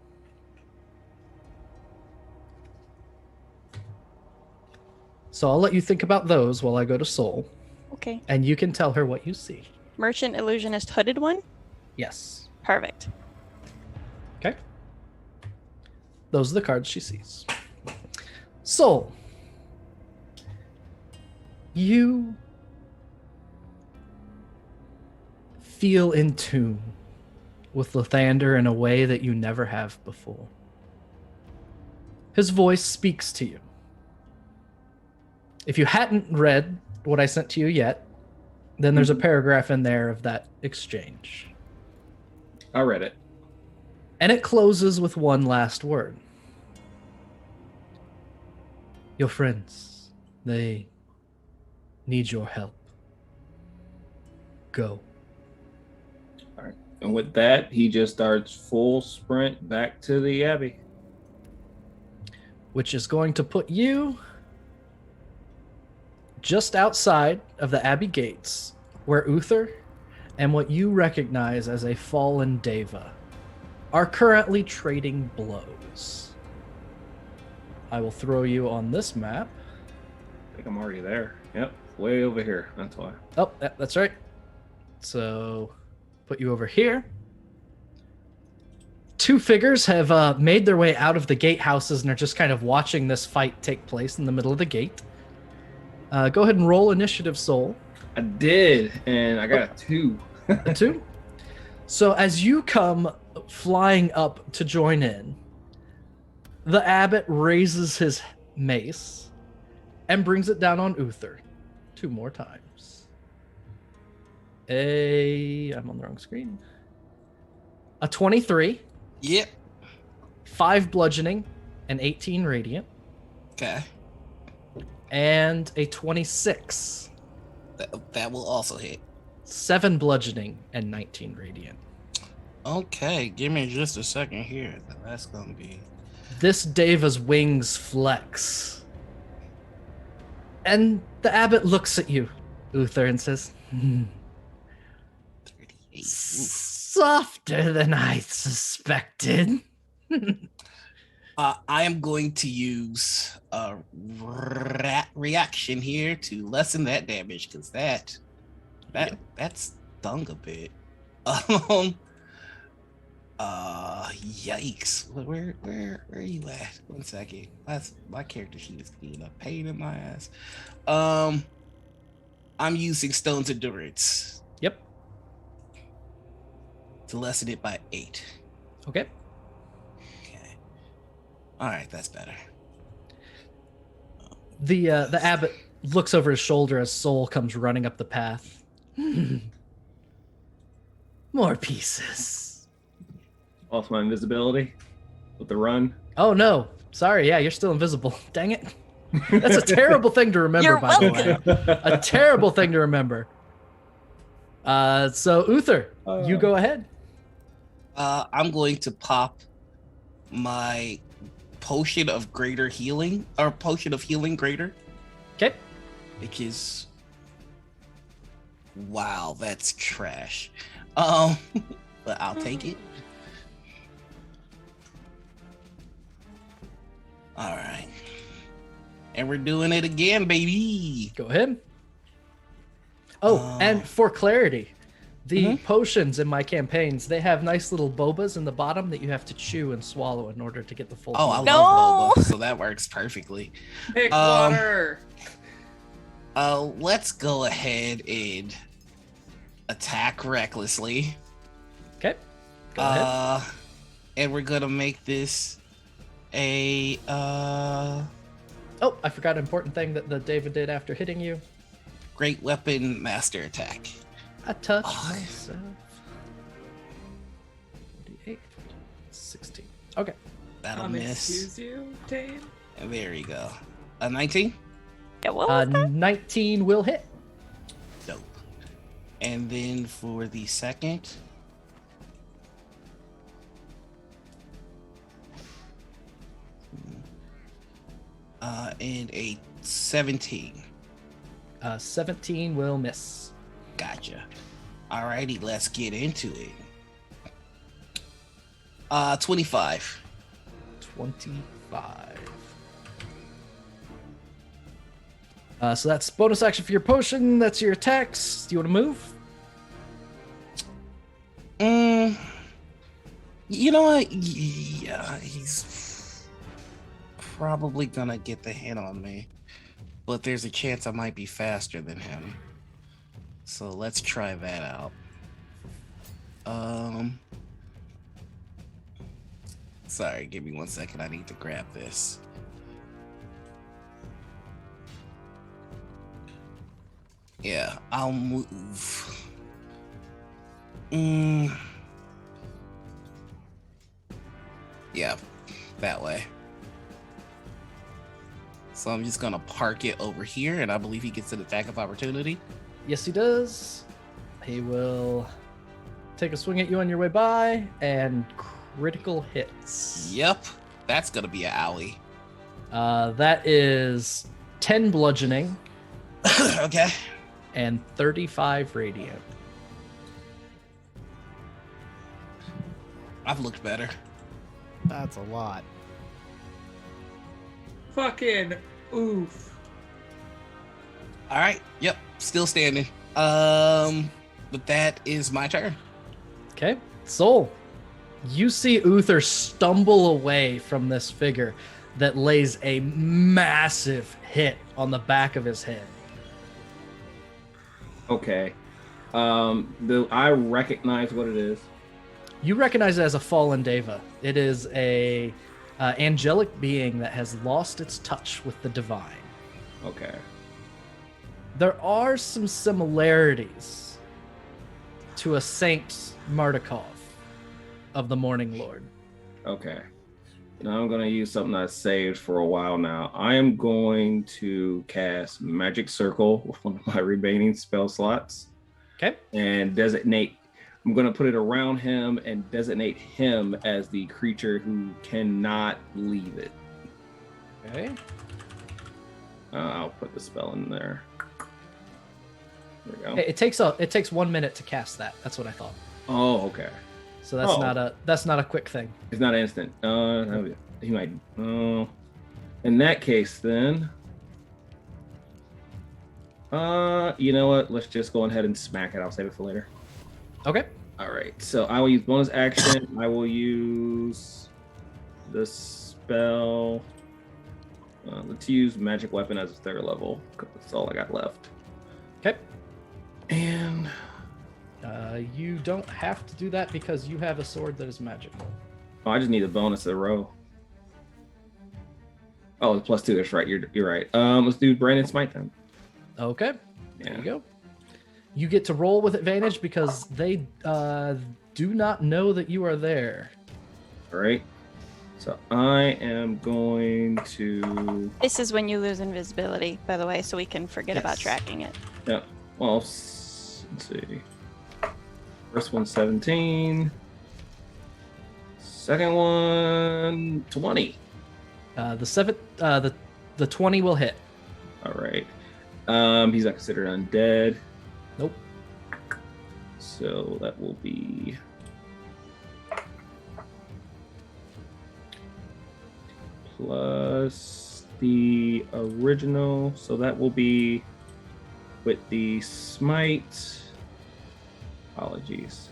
So I'll let you think about those while I go to Soul, Okay. and you can tell her what you see. Merchant, illusionist, hooded one? Yes. Perfect. Okay. Those are the cards she sees. Soul. feel in tune with Lathander in a way that you never have before. His voice speaks to you. If you hadn't read what I sent to you yet, then there's a paragraph in there of that exchange. I read it. And it closes with one last word. Your friends, they need your help. Go. All right. And with that, he just starts full sprint back to the Abbey. Which is going to put you just outside of the Abbey gates, where Uther and what you recognize as a fallen Deva are currently trading blows. I will throw you on this map. I think I'm already there. Yep, way over here. That's why. Oh, that's right. So, put you over here. Two figures have made their way out of the gatehouses and are just kind of watching this fight take place in the middle of the gate. Go ahead and roll initiative, Soul. I did, and I got a 2. A 2? So as you come flying up to join in, the Abbot raises his mace and brings it down on Uther 2 more times. I'm on the wrong screen. A 23. Yep. 5 bludgeoning and 18 radiant. Okay. And a 26. That will also hit. 7 bludgeoning and 19 radiant. Okay, give me just a second here. That's gonna be. This Deva's wings flex. And the Abbot looks at you, Uther, and says, 38. Oof. Softer than I suspected. I am going to use a reaction here to lessen that damage because that stung a bit. Yikes! Where are you at? 1 second. My character sheet is being a pain in my ass. I'm using Stone's Endurance. Yep. To lessen it by 8. Okay. Okay. All right, that's better. The Abbot looks over his shoulder as Soul comes running up the path. More pieces. Lost my invisibility with the run. Oh no. Sorry, yeah, you're still invisible. Dang it. That's a terrible thing to remember, You're by the way. A terrible thing to remember. So Uther, you go ahead. I'm going to pop my potion of greater healing, or potion of healing greater. Okay. Because wow, that's trash. But I'll take it. All right. And we're doing it again, baby. Go ahead. Oh, and for clarity, the potions in my campaigns, they have nice little bobas in the bottom that you have to chew and swallow in order to get the full. Oh, I heal. love boba, so that works perfectly. Pick water. Let's go ahead and attack recklessly. Okay. Go ahead. And we're gonna make this a Oh, I forgot an important thing that the David did after hitting you. great weapon master attack. I touched myself. 48, 16. Okay. That'll miss. Excuse you, Dane. And there you go. A 19? Yeah, what was that? 19 will hit. Dope. And then for the second. And a 17. 17 will miss. Gotcha. Alrighty, let's get into it. 25. 25. So that's bonus action for your potion. That's your attacks. Do you want to move? You know what? Yeah, he's probably gonna get the hit on me, but there's a chance I might be faster than him. So let's try that out. Sorry, give me 1 second. I need to grab this. Yeah, I'll move. Yeah, that way. So I'm just gonna park it over here, and I believe he gets an attack of opportunity. Yes, he does. He will take a swing at you on your way by, and critical hits. Yep, that's gonna be an alley. That is 10 bludgeoning Okay. and 35 radiant. I've looked better. That's a lot. Fucking oof. All right. Yep. Still standing. But that is my turn. Okay, Soul. You see Uther stumble away from this figure that lays a massive hit on the back of his head. Okay. Do I recognize what it is? You recognize it as a fallen deva. It is a angelic being that has lost its touch with the divine. Okay. There are some similarities to a Saint Mardukov of the Morninglord. Okay. Now I'm going to use something I saved for a while now. I am going to cast Magic Circle with one of my remaining spell slots. Okay. And designate, I'm going to put it around him and designate him as the creature who cannot leave it. Okay. I'll put the spell in there. There we go. It takes 1 minute to cast that. That's what I thought. Oh, okay. So that's not a quick thing. It's not instant. He might. Oh, in that case, then. You know what? Let's just go ahead and smack it. I'll save it for later. Okay. All right. So I will use bonus action. I will use the spell. Let's use magic weapon as a 3rd level. That's all I got left. Okay. And you don't have to do that because you have a sword that is magical. I just need a bonus of the row. Oh, it's +2. That's right. You're right. Let's do Brandon Smite then. Okay. Yeah. There you go. You get to roll with advantage because they do not know that you are there. All right. So I am going to. This is when you lose invisibility, by the way, so we can forget about tracking it. Yeah. Well, let's see. First one 17. Second one 20. The 20 will hit. All right. He's not considered undead. Nope. So that will be plus the original. So that will be with the smite. Apologies.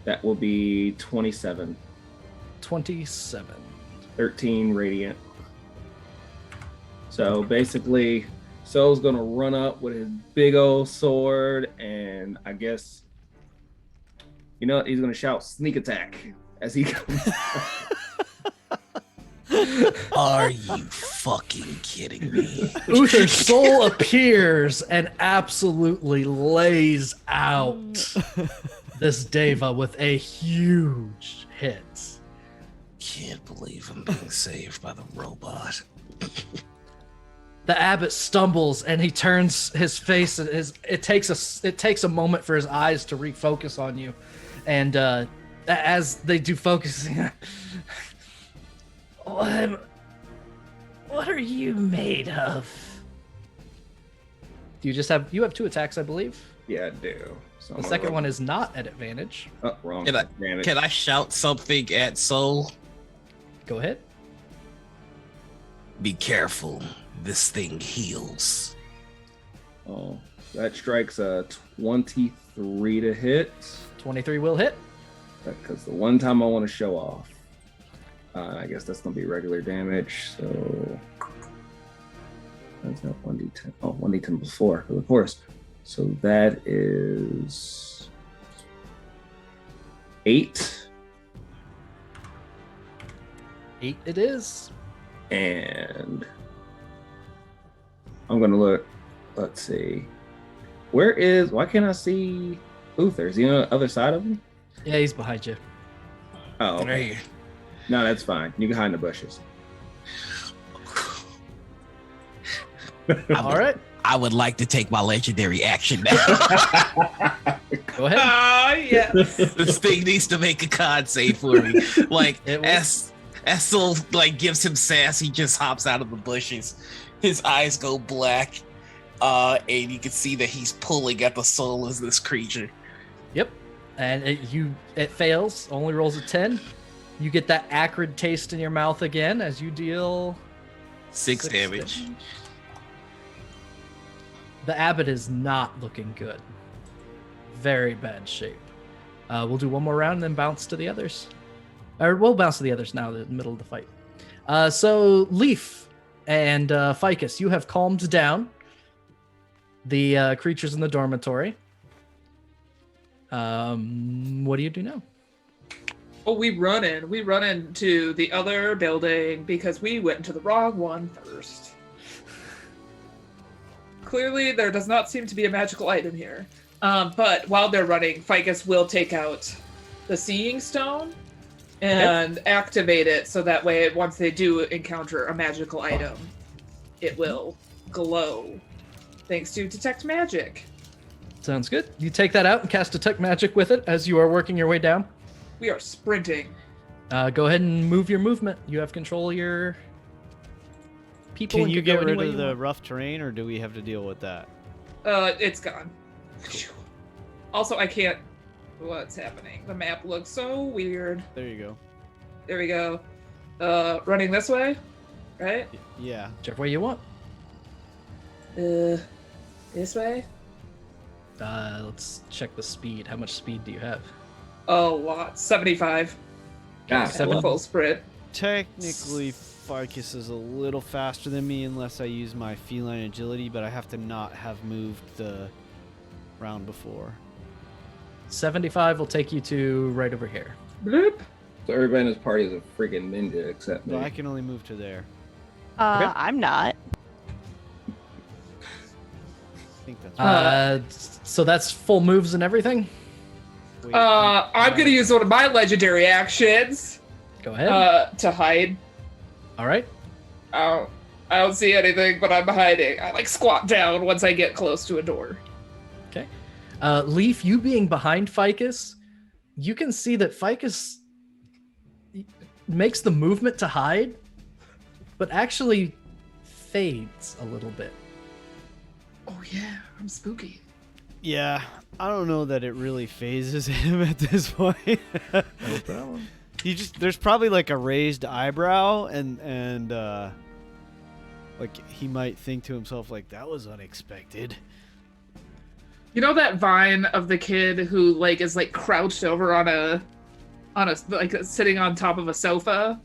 That will be 27. 27. 13 radiant. So basically, Soul's gonna run up with his big old sword, and I guess, you know, he's gonna shout sneak attack as he comes. Are you fucking kidding me? Uther's soul appears and absolutely lays out this Deva with a huge hit. Can't believe I'm being saved by the robot. The abbot stumbles and he turns his face. And it takes a moment for his eyes to refocus on you, and as they do focus, What are you made of? you have 2 attacks, I believe. Yeah, I do. So The second one is not at advantage. Oh, wrong. Can I shout something at Soul? Go ahead. Be careful. This thing heals. Oh, that strikes a 23 to hit. 23 will hit. Because the one time I want to show off. I guess that's going to be regular damage. So that's not 1d10. Oh, 1d10 before, of course. So that is 8. 8 it is. And I'm gonna look. Let's see. Why can't I see Uther? Is he on the other side of me? Yeah, he's behind you. Oh, okay. Hey, No, that's fine. You can hide in the bushes. All right. I would like to take my legendary action now. Go ahead. Ah, yes. This thing needs to make a con save for me. Like, It will. as Essel like gives him sass, he just hops out of the bushes. His eyes go black, and you can see that he's pulling at the soul of this creature. Yep. And it fails. Only rolls a 10. You get that acrid taste in your mouth again as you deal 6 damage. The Abbot is not looking good. Very bad shape. We'll do one more round and then bounce to the others. Or we'll bounce to the others now in the middle of the fight. So Leaf and Ficus, you have calmed down the creatures in the dormitory. What do you do now? Oh, we run into the other building because we went into the wrong one first. Clearly, there does not seem to be a magical item here. But while they're running, Ficus will take out the Seeing Stone and activate it so that way, once they do encounter a magical item, it will glow. Thanks to Detect Magic. Sounds good. You take that out and cast Detect Magic with it as you are working your way down. We are sprinting. Go ahead and move your movement. You have control of your people. Can and you go get any rid way of you the want. rough terrain, or do we have to deal with that? It's gone. Also, I can't... What's happening? The map looks so weird. There you go. There we go. Running this way? Right? Yeah. Whichever way you want. This way? Let's check the speed. How much speed do you have? A lot. 75. God, Full sprint. Technically, Ficus is a little faster than me unless I use my feline agility, but I have to not have moved the round before. 75 will take you to right over here. Bloop. So everybody in this party is a freaking ninja except me. So I can only move to there. Okay. I'm not. I think that's So that's full moves and everything. Wait, I'm gonna use one of my legendary actions Go ahead. to hide. All right. I don't see anything, but I'm hiding. I squat down once I get close to a door. Okay. Leaf, you being behind Ficus, you can see that Ficus makes the movement to hide, but actually fades a little bit. Oh yeah, I'm spooky. Yeah, I don't know that it really phases him at this point. No problem. There's probably like a raised eyebrow and like he might think to himself like that was unexpected. You know that vine of the kid who is crouched over on a sitting on top of a sofa,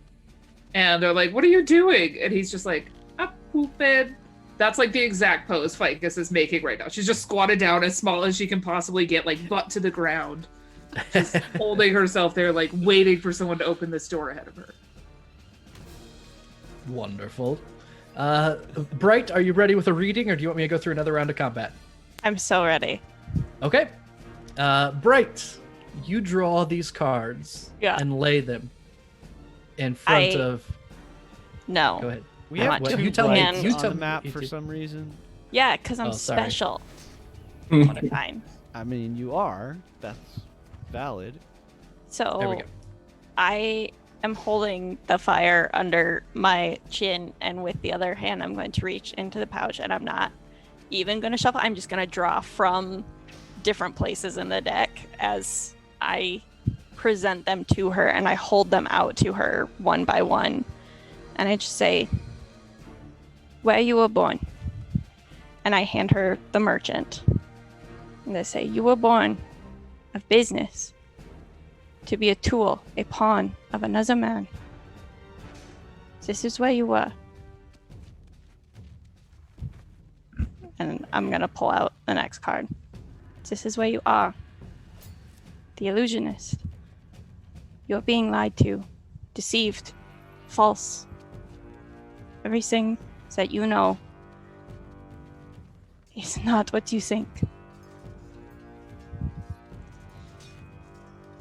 and they're like, "What are you doing?" And he's just like, "I'm pooping." That's the exact pose Ficus is making right now. She's just squatted down as small as she can possibly get, butt to the ground, just holding herself there, waiting for someone to open this door ahead of her. Wonderful. Bright, are you ready with a reading, or do you want me to go through another round of combat? I'm so ready. Okay. Bright, you draw these cards and lay them in front of. No. Go ahead. We I have want What, to you tell me. land You on tell the me map what you for do. some reason. Yeah, because I'm Oh, sorry. special. Fine. I mean, you are. That's valid. So There we go. I am holding the fire under my chin, and with the other hand, I'm going to reach into the pouch, and I'm not even going to shuffle. I'm just going to draw from different places in the deck as I present them to her, and I hold them out to her one by one. And I just say, "Where you were born." And I hand her the merchant. And I say, "You were born of business, to be a tool, a pawn of another man. This is where you were." And I'm going to pull out the next card. "This is where you are, the illusionist. You're being lied to, deceived, false. Everything that you know is not what you think.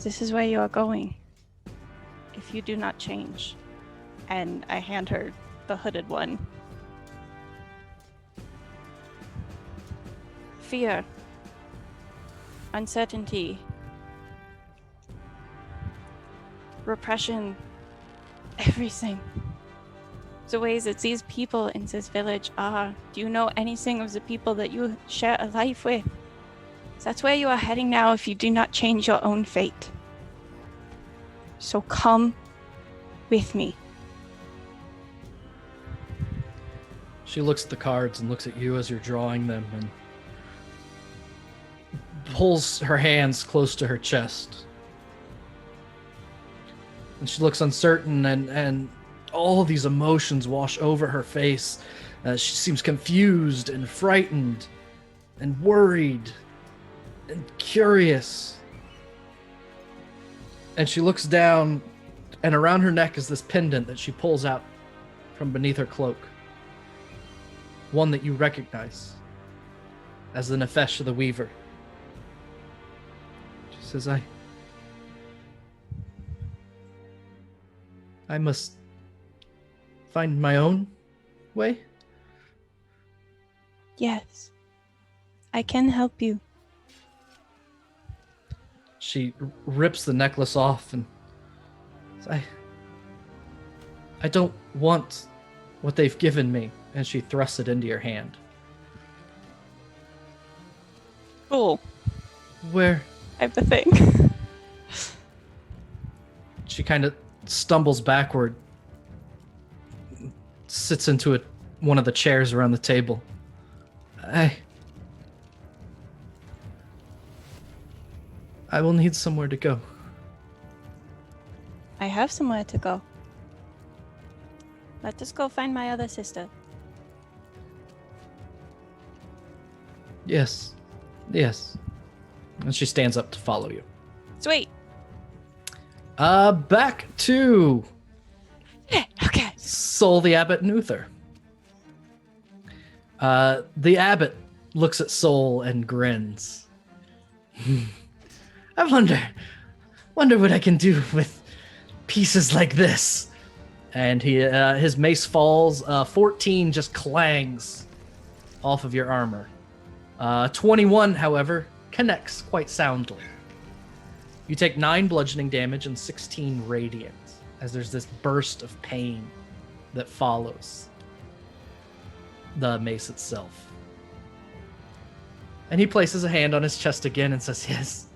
This is where you are going if you do not change. And I hand her the hooded one. Fear, uncertainty, repression, everything. The ways that these people in this village are. Do you know anything of the people that you share a life with? That's where you are heading now if you do not change your own fate. So come with me. She looks at the cards and looks at you as you're drawing them and pulls her hands close to her chest. And she looks uncertain, and all these emotions wash over her face. She seems confused and frightened and worried and curious. And she looks down, and around her neck is this pendant that she pulls out from beneath her cloak. One that you recognize as the nephesh of the Weaver. She says, I must find my own way? Yes. I can help you. She rips the necklace off and says, I don't want what they've given me. And she thrusts it into your hand. Cool. Where? I have the thing. She kind of stumbles backward, sits into one of the chairs around the table. I will need somewhere to go. I have somewhere to go. Let us go find my other sister. Yes. Yes. And she stands up to follow you. Sweet. Back to Okay. Sol the Abbot and Uther. The Abbot looks at Sol and grins. I wonder what I can do with pieces like this. And his mace falls. 14 just clangs off of your armor. 21, however, connects quite soundly. You take 9 bludgeoning damage and 16 radiant, as there's this burst of pain that follows the mace itself. And he places a hand on his chest again and says, yes.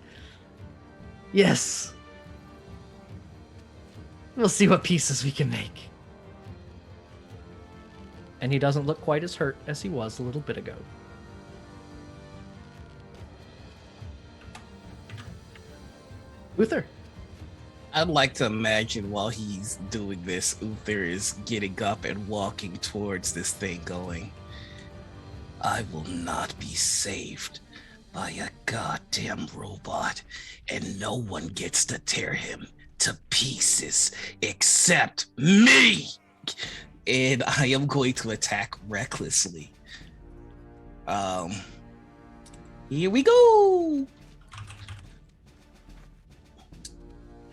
Yes. We'll see what pieces we can make. And he doesn't look quite as hurt as he was a little bit ago. Uther. I'd like to imagine while he's doing this, Uther is getting up and walking towards this thing going, I will not be saved by a goddamn robot, and no one gets to tear him to pieces except me! And I am going to attack recklessly. Here we go!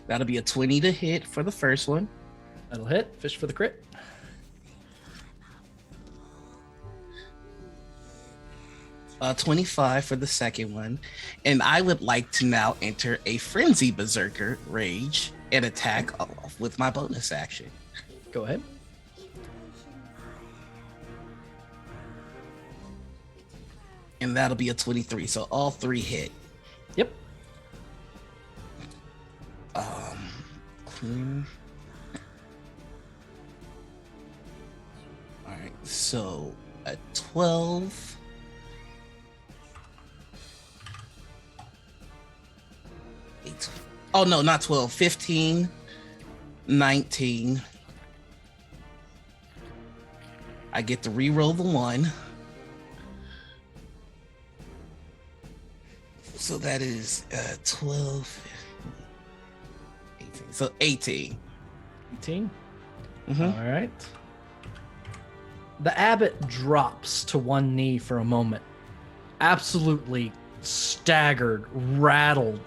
That'll be a 20 to hit for the first one. That'll hit. Fish for the crit. Uh, 25 for the second one. And I would like to now enter a Frenzy Berserker Rage and attack off with my bonus action. Go ahead. And that'll be a 23. So all 3 hit. Yep. Clear. All right. So a 12. Oh, no, not 12. 15, 19. I get to re-roll the 1. So that is 12, 18, So 18. 18. Mhm. All right. The abbot drops to one knee for a moment, absolutely staggered, rattled,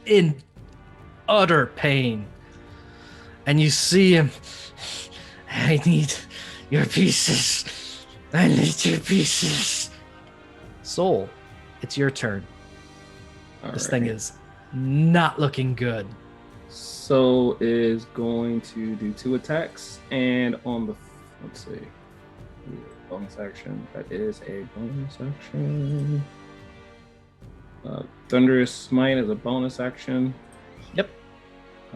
in utter pain. And you see him. I need your pieces. I need your pieces. Soul, it's your turn. This thing is not looking good. So is going to do 2 attacks, and on the let's see, bonus action. That is a bonus action. Thunderous Smite is a bonus action. Yep.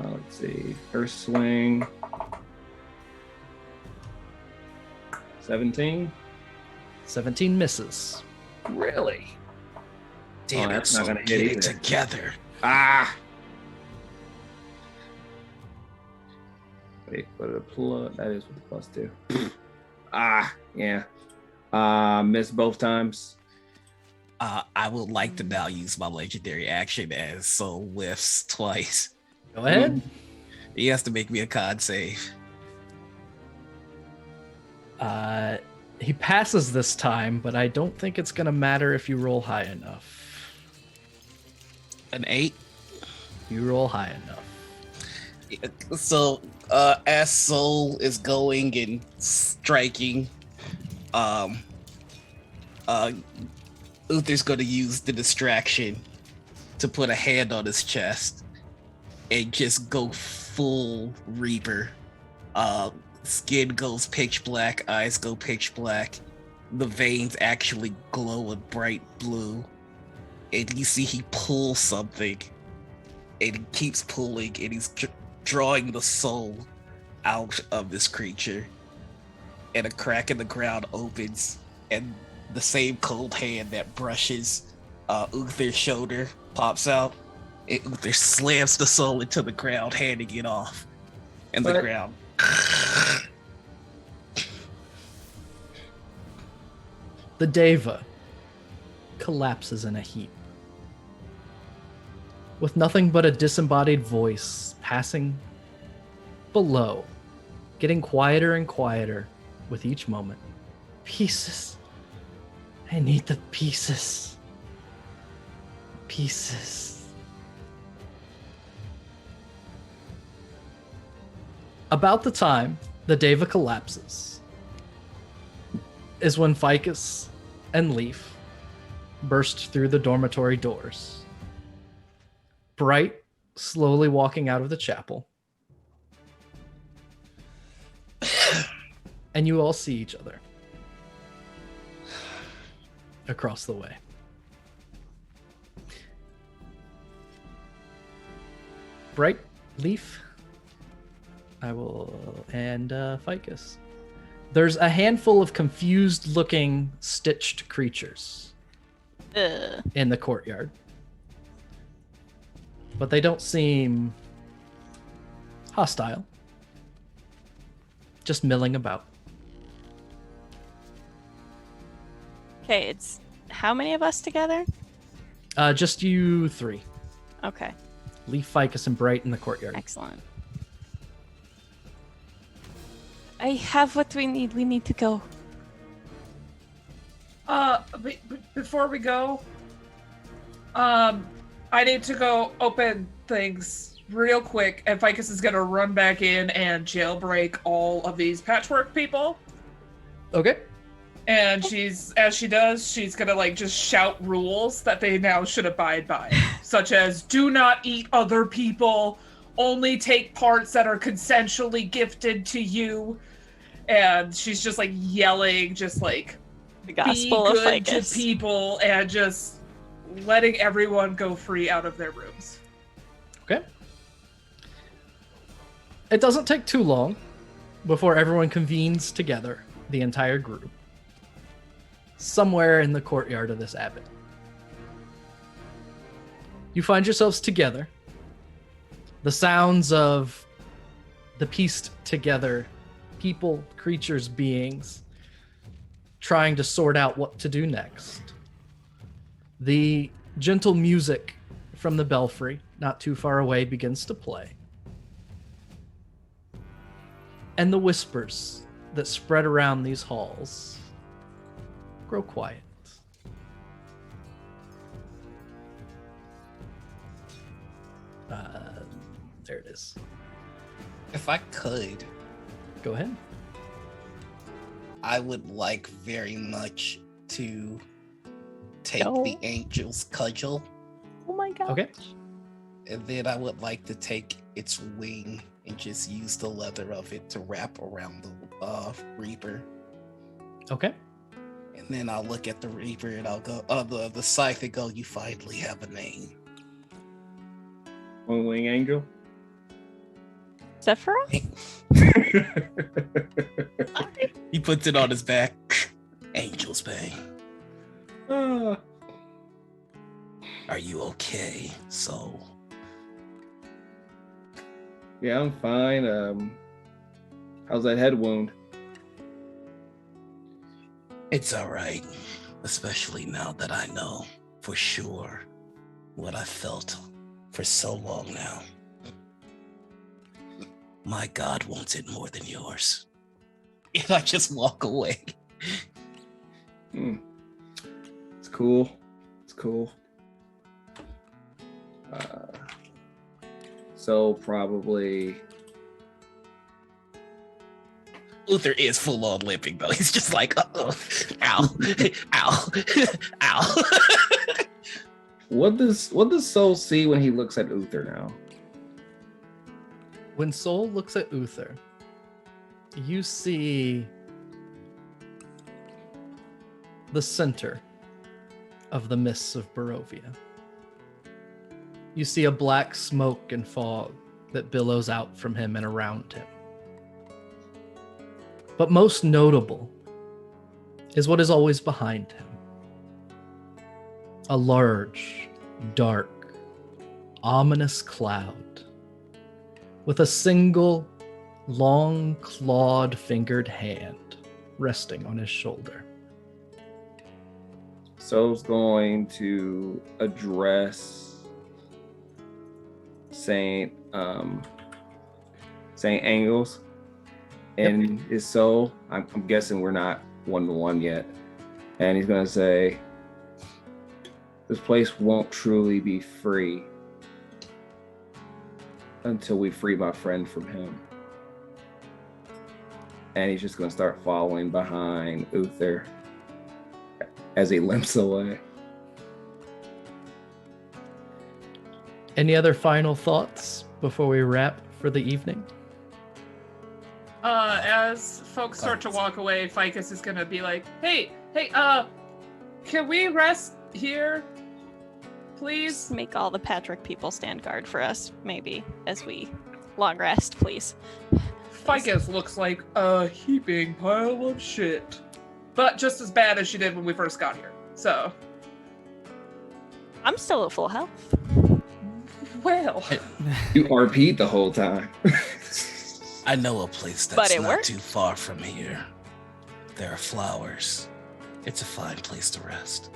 Let's see, first swing. 17. 17 misses. Really? Damn it, that's not so gonna hit get it either. together. Ah. Wait, what are the plus? That is with the +2. Yeah. Missed both times. I would like to now use my legendary action as Soul Whiffs twice. Go ahead. He has to make me a con save. He passes this time, but I don't think it's going to matter if you roll high enough. An 8. You roll high enough. So, as Soul is going and striking, Uther's going to use the distraction to put a hand on his chest and just go full Reaper. Skin goes pitch black, eyes go pitch black. The veins actually glow a bright blue. And you see he pulls something. And he keeps pulling, and he's drawing the soul out of this creature. And a crack in the ground opens, and the same cold hand that brushes Uther's shoulder pops out. And Uther slams the soul into the ground, handing it off. And the What? ground. The Deva collapses in a heap, with nothing but a disembodied voice passing below, getting quieter and quieter with each moment. Pieces. I need the pieces. Pieces. About the time the Deva collapses is when Ficus and Leaf burst through the dormitory doors. Bright, slowly walking out of the chapel. And you all see each other across the way. Bright, Leaf, and Ficus. There's a handful of confused-looking stitched creatures in the courtyard. But they don't seem hostile. Just milling about. Okay, it's how many of us together? Just you 3. Okay, Leaf, Ficus, and Bright in the courtyard. excellent. I have what we need. We need to go. Before we go, I need to go open things real quick, and Ficus is gonna run back in and jailbreak all of these patchwork people. Okay. And as she does, she's gonna just shout rules that they now should abide by, such as do not eat other people, only take parts that are consensually gifted to you. And she's just yelling, The gospel be of good to Ficus. people, and just letting everyone go free out of their rooms. Okay. It doesn't take too long before everyone convenes together, the entire group, somewhere in the courtyard of this abbot. You find yourselves together. The sounds of the pieced together people, creatures, beings trying to sort out what to do next. The gentle music from the belfry not too far away, begins to play. And the whispers that spread around these halls grow quiet. There it is. If I could, Go ahead. I would like very much to take No. the angel's cudgel, Oh my god. Okay. and then I would like to take its wing and just use the leather of it to wrap around the reaper. Okay. And then I'll look at the reaper and I'll go, the scythe and go, you finally have a name. One wing angel. Sephiroth? He puts it on his back. Angel's Bane. Ah. Are you okay? So, Yeah, I'm fine. How's that head wound? it's all right, especially now that I know for sure what I felt for so long now. My God wants it more than yours. And I just walk away. It's cool. It's cool. So probably. Uther is full on limping though. He's just like, ow, ow, ow. What does Soul see when he looks at Uther now? When Soul looks at Uther, you see the center of the mists of Barovia. You see a black smoke and fog that billows out from him and around him. But most notable is what is always behind him. A large, dark, ominous cloud with a single, long, clawed-fingered hand resting on his shoulder. Soul's going to address Saint Angles and his soul. I'm guessing we're not 1-to-1 yet. And he's going to say, this place won't truly be free until we free my friend from him. And he's just going to start following behind Uther as he limps away. Any other final thoughts before we wrap for the evening? As folks start to walk away, Ficus is gonna be like, hey, can we rest here? Please? Just make all the Patchwork people stand guard for us, maybe, as we long rest, please. Ficus looks like a heaping pile of shit. But just as bad as she did when we first got here. So. I'm still at full health. Well. You RP'd the whole time. I know a place But that's it not worked. too far from here. There are flowers. It's a fine place to rest.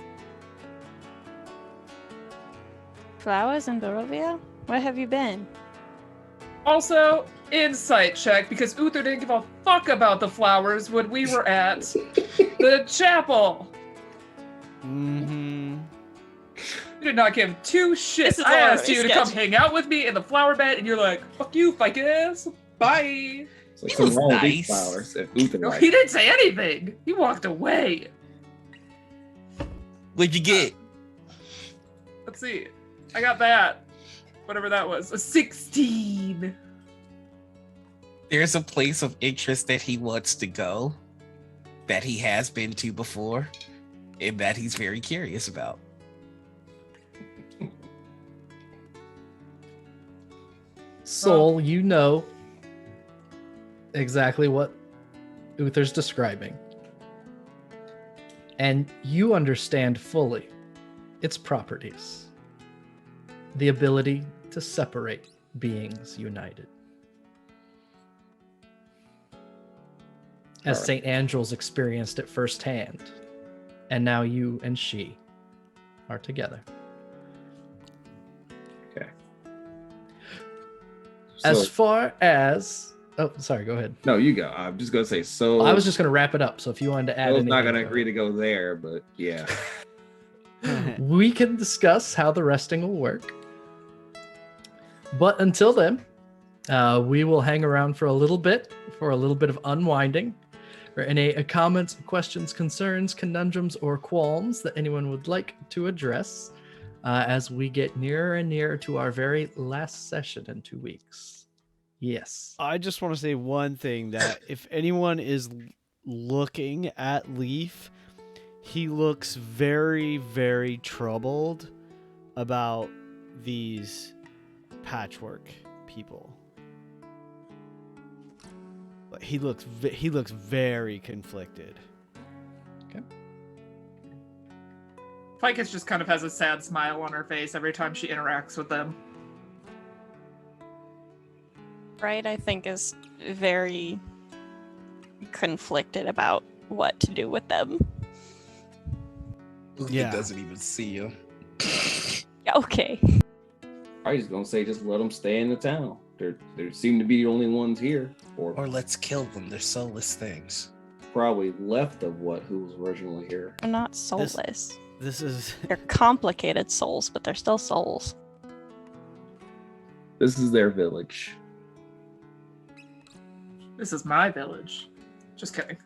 Flowers in Barovia? Where have you been? Also, insight check, because Uther didn't give a fuck about the flowers when we were at the chapel. Mm-hmm. You did not give two shits. This is I all asked you to sketch. come hang out with me in the flower bed, and you're like, fuck you, Ficus. Bye. So He something was wrong with these nice. flowers if Uther No, likes he didn't say anything. He walked away. What'd you get? Let's see. I got that. Whatever that was. A 16. There's a place of interest that he wants to go, that he has been to before, and that he's very curious about. Soul, you know exactly what Uther's describing. And you understand fully its properties. The ability to separate beings united. As Alright. St. Andrals experienced it firsthand. And now you and she are together. As far as sorry, go ahead. No, you go. I'm just gonna say so. I was just gonna wrap it up. So if you wanted to add, I was anything, not gonna agree to go there, but yeah. We can discuss how the resting will work. But until then, we will hang around for a little bit of unwinding. Or any comments, questions, concerns, conundrums, or qualms that anyone would like to address as we get nearer and nearer to our very last session in 2 weeks. Yes. I just want to say one thing, that if anyone is looking at Leaf, he looks very, very troubled about these Patchwork people. He looks very conflicted. Okay. Ficus just kind of has a sad smile on her face every time she interacts with them. Bright, I think, is very conflicted about what to do with them. Uther doesn't even see you. Yeah, okay. I was gonna say just let them stay in the town. They seem to be the only ones here, Or let's kill them. They're soulless things. probably left of who was originally here. They're not soulless. This is They're complicated souls, but they're still souls. This is their village. This is my village. Just kidding.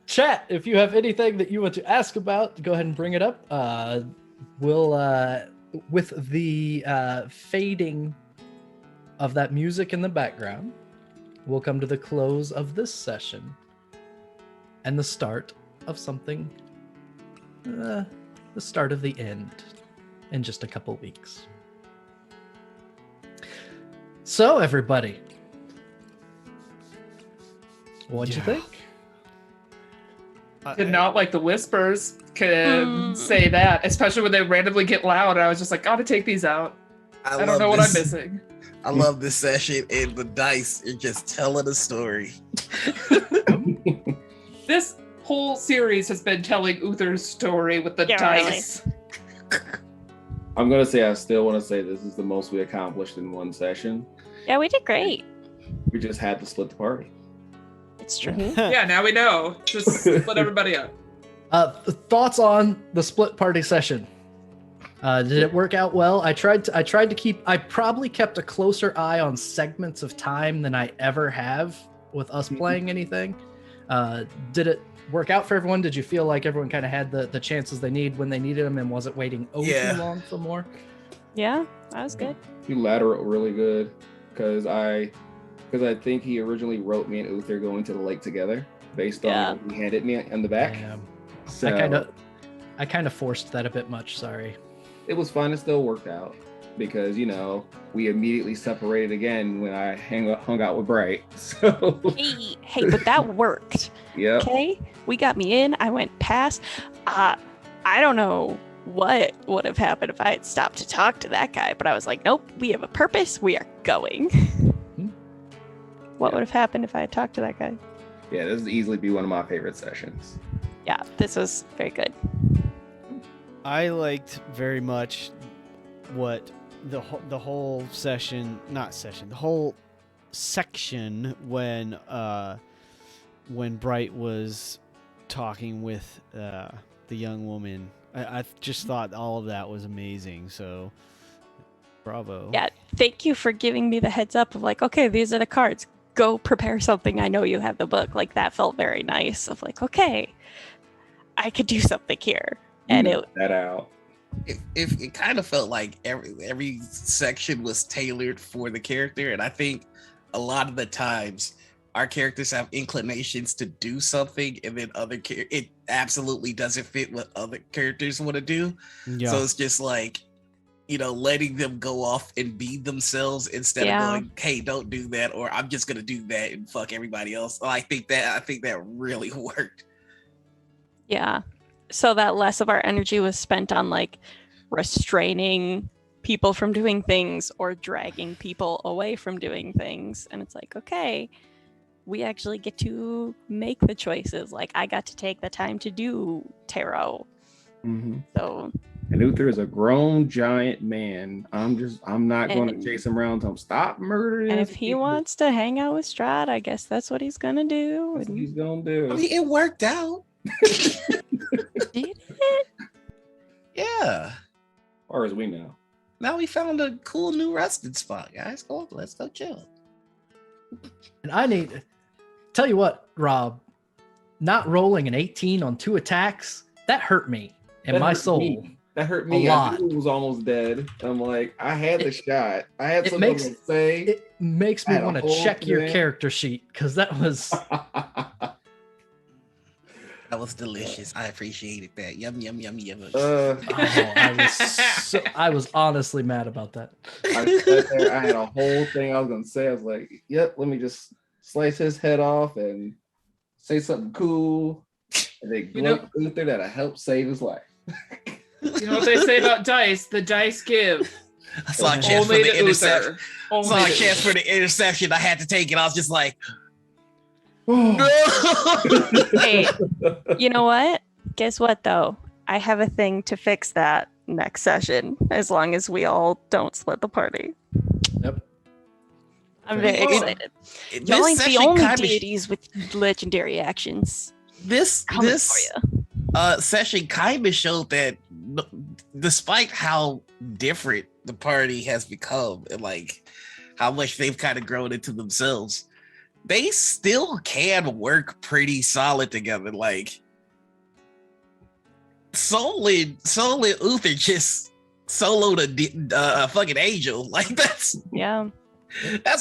Chat, if you have anything that you want to ask about, go ahead and bring it up. We'll with the fading of that music in the background, we'll come to the close of this session and the start of something, the start of the end in just a couple weeks. So everybody, what'd you think? Did not like the whispers can say that, especially when they randomly get loud. I was just like, gotta take these out. I don't know what I'm missing. I love this session, and the dice are just telling a story. This whole series has been telling Uther's story with the dice. Really. I'm gonna say I still want to say this is the most we accomplished in one session. Yeah, we did great. We just had to split the party. It's true. Yeah, now we know. Just split everybody up. Thoughts on the split party session? Did it work out well? I tried to keep. I probably kept a closer eye on segments of time than I ever have with us playing anything. Did it work out for everyone? Did you feel like everyone kind of had the chances they need when they needed them and wasn't waiting too long for more? Yeah, that was good. You lateral really good because I think he originally wrote me and Uther going to the lake together based on what he handed me on the back. Yeah. So I kind of forced that a bit much. Sorry. it was fun. It still worked out because we immediately separated again when I hung out with Bright. So Hey, but that worked. yeah. Okay, we got me in. I went past. I don't know what would have happened if I had stopped to talk to that guy, but I was like, nope, we have a purpose. We are going. What would have happened if I had talked to that guy? Yeah, this would easily be one of my favorite sessions. Yeah, this was very good. I liked very much what the whole section, the whole section when Bright was talking with the young woman. I just thought all of that was amazing. So, bravo. Yeah, thank you for giving me the heads up of like, okay, these are the cards. Go prepare something. I know you have the book. Like that felt very nice. Of like, okay, I could do something here, and that out. If it kind of felt like every section was tailored for the character, and I think a lot of the times our characters have inclinations to do something, and then it absolutely doesn't fit what other characters want to do. Yeah. So it's just like, letting them go off and be themselves instead of going, hey, don't do that, or I'm just gonna do that and fuck everybody else. I think that really worked. Yeah. So that less of our energy was spent on like restraining people from doing things or dragging people away from doing things. And it's like, okay, we actually get to make the choices. Like I got to take the time to do tarot. Mm-hmm. So And Uther is a grown giant man. I'm not going to And- chase him around. Tell him stop murdering. And if he people." wants to hang out with Strahd, I guess that's what he's gonna do. That's what And he's gonna do. I mean, it worked out. did it? Yeah. As far as we know. Now we found a cool new resting spot, guys. Go on, let's go chill. And I need tell you what, Rob, not rolling an 18 on 2 attacks, that hurt me in That my hurt soul. me. That hurt me. A I lot. knew it was almost dead. I'm like, I had the shot. I had it something makes- to say. It makes I me had a want to whole check your thing. character sheet because that was That was delicious. I appreciated that. Yum yum yum yum. I was honestly mad about that. I sat there, I had a whole thing I was gonna say. I was like, yep, let me just slice his head off and say something cool. And then You know- gloat Uther that'll help save his life. You know what they say about dice? The dice give. I saw a chance for Only the to interception. Uther. Saw Only a to chance for the interception. I had to take it. I was just like, Hey, you know what? Guess what though? I have a thing to fix that next session, as long as we all don't split the party. Yep. I'm very Oh. excited. This Y'all ain't the session only kinda deities with legendary actions. this Coming this for you. session kind of showed that despite how different the party has become and like how much they've kind of grown into themselves, they still can work pretty solid together. Like Soul and Uther just soloed a fucking angel. Like that's Yeah,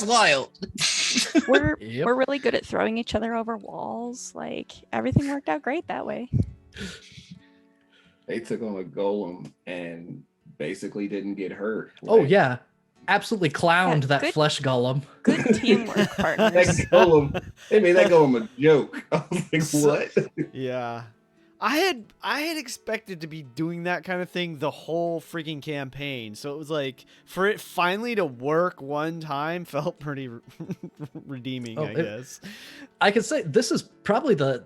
wild. we're Yep. we're really good at throwing each other over walls. Like everything worked out great that way. They took on a golem and basically didn't get hurt. Oh Like, yeah. Absolutely clowned Yeah, that good- flesh golem. Good teamwork, that partners. golem, they made that golem a joke. I was like, what? Yeah. I had expected to be doing that kind of thing the whole freaking campaign. So it was like for it finally to work one time felt pretty redeeming, I guess. I could say this is probably the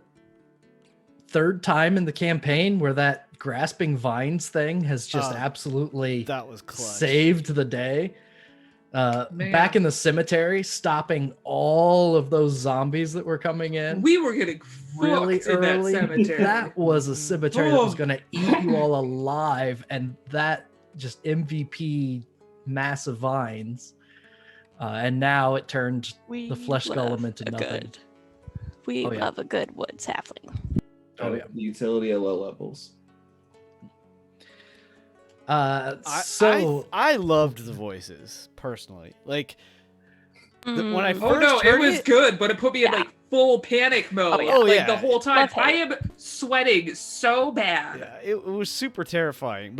3rd time in the campaign where that grasping vines thing has just absolutely That was clutch. saved the day. Man. Back in the cemetery, stopping all of those zombies that were coming in We were getting really fucked in that early. cemetery. That was a cemetery that was Oh. going to eat you all alive, and that just MVP massive vines. And now it turned We the flesh love golem into a nothing. good. We Oh, yeah. love a good woods halfling. Oh, yeah. The utility at low levels. I loved the voices personally. Like when I Mm, first Oh no, it heard was good, but it put me in Yeah. like full panic mode. yeah. Oh, Like yeah. the whole time. Love I hate. am sweating so bad. yeah, it was super terrifying.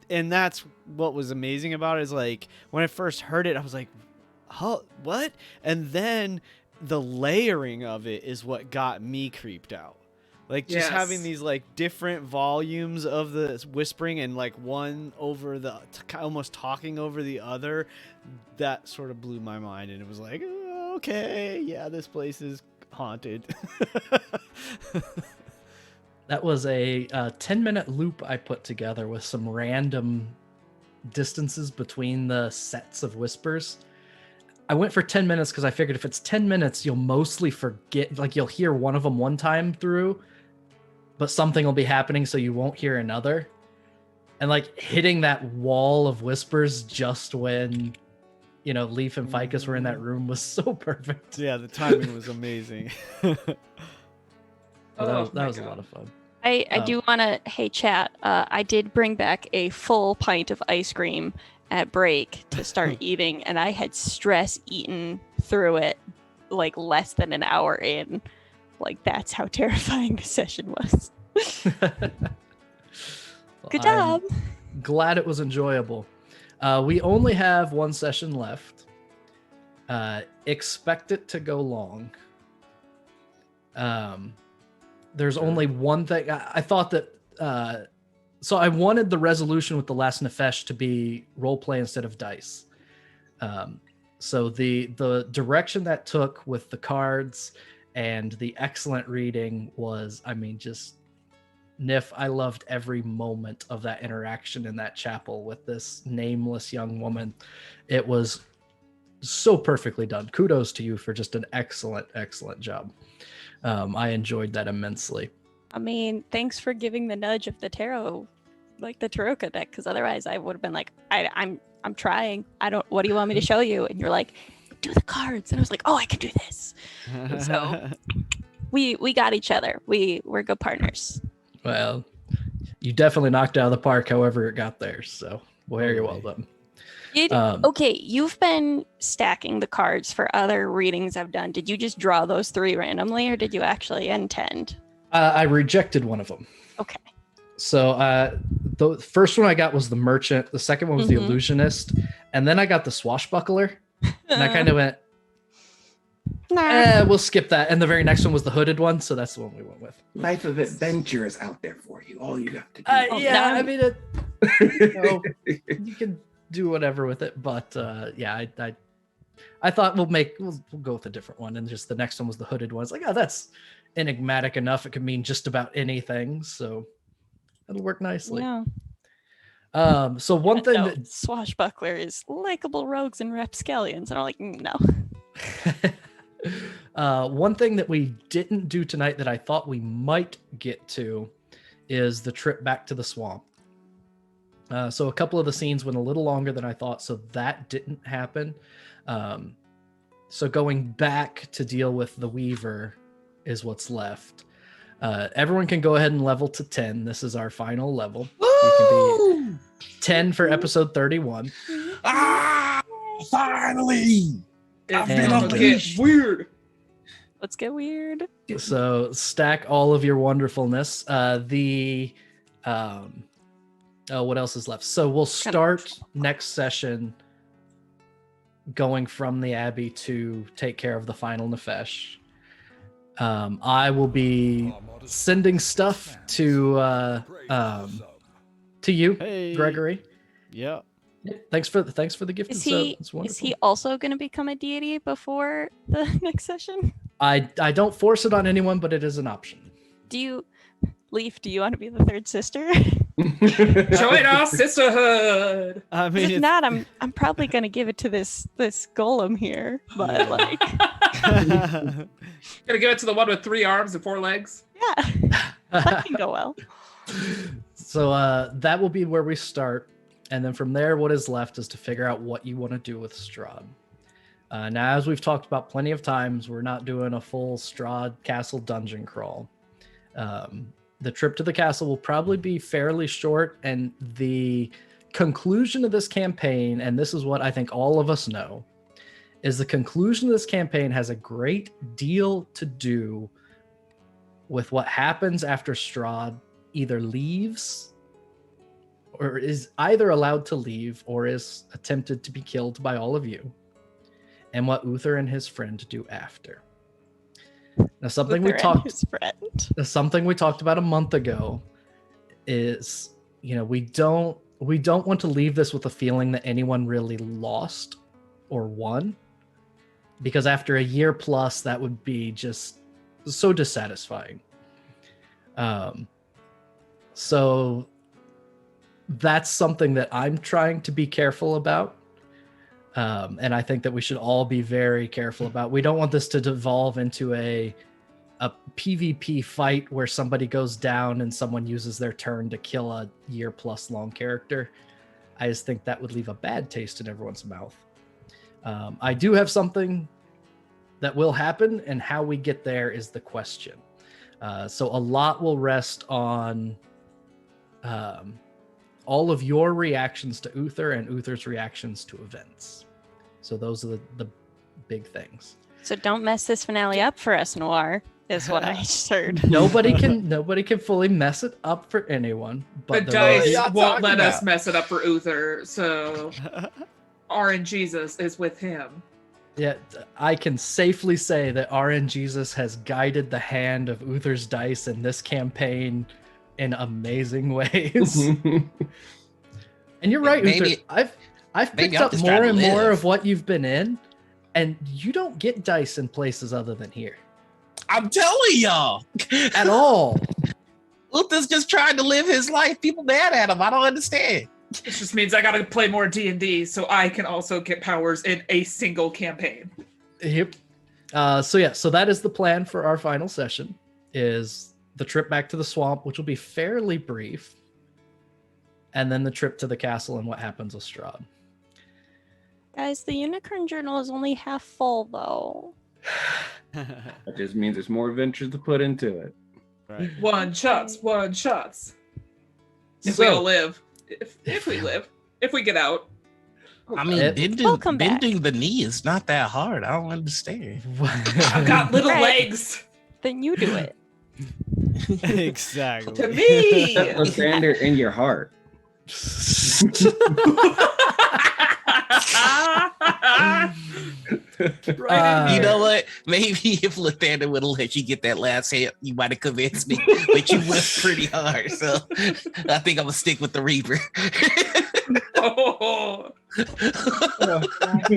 And that's what was amazing about it is like when I first heard it, I was like, huh, what? And then the layering of it is what got me creeped out. Like just having Yes. these like different volumes of the whispering and like one over the almost talking over the other, that sort of blew my mind. And it was like, oh, okay, yeah, this place is haunted. That was a 10-minute loop I put together with some random distances between the sets of whispers. I went for 10 minutes because I figured if it's 10 minutes, you'll mostly forget, like you'll hear one of them one time through, but something will be happening so you won't hear another. And like hitting that wall of whispers just when, Leaf and Ficus were in that room was so perfect. Yeah, the timing was amazing. So that Oh was, my a God. lot of fun. I do want to, hey chat, I did bring back a full pint of ice cream at break to start eating, and I had stress eaten through it like less than an hour in. Like that's how terrifying the session was. Good job. I'm glad it was enjoyable. We only have one session left. Expect it to go long. There's only one thing. I thought that. So I wanted the resolution with the last nephesh to be roleplay instead of dice. So the direction that took with the cards and the excellent reading was, just Nif, I loved every moment of that interaction in that chapel with this nameless young woman. It was so perfectly done. Kudos to you for just an excellent, excellent job. I enjoyed that immensely. I mean, thanks for giving the nudge of the tarot, like the Tarot deck, because otherwise I would have been like, I'm trying. What do you want me to show you? And you're like, do the cards. And I was like, oh, I can do this. So we got each other. We're good partners. Well, you definitely knocked it out of the park, however it got there. So very well done. Okay, you've been stacking the cards for other readings I've done. Did you just draw those 3 randomly, or did you actually intend? I rejected one of them. Okay. So the first one I got was the merchant. The second one was the illusionist. And then I got the swashbuckler. And I kind of went, we'll skip that. And the very next one was the hooded one. So that's the one we went with. Life of adventure is out there for you. All you have to do. I mean, you can do whatever with it. But I thought we'll go with a different one. And just the next one was the hooded one. It's like, oh, that's enigmatic enough. It could mean just about anything. So it'll work nicely. Yeah. So one thing that swashbuckler is likable rogues and rapscallions, and I'm like, no. One thing that we didn't do tonight that I thought we might get to is the trip back to the swamp. So a couple of the scenes went a little longer than I thought, so that didn't happen. So going back to deal with the Weaver is what's left. Everyone can go ahead and level to 10. This is our final level. We can be 10 for episode 31. Finally! It's weird. Let's get weird. So stack all of your wonderfulness. What else is left? So we'll start next session going from the Abbey to take care of the final nephesh. I will be sending stuff to you, Hey. Gregory. Yeah. Thanks for the gift. Is It's he also going to become a deity before the next session? I don't force it on anyone, but it is an option. Leaf, do you want to be the third sister? Join our sisterhood. I mean, If not, I'm probably going to give it to this golem here. But like, Gonna give it to the one with 3 arms and 4 legs. yeah, that can go well. So that will be where we start. And then from there, what is left is to figure out what you want to do with Strahd. Now, as we've talked about plenty of times, we're not doing a full Strahd castle dungeon crawl. The trip to the castle will probably be fairly short, and the conclusion of this campaign, and this is what I think all of us know, is the conclusion of this campaign has a great deal to do with what happens after Strahd either leaves or is either allowed to leave or is attempted to be killed by all of you, and what Uther and his friend do after. Now, something we talked about a month ago is, we don't want to leave this with a feeling that anyone really lost or won, because after a year plus, that would be just so dissatisfying. So that's something that I'm trying to be careful about. And I think that we should all be very careful about. We don't want this to devolve into a PvP fight where somebody goes down and someone uses their turn to kill a year plus long character. I just think that would leave a bad taste in everyone's mouth. I do have something that will happen, and how we get there is the question. So a lot will rest on all of your reactions to Uther and Uther's reactions to events. So those are the big things. So don't mess this finale up for us, Noir, is what I just heard. Nobody can fully mess it up for anyone. But The dice won't let us mess it up for Uther, so RNGesus is with him. Yeah, I can safely say that RNGesus has guided the hand of Uther's dice in this campaign in amazing ways. And you're right, Uther. I've picked up more and more of what you've been in, and you don't get dice in places other than here. I'm telling y'all. At all. Uther's just trying to live his life. People mad at him. I don't understand. This just means I gotta play more D&D so I can also get powers in a single campaign. Yep. So that is the plan for our final session, is the trip back to the swamp, which will be fairly brief, and then the trip to the castle and what happens with Strahd. Guys, the unicorn journal is only half full, though. That just means there's more adventures to put into it. Right. One shots. If we all live. If we live. If we get out. I mean, We'll come back. bending the knee is not that hard. I don't understand. I've got little Right. legs. Then you do it. Exactly. To me. Lathander in your heart. You know what? Maybe if Lathander would have let you get that last hit, you might have convinced me. But you whipped pretty hard, so I think I'm gonna stick with the Reaper. Oh.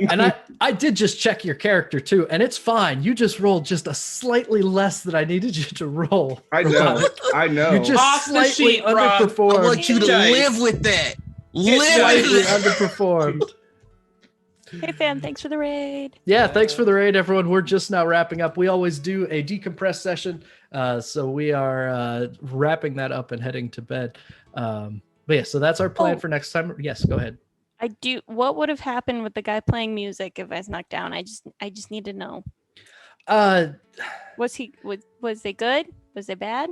And I did just check your character too, and it's fine. You just rolled just a slightly less than I needed you to roll. I know. You just Off the slightly sheet, Rob. underperformed. I want you to Dice. live with that. It's Live Slightly with that. underperformed. Hey, fam, thanks for the raid. Yeah, thanks for the raid, everyone. We're just now wrapping up. We always do a decompress session, so we are wrapping that up and heading to bed. But yeah, so that's our plan for next time. Yes, go ahead. I do. What would have happened with the guy playing music if I snuck down? I just need to know. Was they good? Was they bad?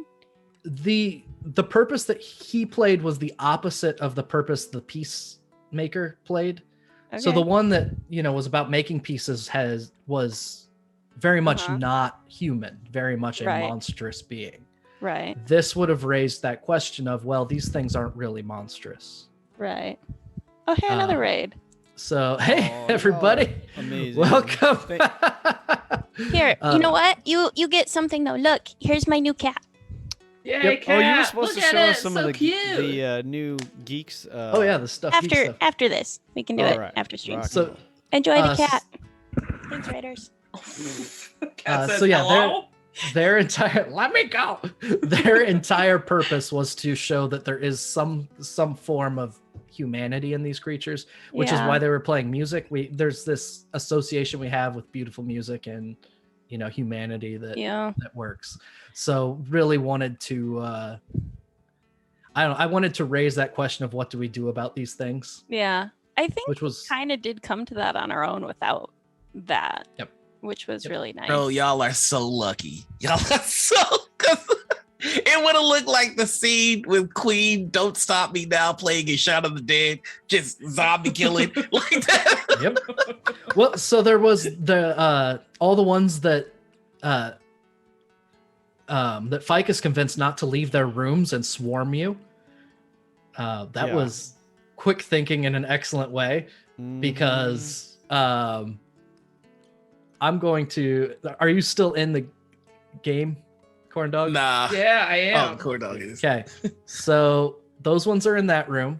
The purpose that he played was the opposite of the purpose the Piecemaker played. So the Okay. one that was about making pieces was very much not human, very much a Right. monstrous being. Right. This would have raised that question of, well, these things aren't really monstrous. Right. Oh, hey, another raid. So hey, Oh, everybody, amazing. welcome. Here, you know what? You get something though. Look, here's my new cat. Yay, Yep. cat. Oh, you were supposed Look to at show it. us some so of the cute. new geeks. Oh yeah, the stuff. geek stuff. After this, we can do All it right. after stream. Rock and So- roll. Enjoy the Uh, cat. Thanks, raiders. Cat says so yeah, hello. their entire let me go. Their entire purpose was to show that there is some form of humanity in these creatures, which is Yeah. why they were playing music. There's this association we have with beautiful music and humanity that Yeah. that works. So really wanted to I wanted to raise that question of what do we do about these things, Yeah. I think which was kind of did come to that on our own without that. Yep. Which was really nice. Bro, y'all are so lucky. Y'all are so. It would have looked like the scene with Queen "Don't Stop Me Now" playing in Shaun of the Dead, just zombie killing like that. Yep. Well, so there was the all the ones that that Ficus convinced not to leave their rooms and swarm you. That Yeah. was quick thinking in an excellent way, because I'm going to. Are you still in the game, Corn Dog? Nah. Yeah, I Oh, am. Corn Dog is. Okay. So those ones are in that room.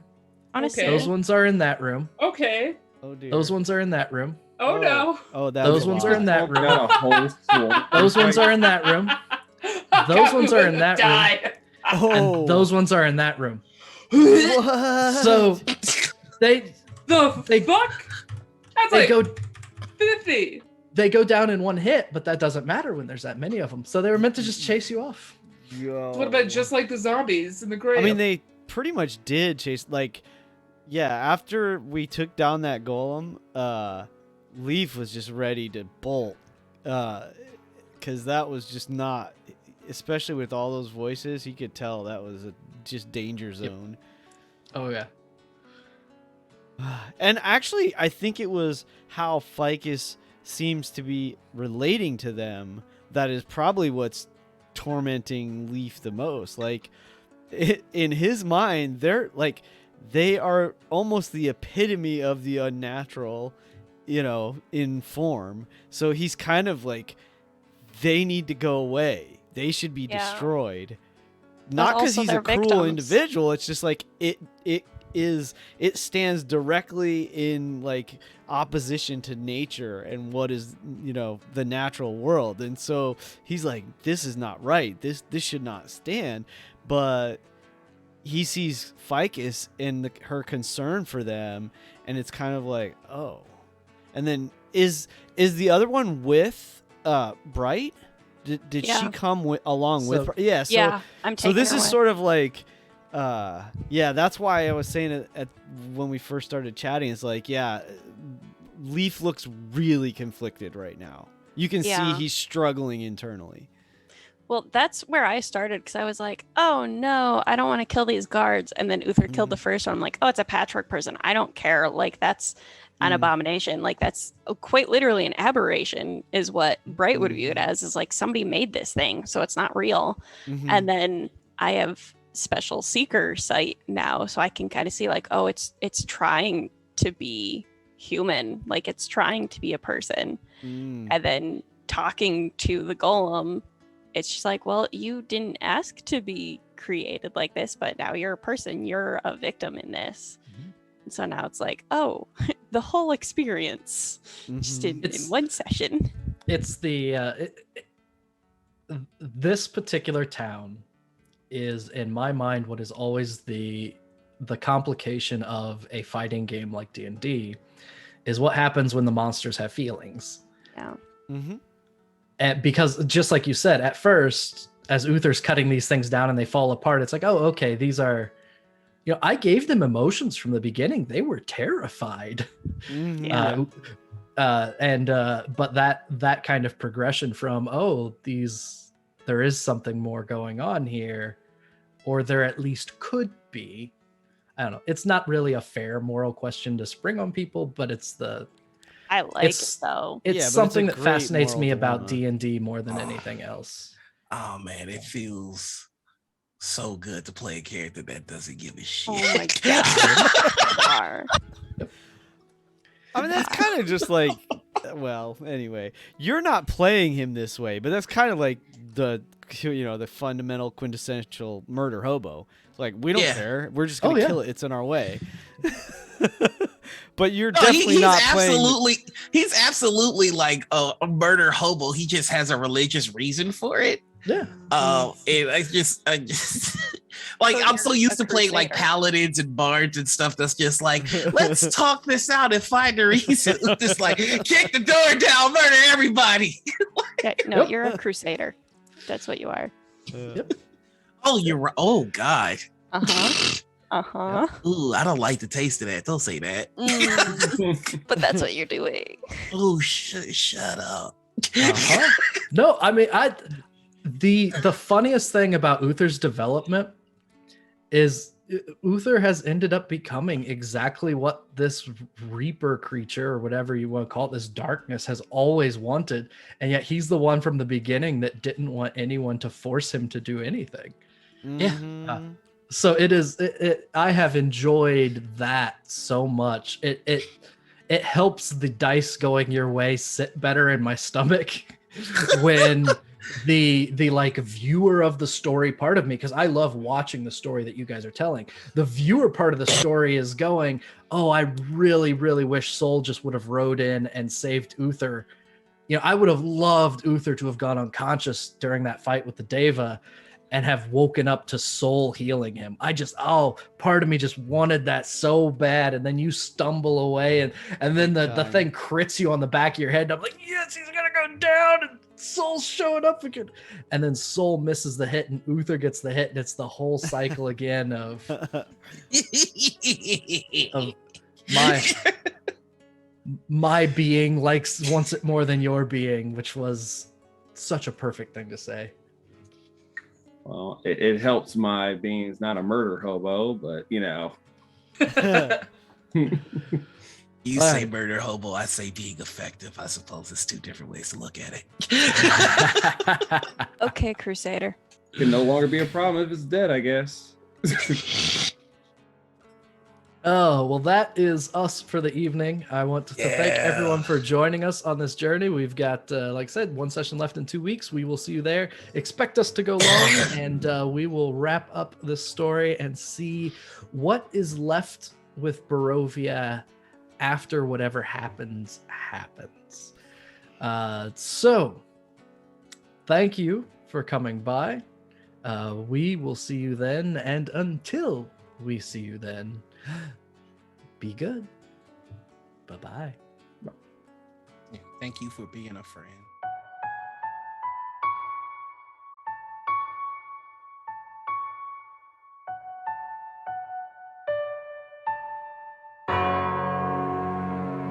Honestly, Okay. Those ones are in that room. Okay. Oh dear. Those ones are in that room. Oh, no. Oh, that Those was a ones lot. are in that room. Got a whole swarm. Those ones are in that room. Those ones are in that room. Die. Oh, And those ones are in that room. What? So they The fuck? That's they like go 50. they go down in one hit, but that doesn't matter when there's that many of them. So they were meant to just chase you off. Yo. What about just like the zombies in the grave? I mean, they pretty much did chase. Like, yeah, after we took down that golem, Leaf was just ready to bolt, because that was just not. Especially with all those voices, he could tell that was a just danger zone. Oh yeah. And actually, I think it was how Ficus seems to be relating to them that is probably what's tormenting Leaf the most. Like, in his mind, they are almost the epitome of the unnatural, in form. So he's kind of like, they need to go away. They should be Yeah. destroyed. Not because also he's a they're cruel victims. individual. It's just like it stands directly in like opposition to nature and what is the natural world. And so he's like, this is not right. This should not stand. but he sees Ficus and her concern for them, and it's kind of like, oh. And then is the other one with Bright? Did she come along with? Yeah. So, yeah, I'm taking so this her is with. sort of like, yeah. That's why I was saying it when we first started chatting. It's like, yeah, Leaf looks really conflicted right now. You can see he's struggling internally. Well, that's where I started because I was like, oh no, I don't want to kill these guards. And then Uther killed the first one. I'm like, oh, it's a patchwork person. I don't care. Like, that's an abomination. Like, that's quite literally an aberration, is what Bright would view it as, is like somebody made this thing, so it's not real. And then I have special seeker sight now, so I can kind of see like, oh, it's trying to be human, like it's trying to be a person. And then talking to the golem, it's just like, well, you didn't ask to be created like this, but now you're a person, you're a victim in this. And so now it's like, oh, the whole experience just in one session. It's the this particular town is, in my mind, what is always the complication of a fighting game like D&D is what happens when the monsters have feelings. Yeah. And because just like you said, at first, as Uther's cutting these things down and they fall apart, it's like, oh, okay, these are, I gave them emotions from the beginning. They were terrified. But that kind of progression from, there is something more going on here, or there at least could be. I don't know. It's not really a fair moral question to spring on people, but I like it though. It's something that fascinates me about D&D more than anything else. Oh man, it feels so good to play a character that doesn't give a shit. Oh my god. I mean, that's kind of just like, well, anyway, you're not playing him this way, but that's kind of like the fundamental quintessential murder hobo. It's like, we don't care. We're just going to kill it. It's in our way. But you're definitely not playing. He's absolutely like a murder hobo. He just has a religious reason for it. Yeah. I just like, I'm so used to playing like paladins and bards and stuff that's just like, let's talk this out and find a reason. Just like, kick the door down, murder everybody. No, you're a crusader. That's what you are. Oh, you're right. Oh God. Ooh, I don't like the taste of that. Don't say that. But that's what you're doing. Oh, shut up. No, I mean, the funniest thing about Uther's development is Uther has ended up becoming exactly what this Reaper creature, or whatever you want to call it, this darkness, has always wanted, and yet he's the one from the beginning that didn't want anyone to force him to do anything. So it is. I have enjoyed that so much. It helps the dice going your way sit better in my stomach when the like viewer of the story part of me, because I love watching the story that you guys are telling. The viewer part of the story is going, oh, I really, really wish Soul just would have rode in and saved Uther. I would have loved Uther to have gone unconscious during that fight with the Deva and have woken up to Soul healing him. Part of me just wanted that so bad. And then you stumble away and then the thing crits you on the back of your head. And I'm like, yes, he's going to go down, and Soul's showing up again. And then Soul misses the hit and Uther gets the hit. And it's the whole cycle again of my being wants it more than your being, which was such a perfect thing to say. Well, it helps my being not a murder hobo, but You say murder hobo, I say being effective. I suppose it's two different ways to look at it. Okay, Crusader. Can no longer be a problem if it's dead, I guess. Oh, well, that is us for the evening. I want to thank everyone for joining us on this journey. We've got, like I said, one session left in 2 weeks. We will see you there. Expect us to go long, and we will wrap up this story and see what is left with Barovia after whatever happens. So, thank you for coming by. We will see you then, and until we see you then, be good. Bye-bye. Thank you for being a friend.